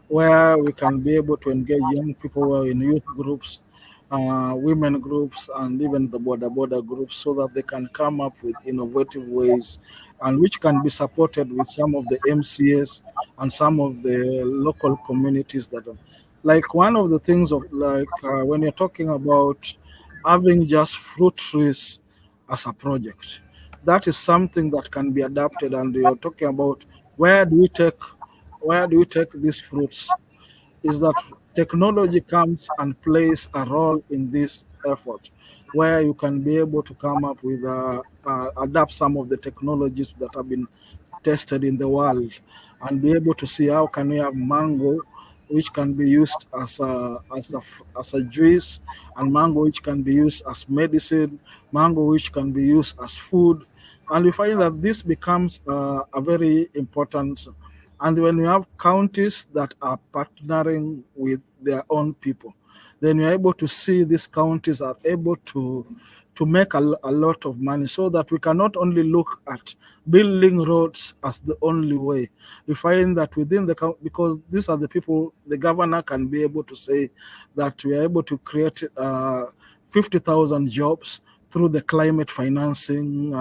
where we can be able to engage young people who are in youth groups, women groups, and even the border groups, so that they can come up with innovative ways, and which can be supported with some of the MCS and some of the local communities that are. Like one of the things of when you're talking about having just fruit trees as a project, that is something that can be adapted. And you're talking about where do we take these fruits, is that technology comes and plays a role in this effort, where you can be able to come up with adapt some of the technologies that have been tested in the world, and be able to see how can we have mango which can be used as a juice, and mango which can be used as medicine, mango which can be used as food. And we find that this becomes a very important. And when you have counties that are partnering with their own people, then you're able to see these counties are able to make a lot of money, so that we cannot only look at building roads as the only way. We find that within the county, because these are the people, the governor can be able to say that we are able to create 50,000 jobs through the climate financing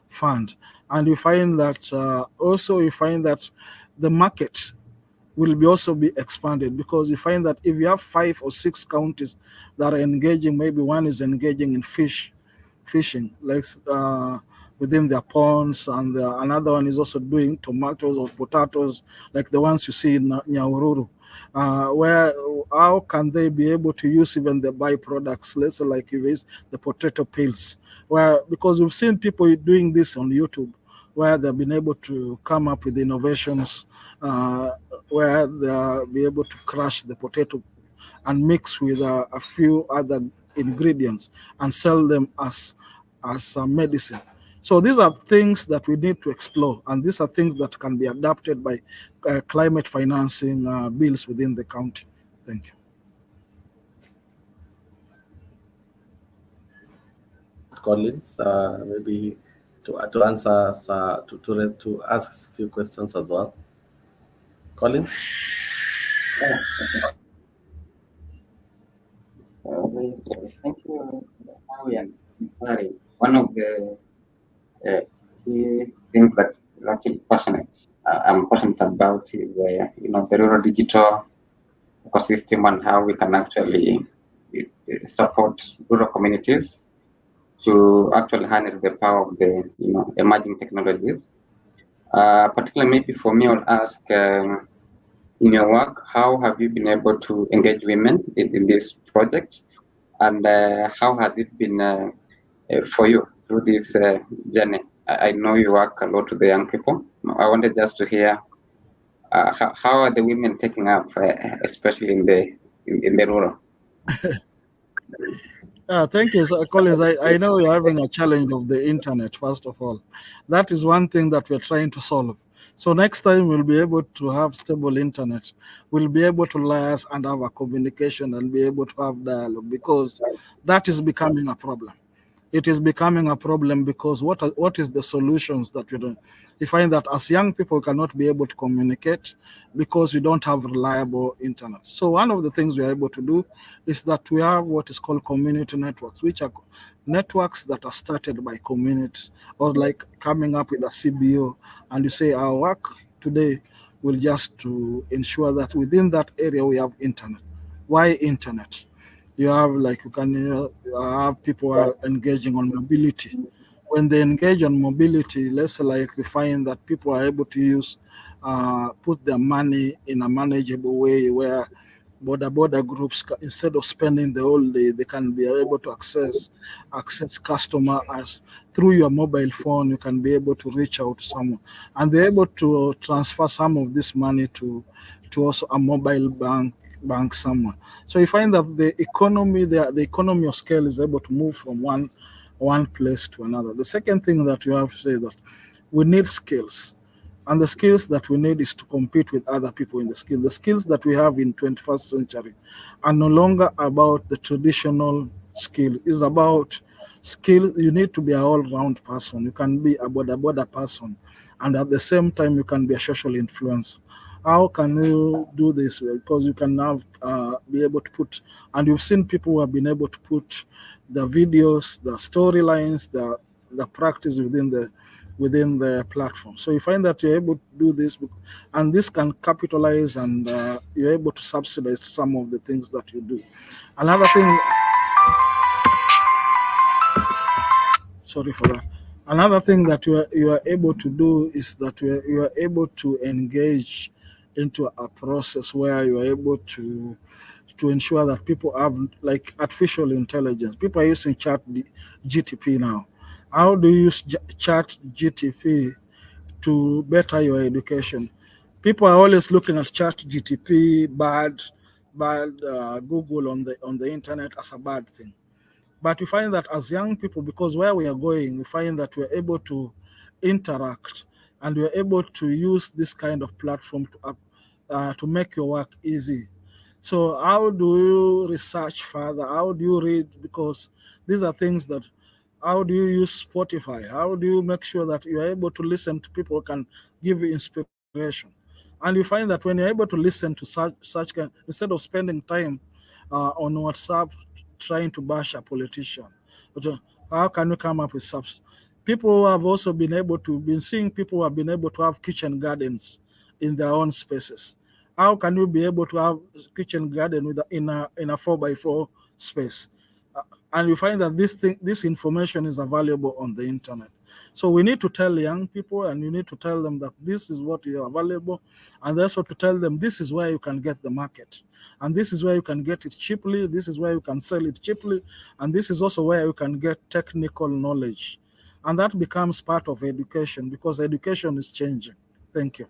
fund. And we find that the market will also be expanded, because you find that if you have 5 or 6 counties that are engaging, maybe one is engaging in fishing, like within their ponds, and another one is also doing tomatoes or potatoes, like the ones you see in Nyahururu. Where how can they be able to use even the byproducts, let's say like you use the potato peels, where because we've seen people doing this on YouTube, where they've been able to come up with innovations where they'll be able to crush the potato and mix with a few other ingredients and sell them as medicine. So these are things that we need to explore, and these are things that can be adapted by climate financing bills within the county. Thank you. Collins, maybe to answer us, to ask a few questions as well. Collins? Thank you, Hawi and Mistari. One of the key things that's actually I'm passionate about is the rural digital ecosystem and how we can actually support rural communities to actually harness the power of the emerging technologies. Particularly, maybe for me, I'll ask. In your work, how have you been able to engage women in this project, and how has it been for you through this journey? I know you work a lot with the young people. I wanted just to hear how are the women taking up, especially in the rural. Thank you, Collins. I know you're having a challenge of the internet, first of all. That is one thing that we're trying to solve. So next time we'll be able to have stable internet. We'll be able to liaise and have a communication and be able to have dialogue, because that is becoming a problem. It is becoming a problem because what is the solutions that we don't? We find that as young people cannot be able to communicate because we don't have reliable internet. So one of the things we are able to do is that we have what is called community networks, which are networks that are started by communities, or like coming up with a CBO, and you say our work today will just to ensure that within that area we have internet. Why internet? You have like you have people are engaging on mobility. When they engage on mobility, let's say like we find that people are able to use put their money in a manageable way where border groups instead of spending the whole day, they can be able to access customer as through your mobile phone. You can be able to reach out to someone and be able to transfer some of this money to also a mobile bank somewhere. So you find that the economy of scale is able to move from one place to another. The second thing that you have to say that we need skills. And the skills that we need is to compete with other people in the skill. The skills that we have in 21st century are no longer about the traditional skill. It's about skill. You need to be an all-round person. You can be a border person, and at the same time you can be a social influencer. How can you do this? Because you can now be able to put, and you've seen people who have been able to put the videos, the storylines, the practice within the platform. So you find that you're able to do this, and this can capitalize, and you're able to subsidize some of the things that you do. Another thing, sorry for that. Another thing that you are able to do is that you are able to engage into a process where you are able to ensure that people have like artificial intelligence. People are using chat GTP now. How do you use chat GTP to better your education? People are always looking at chat GTP, bad Google on the internet as a bad thing. But we find that as young people, because where we are going, we find that we're able to interact and we're able to use this kind of platform to make your work easy. So how do you research further? How do you read? Because these are things that, how do you use Spotify? How do you make sure that you're able to listen to people who can give you inspiration? And you find that when you're able to listen to such kind, instead of spending time on WhatsApp trying to bash a politician, how can you come up with subs? People who have also been seeing people who have been able to have kitchen gardens in their own spaces. How can you be able to have kitchen garden in a 4x4 space? And you find that this information is available on the internet. So we need to tell young people, and you need to tell them that this is what is available, and also to tell them this is where you can get the market, and this is where you can get it cheaply, this is where you can sell it cheaply, and this is also where you can get technical knowledge. And that becomes part of education, because education is changing. Thank you.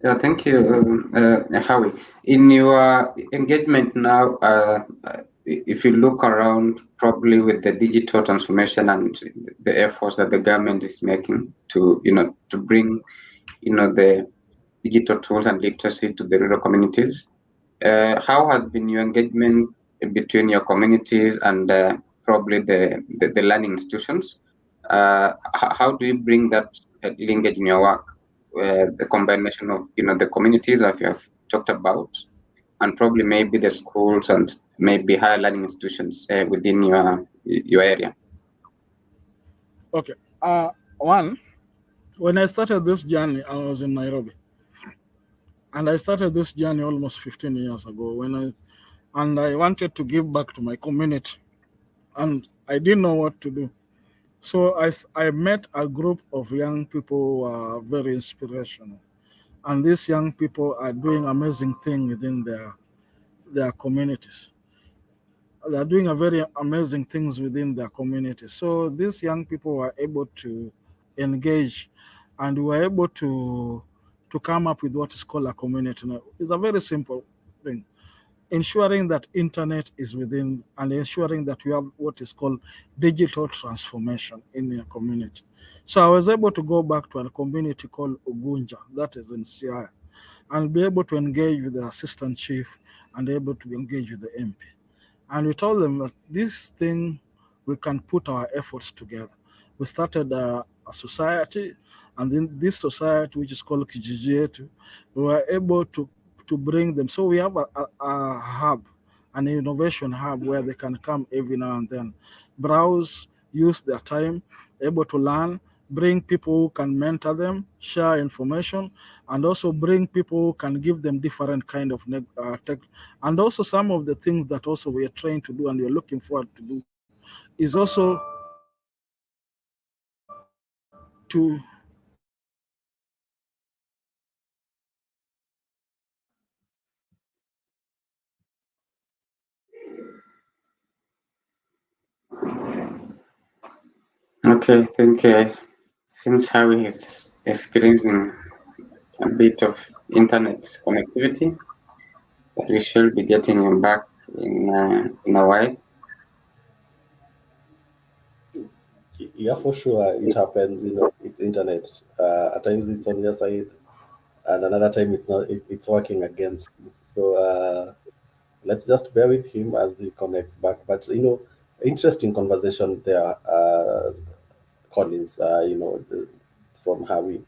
Yeah, thank you, Howie. In your engagement now, if you look around, probably with the digital transformation and the efforts that the government is making to bring the digital tools and literacy to the rural communities, how has been your engagement between your communities and probably the learning institutions? How do you bring that linkage in your work? the combination of the communities that you have talked about, and probably maybe the schools and maybe higher learning institutions within your area. Okay. One, when I started this journey, I was in Nairobi, and I started this journey almost 15 years ago. And I wanted to give back to my community, and I didn't know what to do. So I met a group of young people who are very inspirational, and these young people are doing amazing things within their communities. They are doing a very amazing things within their community. So these young people were able to engage, and were able to come up with what is called a community. Now, it's a very simple thing. Ensuring that internet is within, and ensuring that we have what is called digital transformation in your community. So I was able to go back to a community called Ugunja, that is in Siaya, and be able to engage with the assistant chief and able to engage with the MP. And we told them that this thing, we can put our efforts together. We started a society, and in this society, which is called Kijiji, we were able to bring them. So we have a hub, an innovation hub, where they can come every now and then, browse, use their time, able to learn, bring people who can mentor them, share information, and also bring people who can give them different kind of tech. And also some of the things that also we are trying to do and we are looking forward to do is also to Okay, I think since Hawi is experiencing a bit of internet connectivity, we shall be getting him back in a while. Yeah, for sure, it happens. It's internet. At times it's on your side, and another time it's not. It's working against you. So let's just bear with him as he connects back. But interesting conversation there, Collins. From Harvey,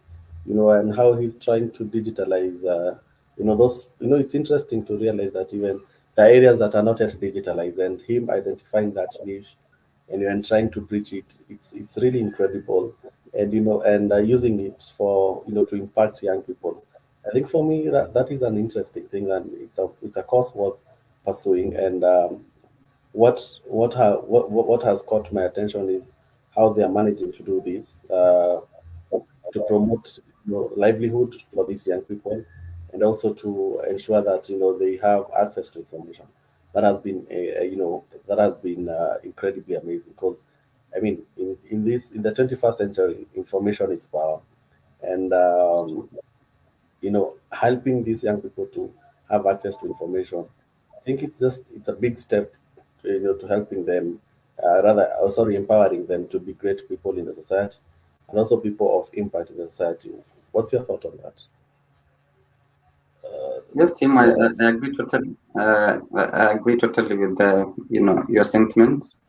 and how he's trying to digitalize. Those. It's interesting to realize that even the areas that are not yet digitalized, and him identifying that niche, and when trying to bridge it, it's really incredible, and using it for to impact young people. I think for me that is an interesting thing, and it's a course worth pursuing. And what has caught my attention is how they are managing to do this, to promote livelihood for these young people, and also to ensure that they have access to information. That has been incredibly amazing, because I mean in the 21st century, information is power, and helping these young people to have access to information, I think it's a big step to helping them, empowering them to be great people in the society, and also people of impact in the society. What's your thought on that? Yes, Tim, I Yes. agree totally. I agree totally with your sentiments.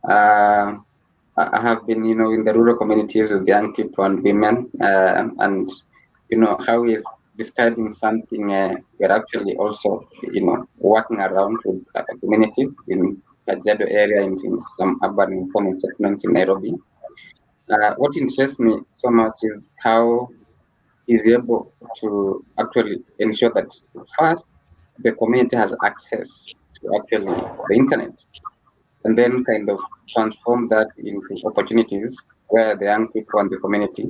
I have been in the rural communities with young people and women, and how is describing something we're actually also working around with communities in Kajiado area, in some urban informal settlements in Nairobi. What interests me so much is how he's able to actually ensure that first the community has access to actually the internet, and then kind of transform that into opportunities where the young people and the community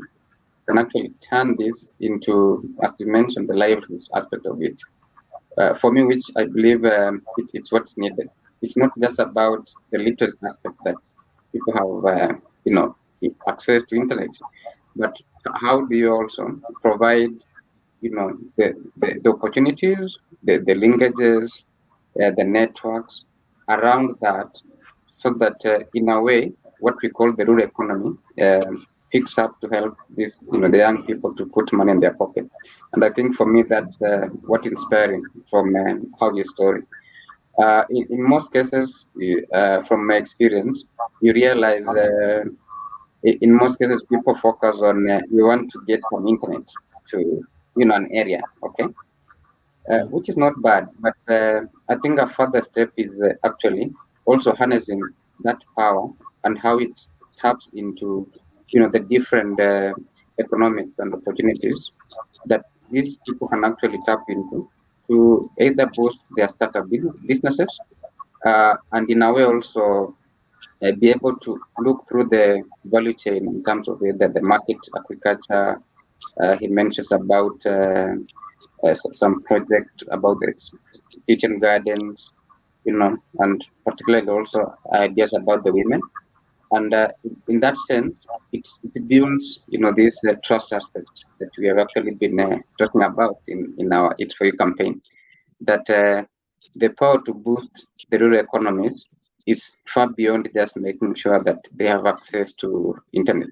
can actually turn this into, as you mentioned, the livelihoods aspect of it. For me, which I believe it's what's needed. It's not just about the literacy aspect that people have, access to internet, but how do you also provide, the opportunities, the linkages, the networks around that, so that in a way, what we call the rural economy picks up to help this, the young people to put money in their pocket. And I think for me, that's what inspiring from Hawi's story. In most cases, from my experience, you realize in most cases people focus on you want to get some internet, to an area, okay, which is not bad. But I think a further step is actually also harnessing that power and how it taps into the different economic and opportunities that these people can actually tap into to either boost their startup businesses and in a way also be able to look through the value chain in terms of the market, agriculture. He mentions about some project about the kitchen gardens, and particularly also ideas about the women. And in that sense, it builds, this trust aspect that we have actually been talking about in our It's For You campaign. That the power to boost the rural economies is far beyond just making sure that they have access to internet.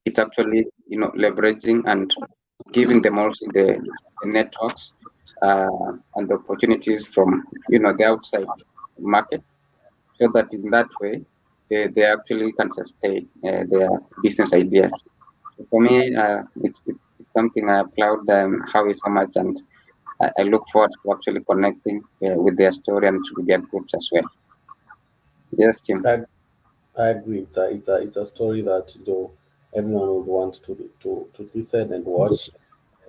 It's actually, leveraging and giving them also the networks and the opportunities from, the outside market, so that in that way they actually can sustain their business ideas. So for me, it's something I applaud Hawi so much, and I look forward to actually connecting with their story and with their groups as well. Yes, Tim. I agree. It's a story that everyone would want to listen and watch,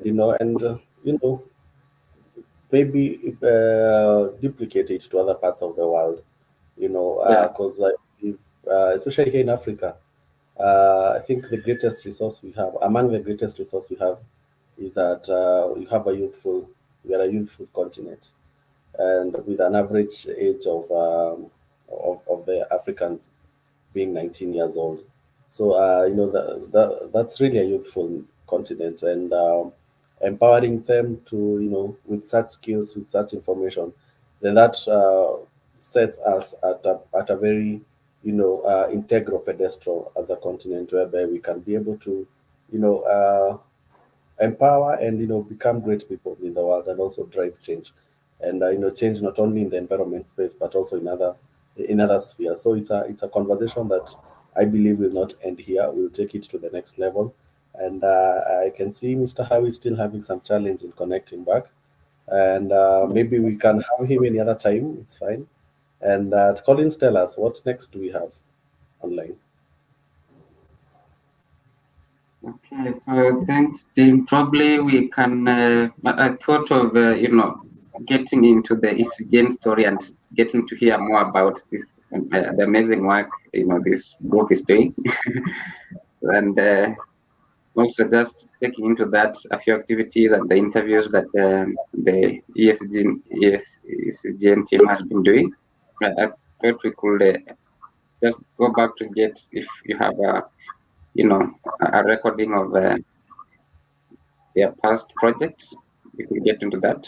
and maybe duplicate it to other parts of the world. Yeah. Because if, especially here in Africa, I think the greatest resource we have, among the greatest resource we have, is that we are a youthful continent, and with an average age of the Africans being 19 years old. So that's really a youthful continent, and empowering them to with such skills, with such information, then that sets us at a very integral pedestal as a continent, whereby we can be able to you know uh, empower and become great people in the world, and also drive change, and change not only in the environment space but also in other spheres. So it's a conversation that I believe will not end here. We'll take it to the next level, and I can see Mr. Howie still having some challenge in connecting back, and maybe we can have him any other time. It's fine. And Collins, tell us what next do we have online. Okay, so thanks, Jim. Probably we can. I thought of getting into the ECGN story and getting to hear more about this the amazing work this book is doing, and also just taking into that a few activities and the interviews that the ECGN team has been doing. I thought we could just go back to get, if you have a recording of their past projects. We could get into that.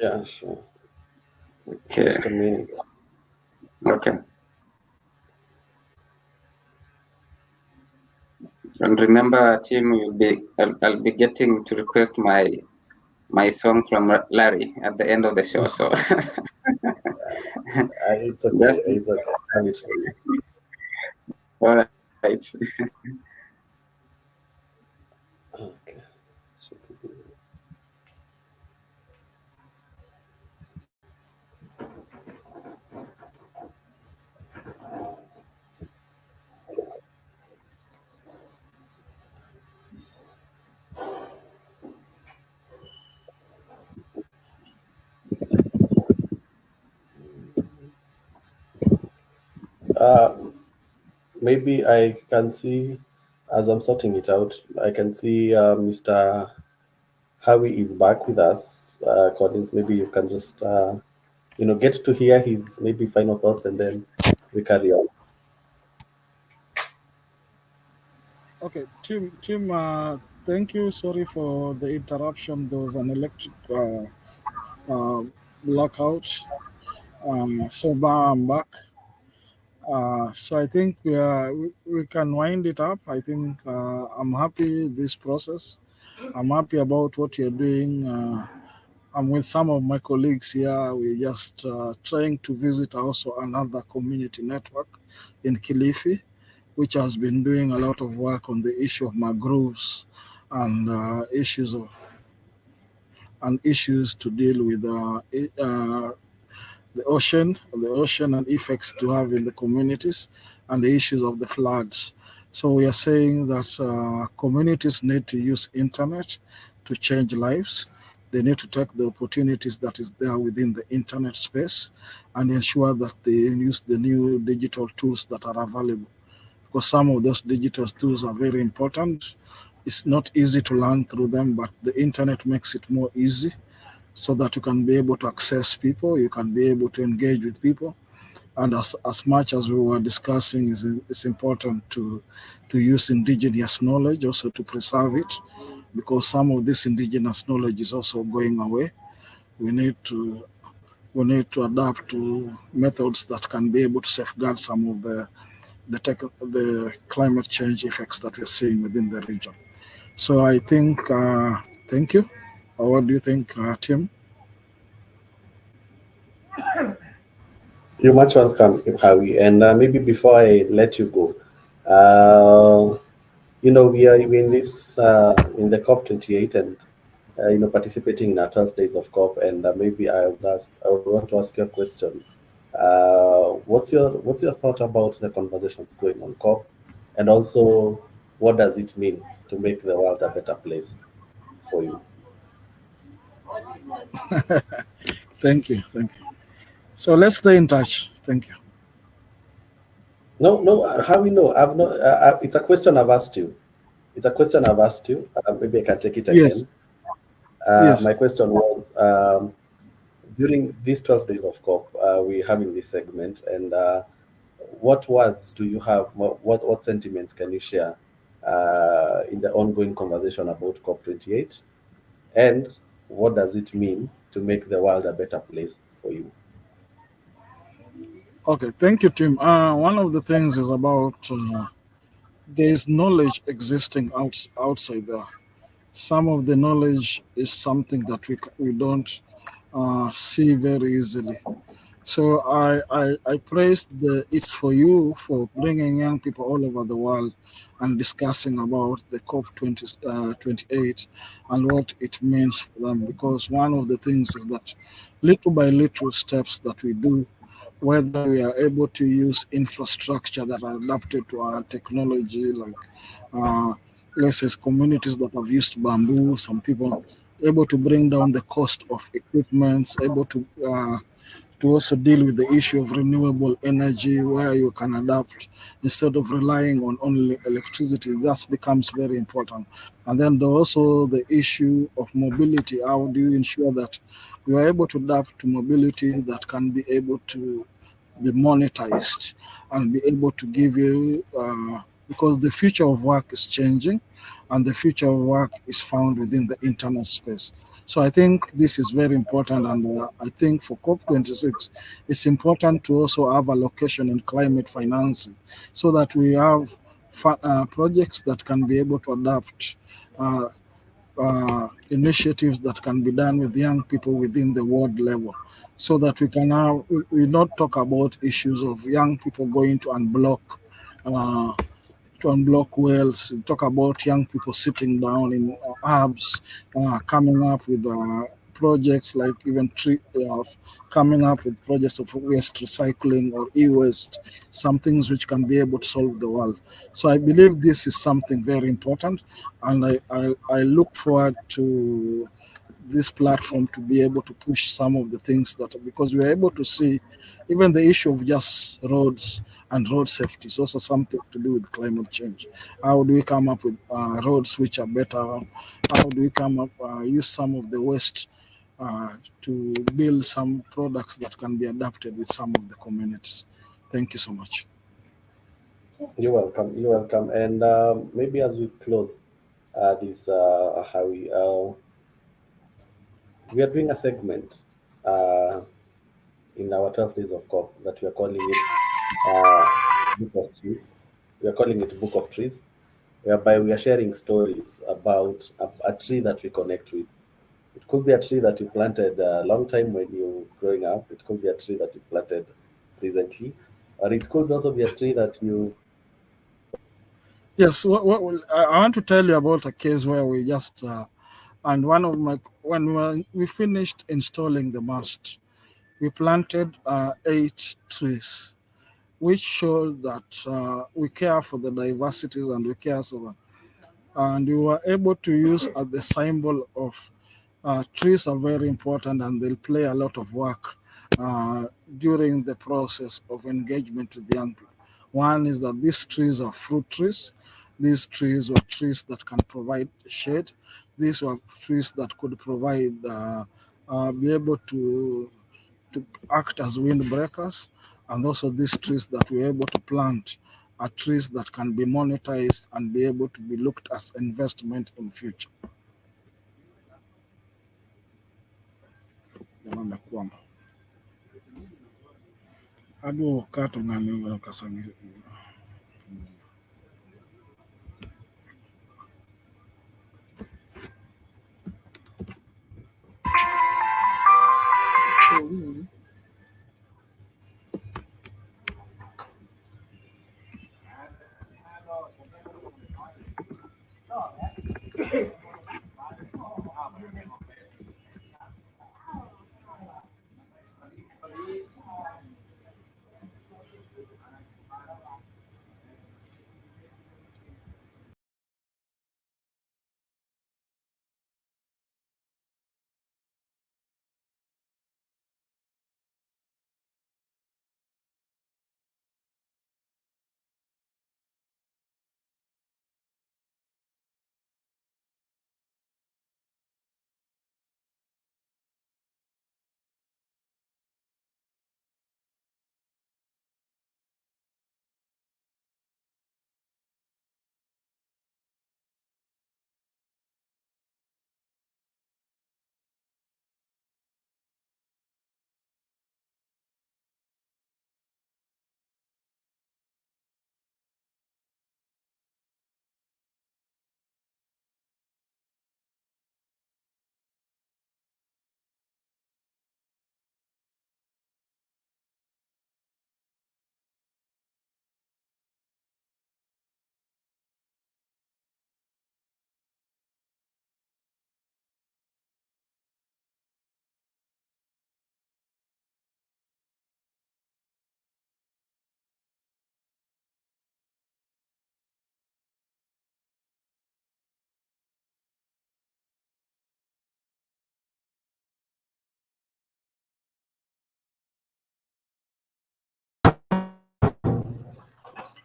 Yeah, sure. Okay. Just a minute. Okay. And remember, team, I'll be getting to request my song from Larry at the end of the show. So it's okay. Just, It's okay. I have it for you. all right. Okay. Uh, Maybe I can see, as I'm sorting it out, I can see Mr. Howie is back with us. Collins, maybe you can just, get to hear his maybe final thoughts, and then we carry on. Okay, Tim, thank you. Sorry for the interruption. There was an electric blackout. So now I'm back. So I think we can wind it up. I think I'm happy this process. I'm happy about what you're doing. I'm with some of my colleagues here. We're just trying to visit also another community network in Kilifi, which has been doing a lot of work on the issue of mangroves and issues to deal with the ocean and effects to have in the communities and the issues of the floods. So we are saying that communities need to use internet to change lives. They need to take the opportunities that is there within the internet space and ensure that they use the new digital tools that are available. Because some of those digital tools are very important. It's not easy to learn through them, but the internet makes it more easy so that you can be able to access people, you can be able to engage with people. And as much as we were discussing, it's important to use indigenous knowledge also to preserve it, because some of this indigenous knowledge is also going away. We need to adapt to methods that can be able to safeguard some of the climate change effects that we're seeing within the region. So I think, thank you. What do you think, Tim? You're much welcome, Hawi. And maybe before I let you go, we are in this in the COP28 and participating in our 12 days of COP. And maybe I would want to ask you a question. What's your thought about the conversations going on COP, and also what does it mean to make the world a better place for you? Thank you. So let's stay in touch. Thank you. No, how we know? I've not. It's a question I've asked you. Maybe I can take it Yes. again. Yes. My question was, during these 12 days of COP, we're having this segment, and what words do you have? What sentiments can you share in the ongoing conversation about COP28? And what does it mean to make the world a better place for you? Okay. Thank you, Tim. One of the things is about there is knowledge existing outside there. Some of the knowledge is something that we don't see very easily. So I praise the It's For You for bringing young people all over the world and discussing about the COP28 and what it means for them. Because one of the things is that little by little steps that we do, whether we are able to use infrastructure that are adapted to our technology, like uh, let's say communities that have used bamboo, some people able to bring down the cost of equipment, able to also deal with the issue of renewable energy where you can adapt instead of relying on only electricity. That becomes very important. And then there's also the issue of mobility. How do you ensure that you are able to adapt to mobility that can be able to be monetized and be able to give you, because the future of work is changing and the future of work is found within the internet space. So I think this is very important, and I think for COP26, it's important to also have a location in climate financing so that we have projects that can be able to adapt initiatives that can be done with young people within the world level, so that we can now we not talk about issues of young people going uh, to unblock wells. We talk about young people sitting down in hubs, coming up with projects like even coming up with projects of waste recycling or e-waste, some things which can be able to solve the world. So I believe this is something very important, and I look forward to this platform to be able to push some of the things that, because we're able to see even the issue of just roads and road safety is also something to do with climate change. How do we come up with roads which are better? How do we come up, use some of the waste to build some products that can be adapted with some of the communities? Thank you so much. You're welcome. And maybe as we close this, Hawi, we are doing a segment in our 12 days of COP that we are calling it Book of Trees. We are calling it Book of Trees, whereby we are sharing stories about a tree that we connect with. It could be a tree that you planted a long time when you were growing up. It could be a tree that you planted recently, or it could also be a tree that you. Yes, I want to tell you about a case where we just and one of my when we finished installing the mast, we planted 8 trees, which shows that we care for the diversities and we care for them. And we were able to use as the symbol of trees are very important and they'll play a lot of work during the process of engagement with young people. One is that these trees are fruit trees. These trees were trees that can provide shade. These were trees that could provide, be able to act as windbreakers. And also these trees that we're able to plant are trees that can be monetized and be able to be looked as investment in future.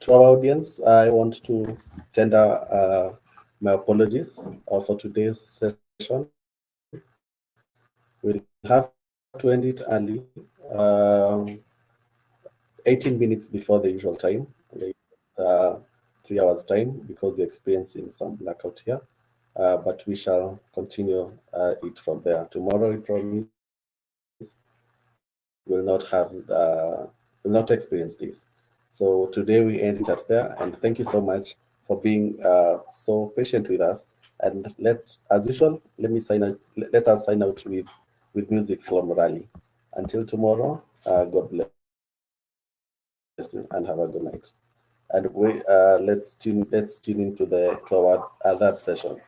To our audience, I want to tender my apologies for today's session. We'll have to end it early, 18 minutes before the usual time, uh, 3 hours time, because we're experiencing some blackout here. But we shall continue it from there. Tomorrow, we promise, will not experience this. So today we end it at there, and thank you so much for being so patient with us. And as usual, let us sign out with music from Rally. Until tomorrow, God bless you and have a good night. And let's tune into our third session.